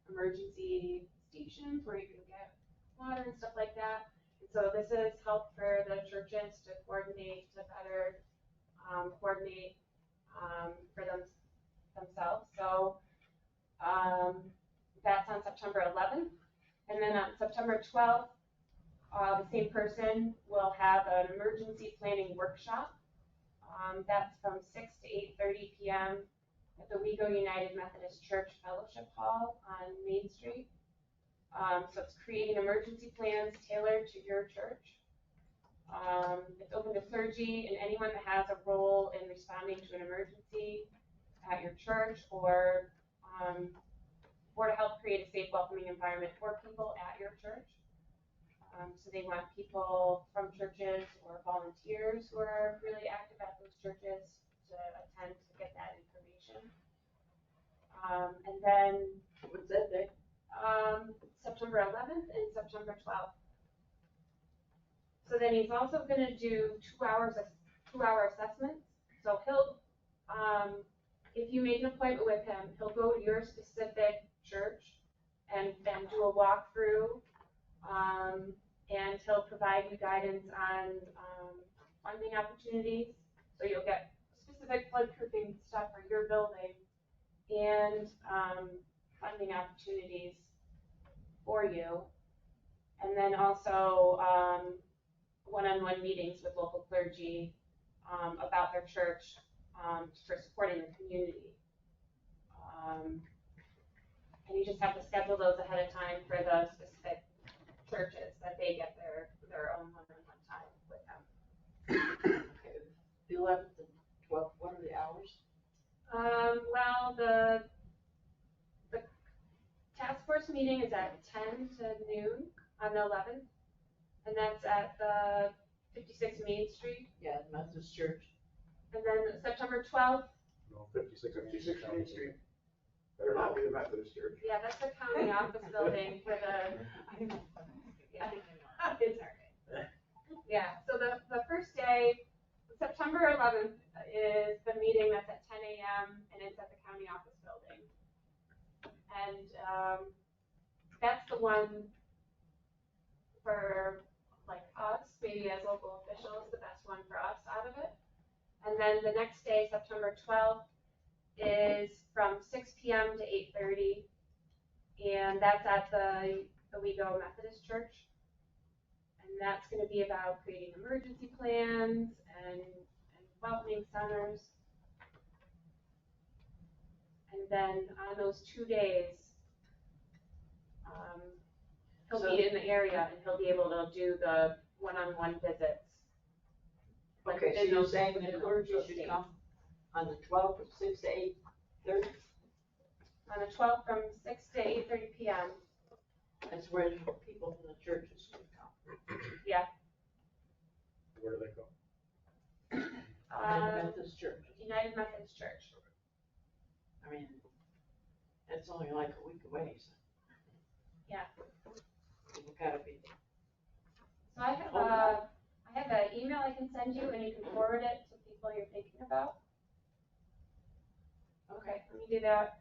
emergency stations where you can get water and stuff like that. And so this is help for the churches to coordinate, to better coordinate for themselves. So that's on September 11th. And then on September 12th, the same person will have an emergency planning workshop. That's from 6 to 8:30 p.m. at the Owego United Methodist Church Fellowship Hall on Main Street. So it's creating emergency plans tailored to your church. It's open to clergy and anyone that has a role in responding to an emergency at your church, or to help create a safe, welcoming environment for people at your church. So they want people from churches or volunteers who are really active at those churches to attend to get that information. And then what's that day? September 11th and September 12th. So then he's also going to do 2-hour assessments. So he'll, if you make an appointment with him, he'll go to your specific church and do a walkthrough, and he'll provide you guidance on funding opportunities. So you'll get specific floodproofing stuff for your building and funding opportunities for you. And then also one-on-one meetings with local clergy about their church for supporting the community. And you just have to schedule those ahead of time for the specific churches that they get their own one-on-one time with them. The 11th and 12th, what are the hours? Well, the task force meeting is at 10 to noon on the 11th, and that's at the 56 Main Street. Yeah, Methodist Church. And then September 12th, No, 56 Main Street. Better not be the Methodist Church. yeah, that's the county office building for the, yeah, it's alright. Yeah, so the first day, September 11th is the meeting that's at 10 a.m. and it's at the county office building. And that's the one for like us, maybe as local officials, the best one for us out of it. And then the next day, September 12th, is from 6 p.m. to 8:30, and that's at the Owego Methodist Church. And that's going to be about creating emergency plans and welcoming centers. And then on those 2 days, he'll be in the area and he'll be able to do the one-on-one visits. Okay, so you're saying the clergy should come on the 12th from 6 to 8:30? On the 12th from 6 to 8:30 p.m. That's where people from the churches should come. Yeah. Where do they go? United Methodist Church. United Methodist Church. I mean, that's only like a week away, so. Yeah. People gotta be there. So I have an email I can send you and you can forward it to people you're thinking about. Okay, let me do that.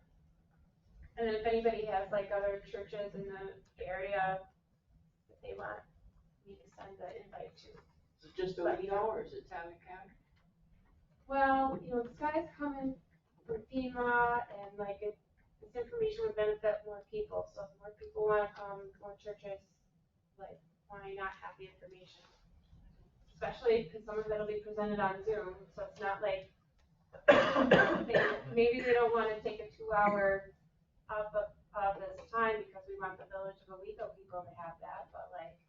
And then if anybody has like other churches in the area that they want me to send the invite to. Is it just Owego or is it town and county? Well, this guy's coming from FEMA and like this information would benefit more people. So if more people want to come, more churches, like why not have the information? Especially because some of it will be presented on Zoom, so it's not like maybe they don't want to take a 2-hour of this time because we want the Village of Owego people to have that, but like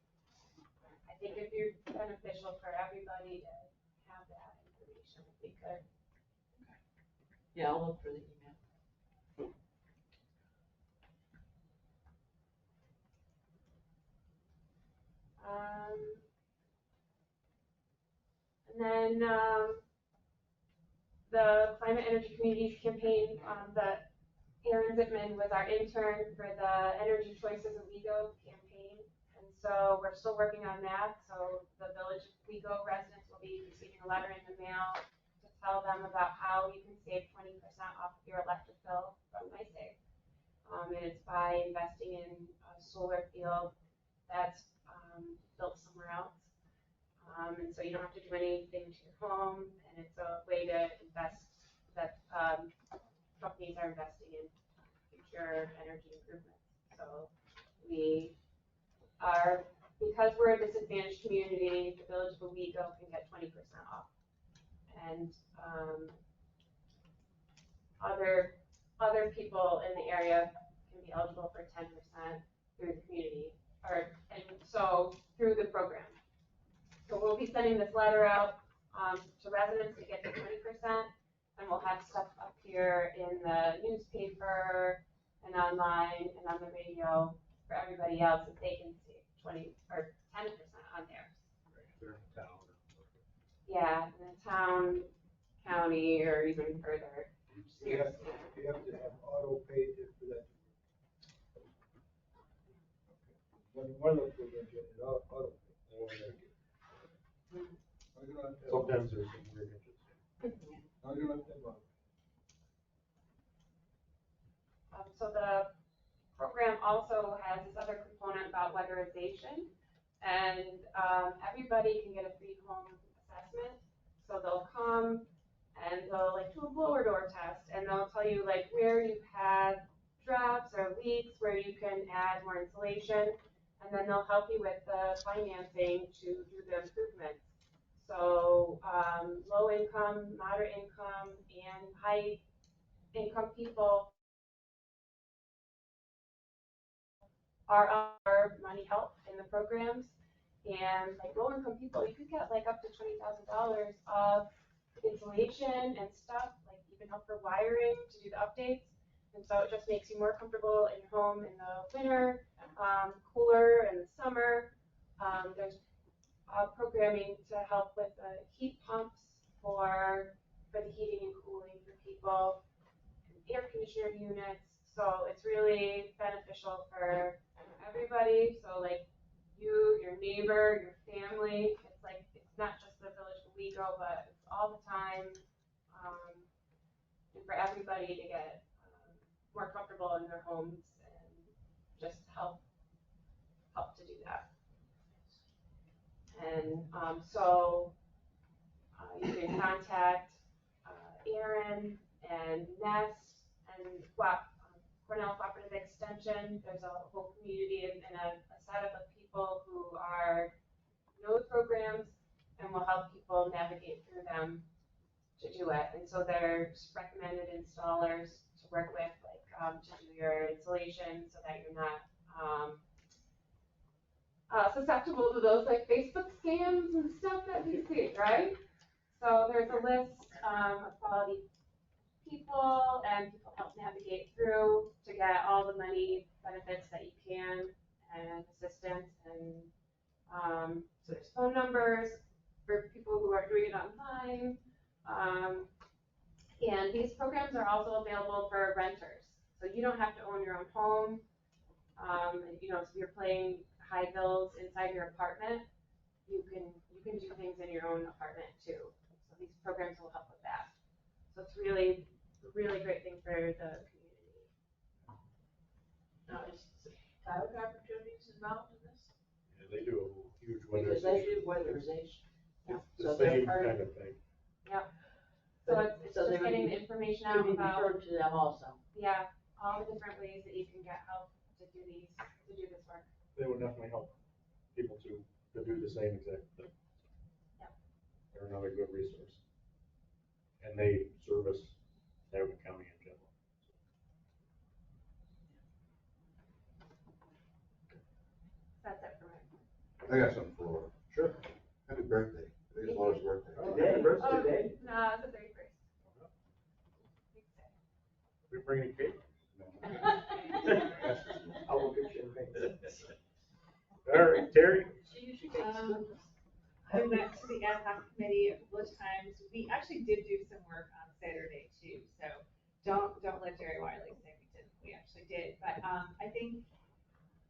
I think it'd be beneficial for everybody to have that information if we could. Yeah, I'll look for the email. And then the Climate Energy Communities campaign, that Aaron Zittman was our intern for the Energy Choices Owego campaign. And so we're still working on that. So the Village of Owego residents will be receiving a letter in the mail to tell them about how you can save 20% off of your electric bill from MySave. And it's by investing in a solar field that's built somewhere else. And so you don't have to do anything to your home, and it's a way to invest that companies are investing in future energy improvements. So we are, because we're a disadvantaged community, the Village of Owego can get 20% off. And other people in the area can be eligible for 10% through the community, and so through the program. So we'll be sending this letter out to residents to get the 20%, and we'll have stuff up here in the newspaper and online and on the radio for everybody else that they can see 20 or 10% on theirs. They're in town. Yeah, in the town, county, or even further. You have to have auto pay for that. One of the programs you have auto pay. Sometimes there's some weird hitches. So the program also has this other component about weatherization, and everybody can get a free home assessment. So they'll come and they'll like do a blower door test, and they'll tell you like where you have drops or leaks, where you can add more insulation, and then they'll help you with the financing to do the improvements. So low income, moderate income, and high income people are our money help in the programs. And like low income people, you could get like up to $20,000 of insulation and stuff, like even help for wiring to do the updates. And so it just makes you more comfortable in your home in the winter, cooler in the summer. There's programming to help with the heat pumps for for the heating and cooling for people, air conditioner units. So it's really beneficial for everybody. So like you, your neighbor, your family. It's like it's not just the village of Owego, but it's all the time, and for everybody to get more comfortable in their homes and just help to do that. And so you can contact Aaron and Ness and Cornell Cooperative Extension. There's a whole community and a setup of people who know the programs and will help people navigate through them to do it. And so there's recommended installers to work with, like to do your installation so that you're not susceptible to those like Facebook scams and stuff that we see, right? So there's a list of quality people, and people help navigate through to get all the money benefits that you can and assistance. And so there's phone numbers for people who are doing it online. And these programs are also available for renters. So you don't have to own your own home. If you're paying high bills inside your apartment, you can do things in your own apartment too. So these programs will help with that. So it's really great thing for the community. Now, is cloud opportunities involved in this? Yeah, they do a huge Because they do weatherization. It's So the they're same part kind of thing. Yep. So it's so just getting the information out be about, referred to them also. yeah, all the different ways that you can get help to do this work. They would definitely help people to do the same exact thing. Yep. They're another good resource. And they service Owego County in general. That's it for me. I got something for Laura. Sure. Happy birthday. Today's Laura's birthday. Today, birthday Oh, today. no, it's the 31st. We bringing cake? I'll go get champagne. All right, Terry. She usually makes good. I met to the ad hoc committee a couple of times. We actually did do some work on Saturday too, so don't let Jerry Wiley say we didn't. We actually did, but I think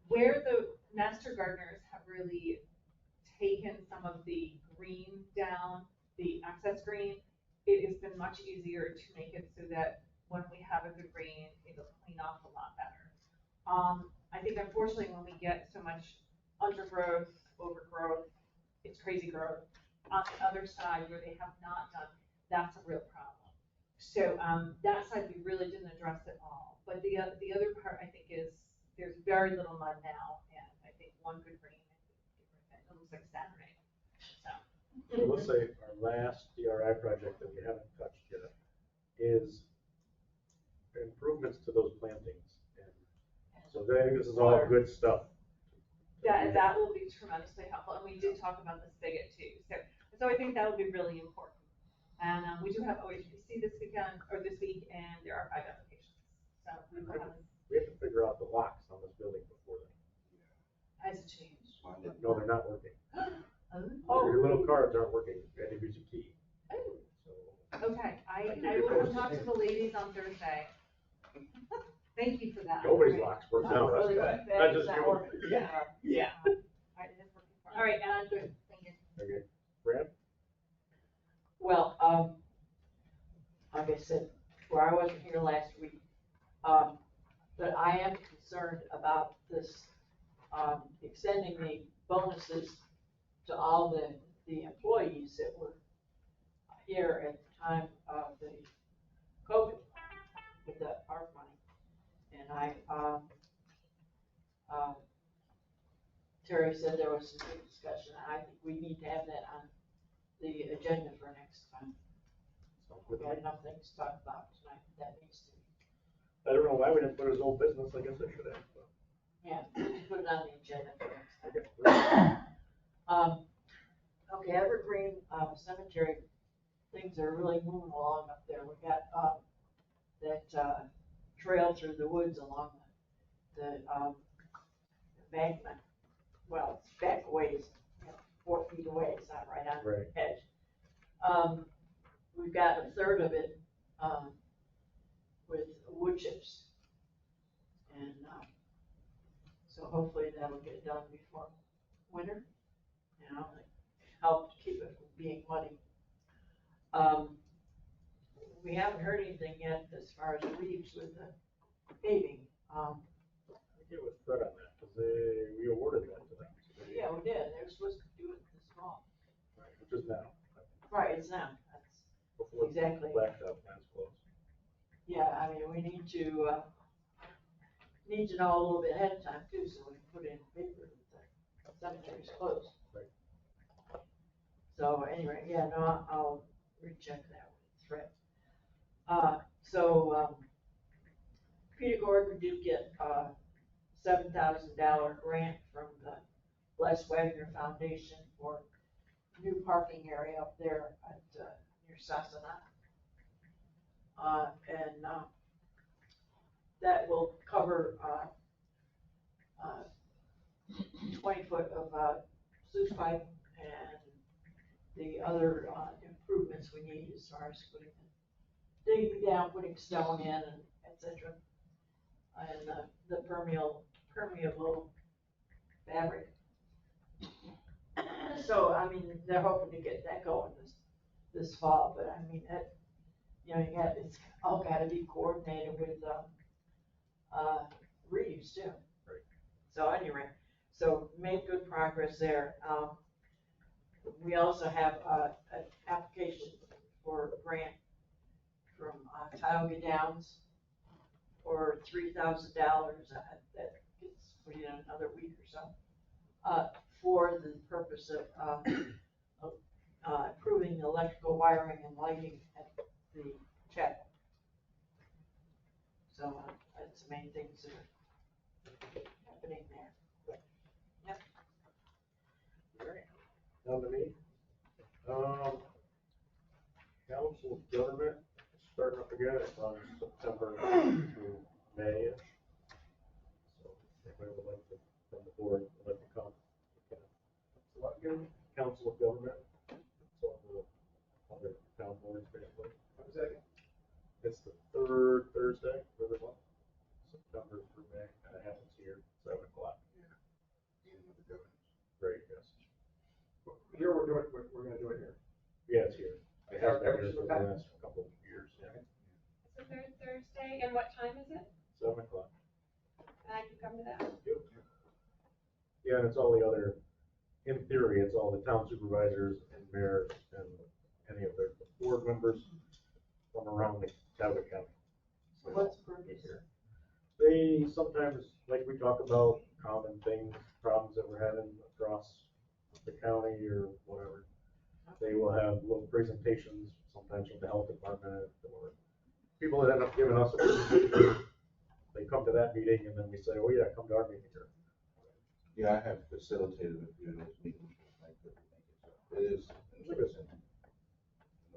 where the master gardeners have really taken some of the green down, the excess green, it has been much easier to make it so that when we have a good rain, it'll clean off a lot better. I think unfortunately when we get so much undergrowth, overgrowth, it's crazy growth. On the other side where they have not done, that's a real problem. So that side we really didn't address at all. But the other part I think is there's very little mud now, and I think one good rain, it looks like Saturday. So let's say our last DRI project that we haven't touched yet is improvements to those plantings. And so I think this is all good stuff. That will be tremendously helpful, and we did talk about the spigot too. So I think that will be really important. And we do have OHPC this weekend or this week, and there are 5 applications. So we will have. We have to figure out the locks on this building before then. Has it changed? No, they're not working. Oh. Your little cards aren't working. You had to use a key. Oh. So. Okay, I will talk to the ladies on Thursday. Thank you for that. Nobody's locks work now. That's really good. good. Not just That you. works. Yeah. All right, and I'm good. Thank you. Okay. Brad? Well, like I said, where I wasn't here last week, but I am concerned about this, extending the bonuses to all the employees that were here at the time of the COVID with the ARP money. And Terry said there was some good discussion. I think we need to have that on the agenda for next time. We had enough things to talk about tonight. That needs to. I don't know why we didn't put it as old business. I guess I should have. But. Yeah, put it on the agenda for next time. Okay, Evergreen Cemetery, things are really moving along up there. We got that trail through the woods along the embankment. Well, it's back a ways, 4 feet away. It's not right on the edge. We we've got a third of it, with wood chips. And, so hopefully that'll get done before winter, you know, like, help keep it from being muddy. We haven't heard anything yet as far as Reeves with the paving. I get with Fred on that, because we awarded that to them. Yeah, we did, they were supposed to do it this fall. Right, which is now. Right, it's now, that's Before exactly. the blacktop plant's closed. Yeah, I mean, we need to know a little bit ahead of time too, so we can put in paper that the cemetery's closed. Right. So anyway, yeah, no, I'll recheck that with Fred. Peter Gordon did get $7,000 grant from the Les Wagner Foundation for new parking area up there at near Sassanat. And that will cover 20 foot of sluice pipe and the other improvements we need as far as digging down, putting stone in, and et cetera. And the permeable fabric. So, I mean, they're hoping to get that going this fall, but I mean, that, you know, it's all gotta be coordinated with Reeves too. Right. So anyway, so made good progress there. We also have an application for a grant from Tioga Downs for $3,000 that gets put in another week or so, for the purpose of improving the electrical wiring and lighting at the chapel. So that's the main things that are happening there. Yep. Down to me. Council of Government starting up again on September through May-ish. So if anybody would like to, from the board, would like to come, you can. What again? Council of Government. So the other town boards basically. What is that? It's the third Thursday of every month, September through May, and it happens here, 7 o'clock. Great, yes. Here we're doing, we're gonna do it here. Yeah, it's here. It has been here for the last couple of years, yeah. It's the third Thursday, and what time is it? 7 o'clock. And I can come to that? Yep. Yeah, and it's all the other, in theory, it's all the town supervisors and mayors and any of their board members from around the Tioga County. So What's the purpose? here. They sometimes, like we talk about common things, problems that we're having across the county or whatever. They will have little presentations, sometimes from the health department or people that end up giving us a presentation. They come to that meeting and then we say, oh yeah, come to our meeting here. Yeah, I have facilitated a few of those meetings. It is interesting.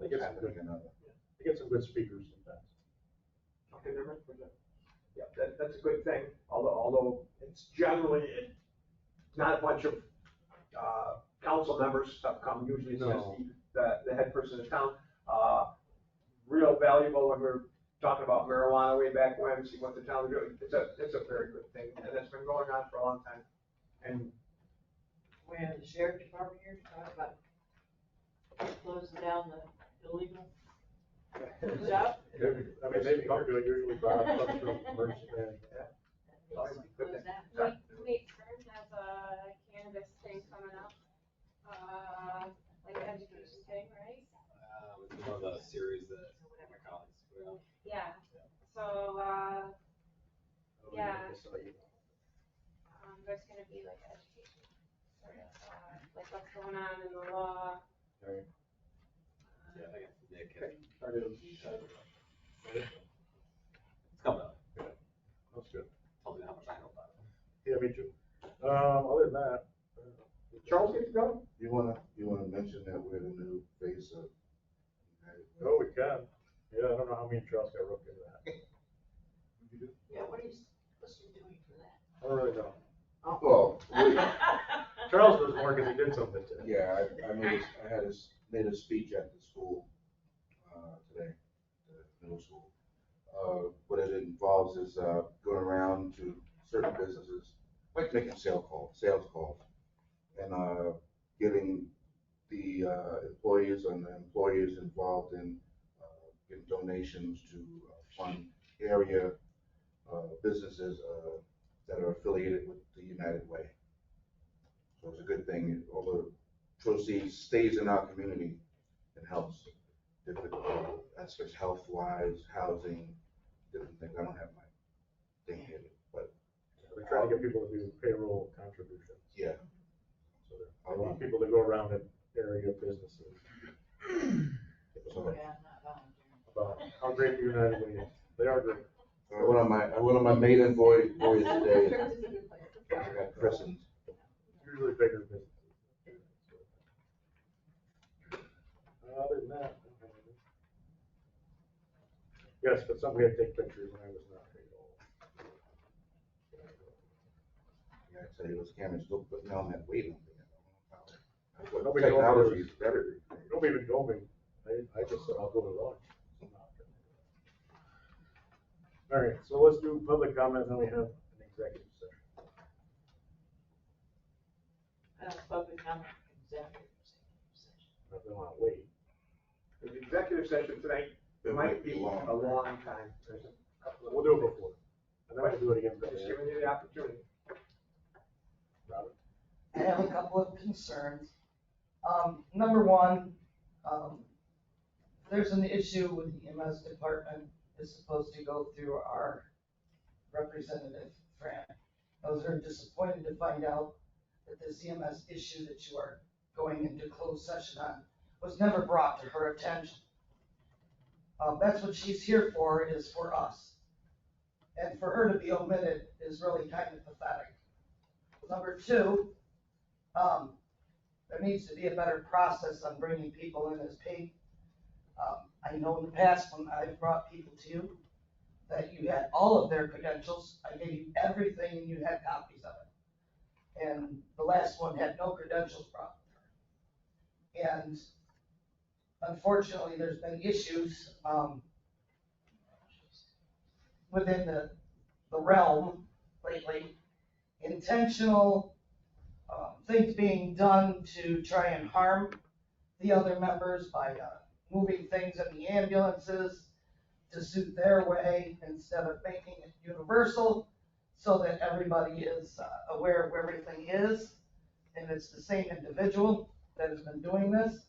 They get some good, they get some good speakers sometimes. Okay, never mind. Yeah, that's a good thing, although it's generally, it's not a bunch of, council members stuff come, usually it's just the head person of town. Real valuable when we're talking about marijuana way back when, see what the town is doing, it's a very good thing, and it's been going on for a long time. And We have the sheriff department here to talk about closing down the illegal shop. I mean, they come to it usually Bob comes from emergency management. Lake Stern has a cannabis thing coming up, like an education thing, right? It's one of the series that my colleagues put out. Yeah, so, yeah. There's gonna be like education, sort of, like what's going on in the law. Right. Yeah, I think it's Nick. It's coming up. Yeah. That's good. Tell me how much I know about it. Yeah, me too. Other than that. Charles gets to go? You wanna mention that we're the new face of? Oh, we can. Yeah, I don't know how me and Charles got roped into that. Yeah, what are you supposed to be doing for that? I don't really know. Well, Charles was more because he did something today. yeah, I made a speech at the school, middle school. What it involves is going around to certain businesses, like making sales calls, and getting the employees and the employees involved in getting donations to fund area businesses that are affiliated with the United Way. So it's a good thing. All the proceeds stays in our community and helps different aspects, health-wise, housing, different things. I don't have my thing here, but We're trying to get people to do payroll contributions. yeah. So I want people to go around and area businesses. So, About how great the United Way is. They are great. one of my maiden boys today got christened. Usually bigger businesses. Other than that, yes, but some we had to take pictures when I was not paid all. Yeah, I tell you, those cameras still putting on that weight on me. Nobody Technology is better. Nobody even told me. I just said I'll go to lunch. All right, so let's do public comment, and then we have an executive session. Public comment, executive session. If they want to wait. The executive session tonight, it might be a long time. There's a couple of. We'll do it before. And then we'll do it again. Just giving you the opportunity. Robert? I have a couple of concerns. Number one, there's an issue with the EMS department. It's supposed to go through our representative, Fran. I was very disappointed to find out that this EMS issue that you are going into closed session on was never brought to her attention. That's what she's here for, is for us. And for her to be omitted is really kind of pathetic. Number two, there needs to be a better process on bringing people in as paid. I know in the past when I've brought people to you that you had all of their credentials. I gave you everything and you had copies of it. And the last one had no credentials brought with her. And unfortunately, there's been issues within the realm lately. Intentional things being done to try and harm the other members by moving things in the ambulances to suit their way instead of making it universal so that everybody is aware of where everything is. And it's the same individual that has been doing this.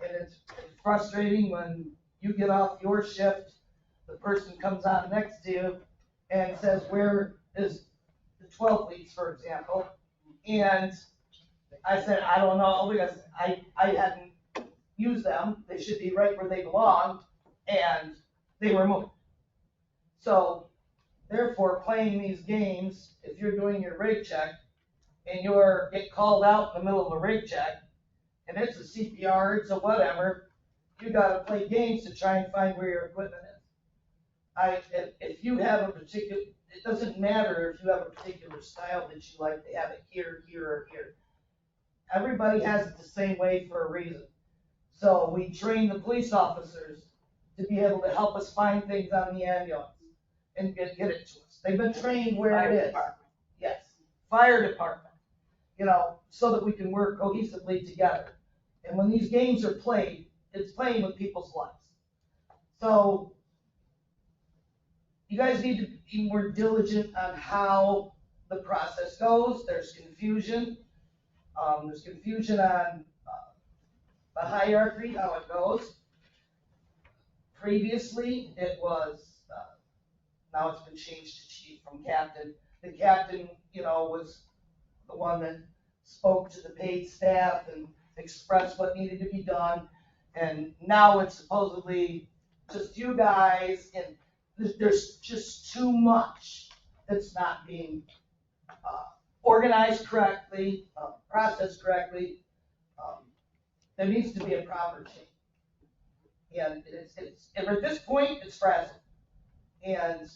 And it's frustrating when you get off your shift, the person comes on next to you and says, where is the 12 leads, for example? And I said, I don't know, because I hadn't used them. They should be right where they belong, and they were moved. So, therefore, playing these games, if you're doing your rig check, and you're get called out in the middle of a rig check, and it's a CPR, it's a whatever, you gotta play games to try and find where your equipment is. If you have a particular, it doesn't matter if you have a particular style that you like to have it here, here, or here. Everybody has it the same way for a reason. So we train the police officers to be able to help us find things on the ambulance and get it to us. They've been trained where it is. Yes, fire department, so that we can work cohesively together. And when these games are played, it's playing with people's lives. So you guys need to be more diligent on how the process goes. There's confusion. There's confusion on the hierarchy, how it goes. Previously, it was, now it's been changed to chief from captain. The captain, was the one that spoke to the paid staff and expressed what needed to be done. And now it's supposedly just you guys, and there's just too much that's not being organized correctly, processed correctly. There needs to be a proper change. And and at this point, it's frazzled. And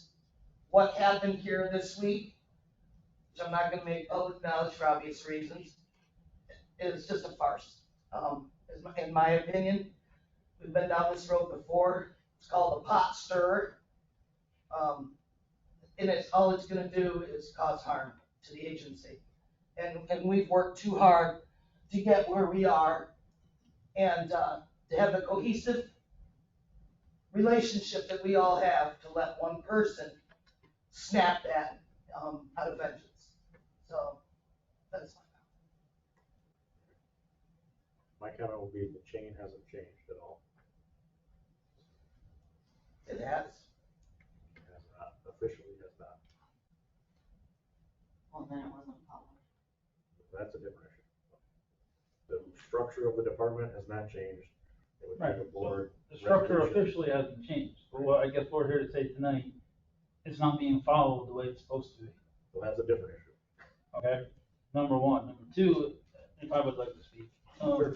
what happened here this week, which I'm not going to make public knowledge for obvious reasons, is just a farce. In my opinion, we've been down this road before. It's called a pot stirrer. And all it's gonna do is cause harm to the agency. And we've worked too hard to get where we are and, to have the cohesive relationship that we all have to let one person snap that, out of vengeance. So, that's My comment would be the chain hasn't changed at all. it has. It has not, officially has not. Well, then it wasn't followed. That's a different issue. The structure of the department has not changed. It would Right, take a board the structure resolution. officially hasn't changed, but what I guess we're here to say tonight, it's not being followed the way it's supposed to be, So that's a different issue. okay? Number one. Number two, if I would like to speak. Sure.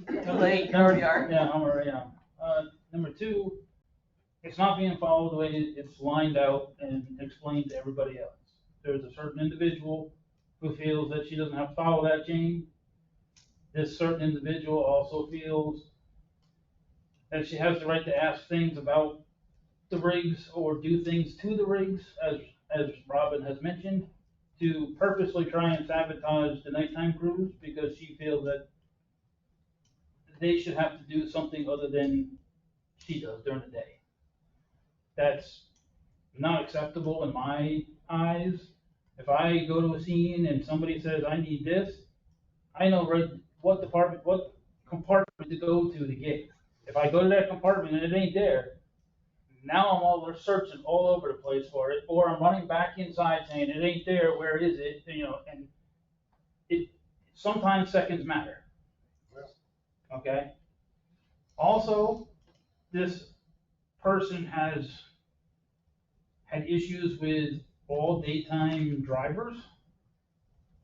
Too late, you already are. Yeah, I'm already on. Number two, it's not being followed the way it's lined out and explained to everybody else. There's a certain individual who feels that she doesn't have to follow that chain. This certain individual also feels that she has the right to ask things about the rigs or do things to the rigs, as Robin has mentioned, to purposely try and sabotage the nighttime crews because she feels that they should have to do something other than she does during the day. That's not acceptable in my eyes. If I go to a scene and somebody says, I need this, I know right what compartment to go to get it. If I go to that compartment and it ain't there, now I'm all searching all over the place for it, or I'm running back inside saying it ain't there, where is it? And it sometimes seconds matter. Okay? Also, this person has had issues with all daytime drivers.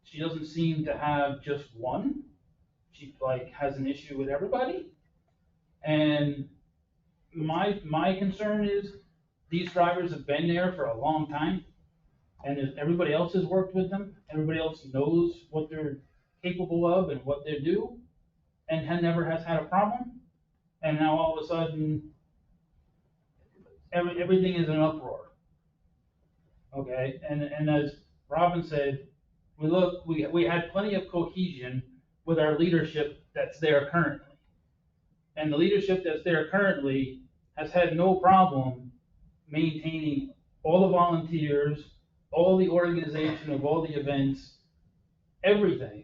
She doesn't seem to have just one. She has an issue with everybody. And my concern is these drivers have been there for a long time, and everybody else has worked with them. Everybody else knows what they're capable of and what they do, and never has had a problem. And now all of a sudden, everything is in an uproar. Okay, and as Robin said, we had plenty of cohesion with our leadership that's there currently. And the leadership that's there currently has had no problem maintaining all the volunteers, all the organization of all the events, everything,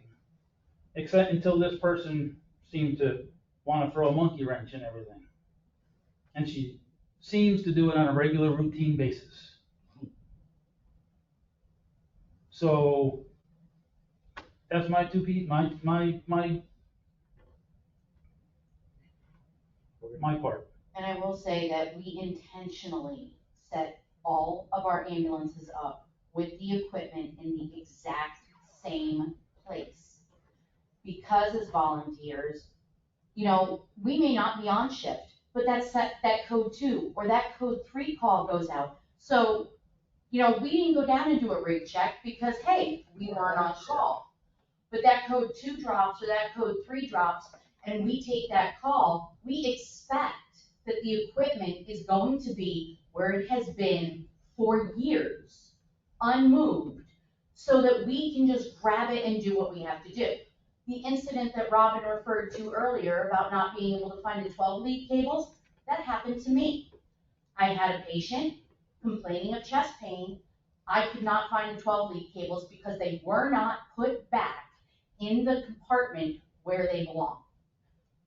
except until this person seemed to want to throw a monkey wrench in everything. And she seems to do it on a regular routine basis. So that's my my part. And I will say that we intentionally set all of our ambulances up with the equipment in the exact same place. Because as volunteers, we may not be on shift, but that code 2 or that code 3 call goes out. So, we didn't go down and do a rig check because, hey, we weren't on call. But that code 2 drops or that code 3 drops and we take that call, we expect that the equipment is going to be where it has been for years, unmoved, so that we can just grab it and do what we have to do. The incident that Robin referred to earlier about not being able to find the 12-lead cables, that happened to me. I had a patient complaining of chest pain. I could not find the 12-lead cables because they were not put back in the compartment where they belong.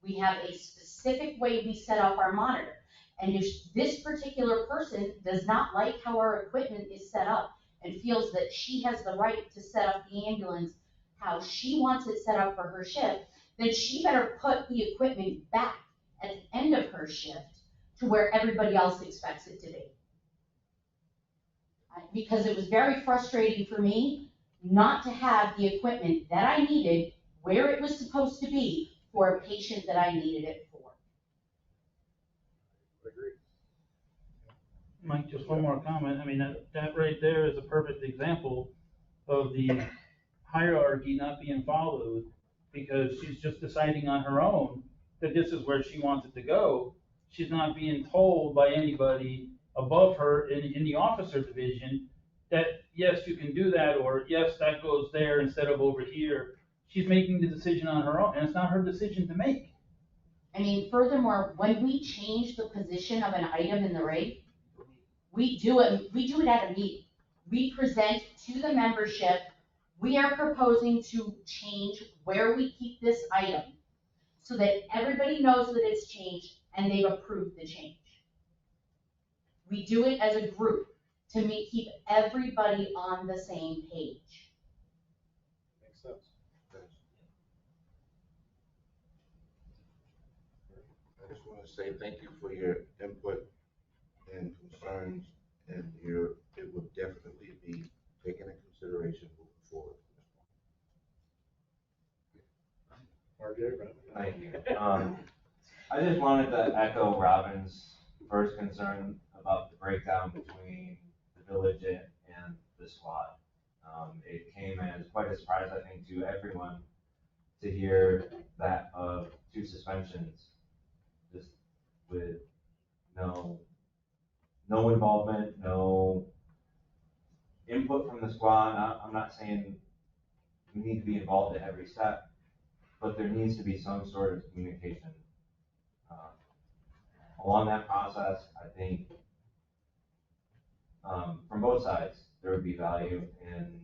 We have a specific way we set up our monitor. And if this particular person does not like how our equipment is set up and feels that she has the right to set up the ambulance how she wants it set up for her shift, then she better put the equipment back at the end of her shift to where everybody else expects it to be. Because it was very frustrating for me not to have the equipment that I needed where it was supposed to be for a patient that I needed it for. Agreed. Mike, just one more comment. I mean, that right there is a perfect example of the hierarchy not being followed because she's just deciding on her own that this is where she wants it to go. she's not being told by anybody above her in the officer division that, yes, you can do that, or yes, that goes there instead of over here. She's making the decision on her own, and it's not her decision to make. I mean, furthermore, when we change the position of an item in the rate, we do it at a meeting. We present to the membership, we are proposing to change where we keep this item so that everybody knows that it's changed and they've approved the change. We do it as a group to keep everybody on the same page. Makes sense. I just want to say thank you for your input and concerns, and it will definitely be taken into consideration moving forward. Thank you. I just wanted to echo Robin's first concern about the breakdown between the village and the squad. It came as quite a surprise, I think, to everyone to hear that of 2 suspensions, just with no involvement, no input from the squad. I'm not saying we need to be involved at every step, but there needs to be some sort of communication. Along that process, I think from both sides, there would be value in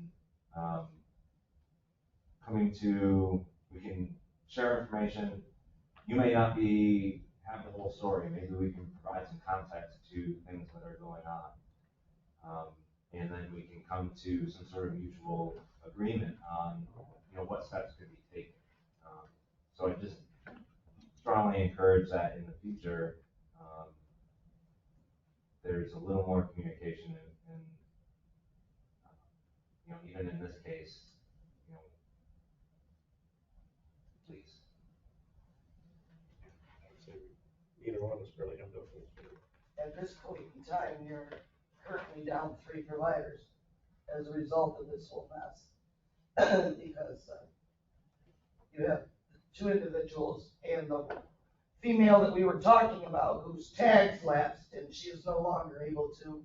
we can share information. You may not have the whole story. Maybe we can provide some context to things that are going on. And then we can come to some sort of mutual agreement on, what steps could be taken. So I just strongly encourage that in the future, there's a little more communication and even in this case, please. Neither one of us really have those. At this point in time, you're currently down 3 providers as a result of this whole mess. Because you have 2 individuals and the female that we were talking about whose tags lapsed and she is no longer able to,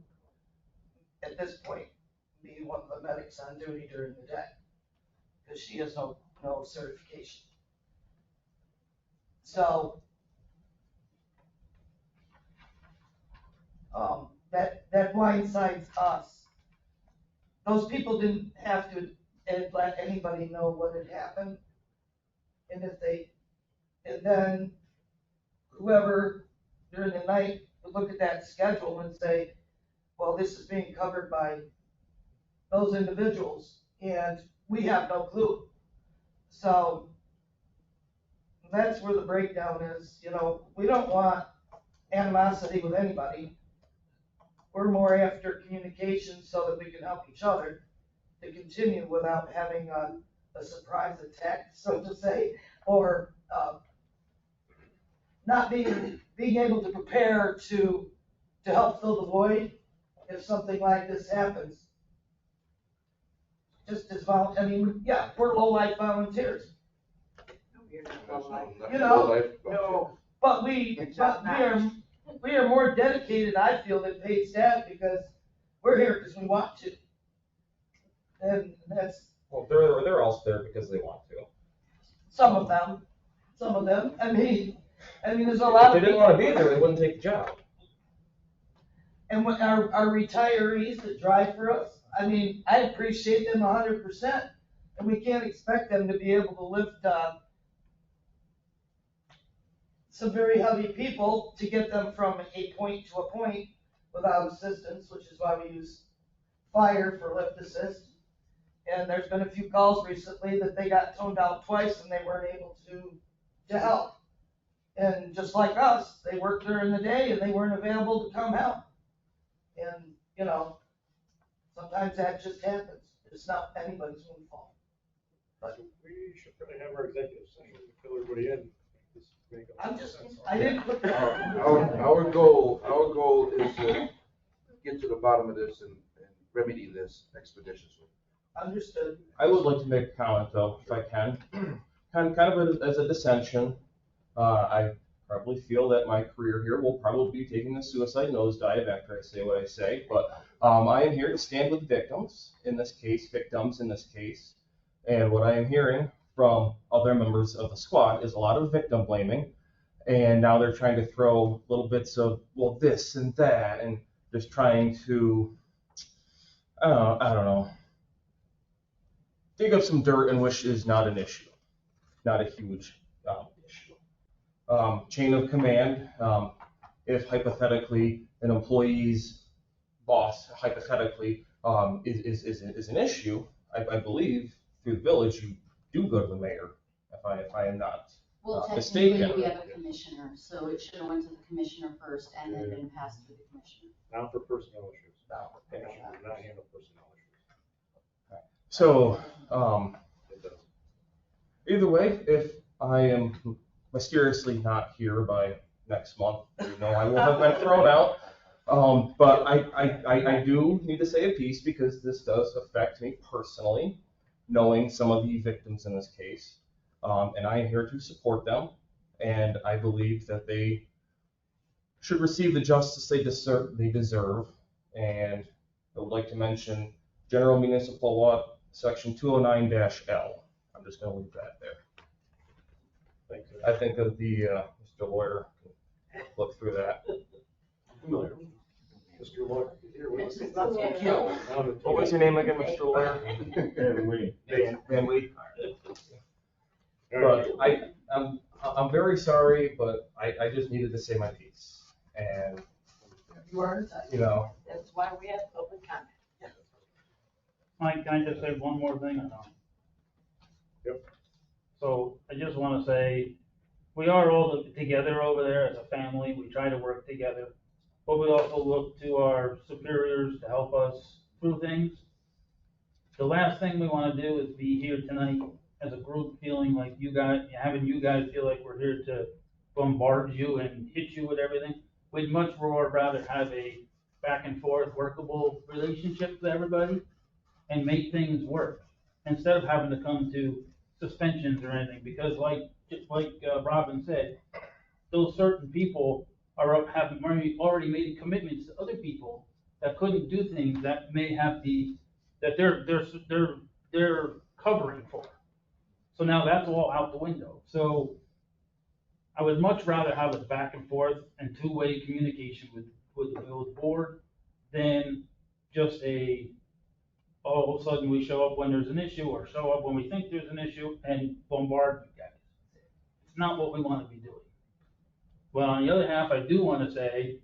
at this point, be one of the medics on duty during the day because she has no certification. So that blindsides us. Those people didn't have to let anybody know what had happened. And then whoever during the night would look at that schedule and say, well, this is being covered by those individuals and we have no clue. So that's where the breakdown is. We don't want animosity with anybody. We're more after communication so that we can help each other to continue without having a surprise attack, so to say, or not being able to prepare to help fill the void if something like this happens. Just as we're low-life volunteers. No, but we are more dedicated, I feel, than paid staff because we're here because we want to. And that's. Well, they're also there because they want to. Some of them. I mean, there's a lot of. If they didn't want to be there, they wouldn't take the job. And when our retirees that drive for us, I appreciate them 100%. And we can't expect them to be able to lift some very heavy people to get them from a point to a point without assistance, which is why we use fire for lift assist. And there's been a few calls recently that they got toned out twice and they weren't able to help. And just like us, they worked during the day and they weren't available to come help. And, sometimes that just happens. It's not anybody's own fault. But we should probably have our executive session to fill everybody in. I didn't put Our goal is to get to the bottom of this and remedy this expeditiously. Understood. I would like to make a comment though, if I can. Kind of as a dissension. I probably feel that my career here will probably be taking a suicide nosedive after I say what I say, but I am here to stand with victims in this case, and what I am hearing from other members of the squad is a lot of victim blaming, and now they're trying to throw little bits of, well, this and that, and just trying to, I don't know, dig up some dirt and which is not an issue, not a huge issue. Chain of command, if hypothetically an employee's boss, hypothetically, is an issue, I believe through the village, you do go to the mayor, if I am not Well, mistaken. technically, we have a commissioner, so it should have went to the commissioner first and then been passed through the commissioner. Not for personnel issues. No. Commissioner does not handle personnel issues. So, either way, if I am mysteriously not here by next month, you know, I will have been thrown out. But I do need to say a piece because this does affect me personally, knowing some of the victims in this case. And I am here to support them, and I believe that they should receive the justice they deserve. And I would like to mention General Municipal Law, Section 209-L. I'm just going to leave that there. Thank you. I think that the Mr. Lawyer can look through that. Familiar. Mr. Lawyer, here with us. What was your name again, Mr. Lawyer? Van Lee. Van Lee. But I'm very sorry, but I just needed to say my piece. And You are entitled. you know, That's why we have public comment. Mike, can I just say one more thing or no? Yep. So I just want to say, we are all together over there as a family. We try to work together. But we also look to our superiors to help us through things. The last thing we want to do is be here tonight as a group feeling like having you guys feel like we're here to bombard you and hit you with everything. We'd much more rather have a back and forth workable relationship with everybody and make things work instead of having to come to suspensions or anything. Because like Robin said, those certain people have already made commitments to other people that couldn't do things that may have that they're covering for. So now that's all out the window. So I would much rather have a back and forth and two-way communication with the village board than just all of a sudden we show up when there's an issue or show up when we think there's an issue and bombard you guys. It's not what we want to be doing. But on the other half, I do want to say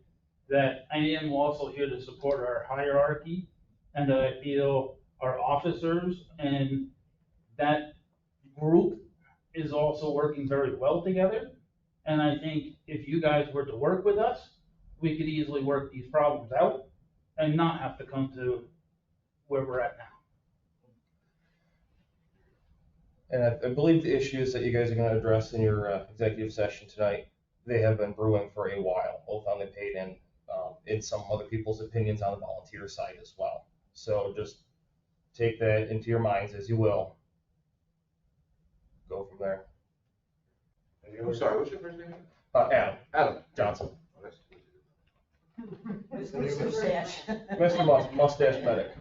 that I am also here to support our hierarchy and that I feel our officers and that group is also working very well together. And I think if you guys were to work with us, we could easily work these problems out and not have to come to where we're at now. and I believe the issues that you guys are going to address in your executive session tonight, they have been brewing for a while, both on the paid and in some other people's opinions on the volunteer side as well. So just take that into your minds as you will. Go from there. I'm sorry, what's your first name? Adam. Adam Johnson. Mr. Mustache. Mr. Mustache Medic.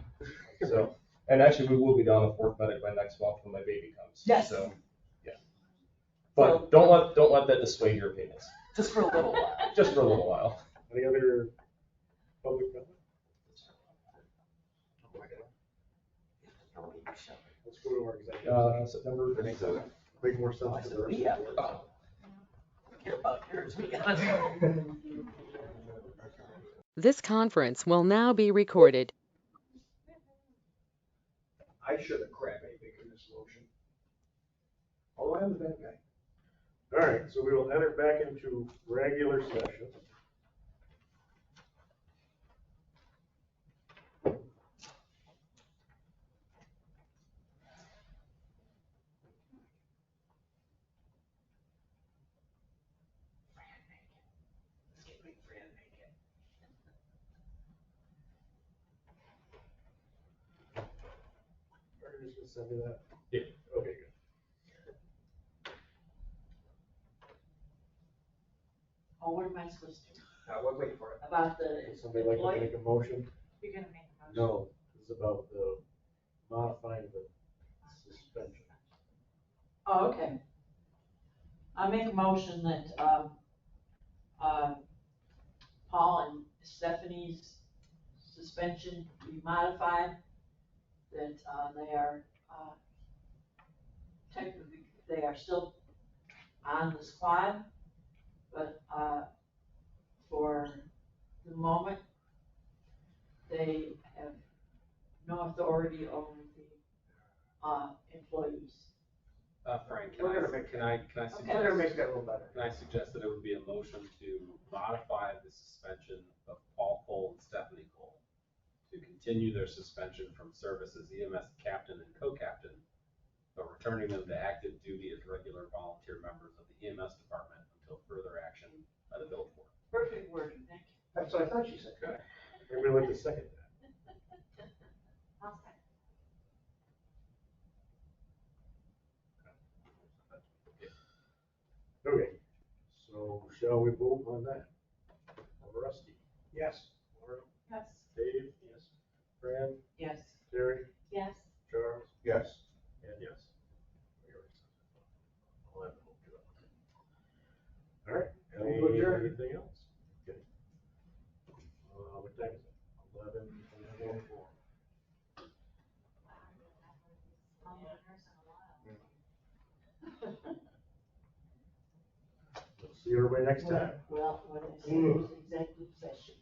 So, and actually, we will be down the fourth medic by next month when my baby comes. Yes. So, yeah. But don't let that dissuade your opinions. Just for a little while. Just for a little while. Any other public comment? Let's go to our executive. September 27th. Make more sense to the rest of the board. Care about yours. This conference will now be recorded. I should have grabbed anything in this motion. Although I'm the bad guy. All right, so we will enter back into regular session. Are you just gonna send me that? Yeah. Okay, good. Oh, what am I supposed to do? We'll wait for it. About the Would somebody like to employee? make a motion? You're gonna make a motion. No, this is about the modifying the suspension. Oh, okay. I make a motion that, Paul and Stephanie's suspension be modified, that, they are, technically, they are still on the squad, but, for the moment, they have no authority over the, employees. Frank, We're gonna make- can I We're gonna make that a little better. Can I suggest that it would be a motion to modify the suspension of Paul Cole and Stephanie Cole to continue their suspension from service as EMS captain and co-captain, but returning them to active duty as regular volunteer members of the EMS department until further action by the village board. Perfect wording, thank you. That's what I thought she said. Okay. Maybe like to second that. I'll second. Okay, so shall we vote on that? Rusty? Yes. Laura? Yes. Dave? Yes. Fran? Yes. Terry? Yes. Charles? Yes. And yes. I'll have to hold you up. All right, Move to adjourn. anything else? Okay. What time is it? 11:04. We'll see everybody next time. Well, what I said was executive session.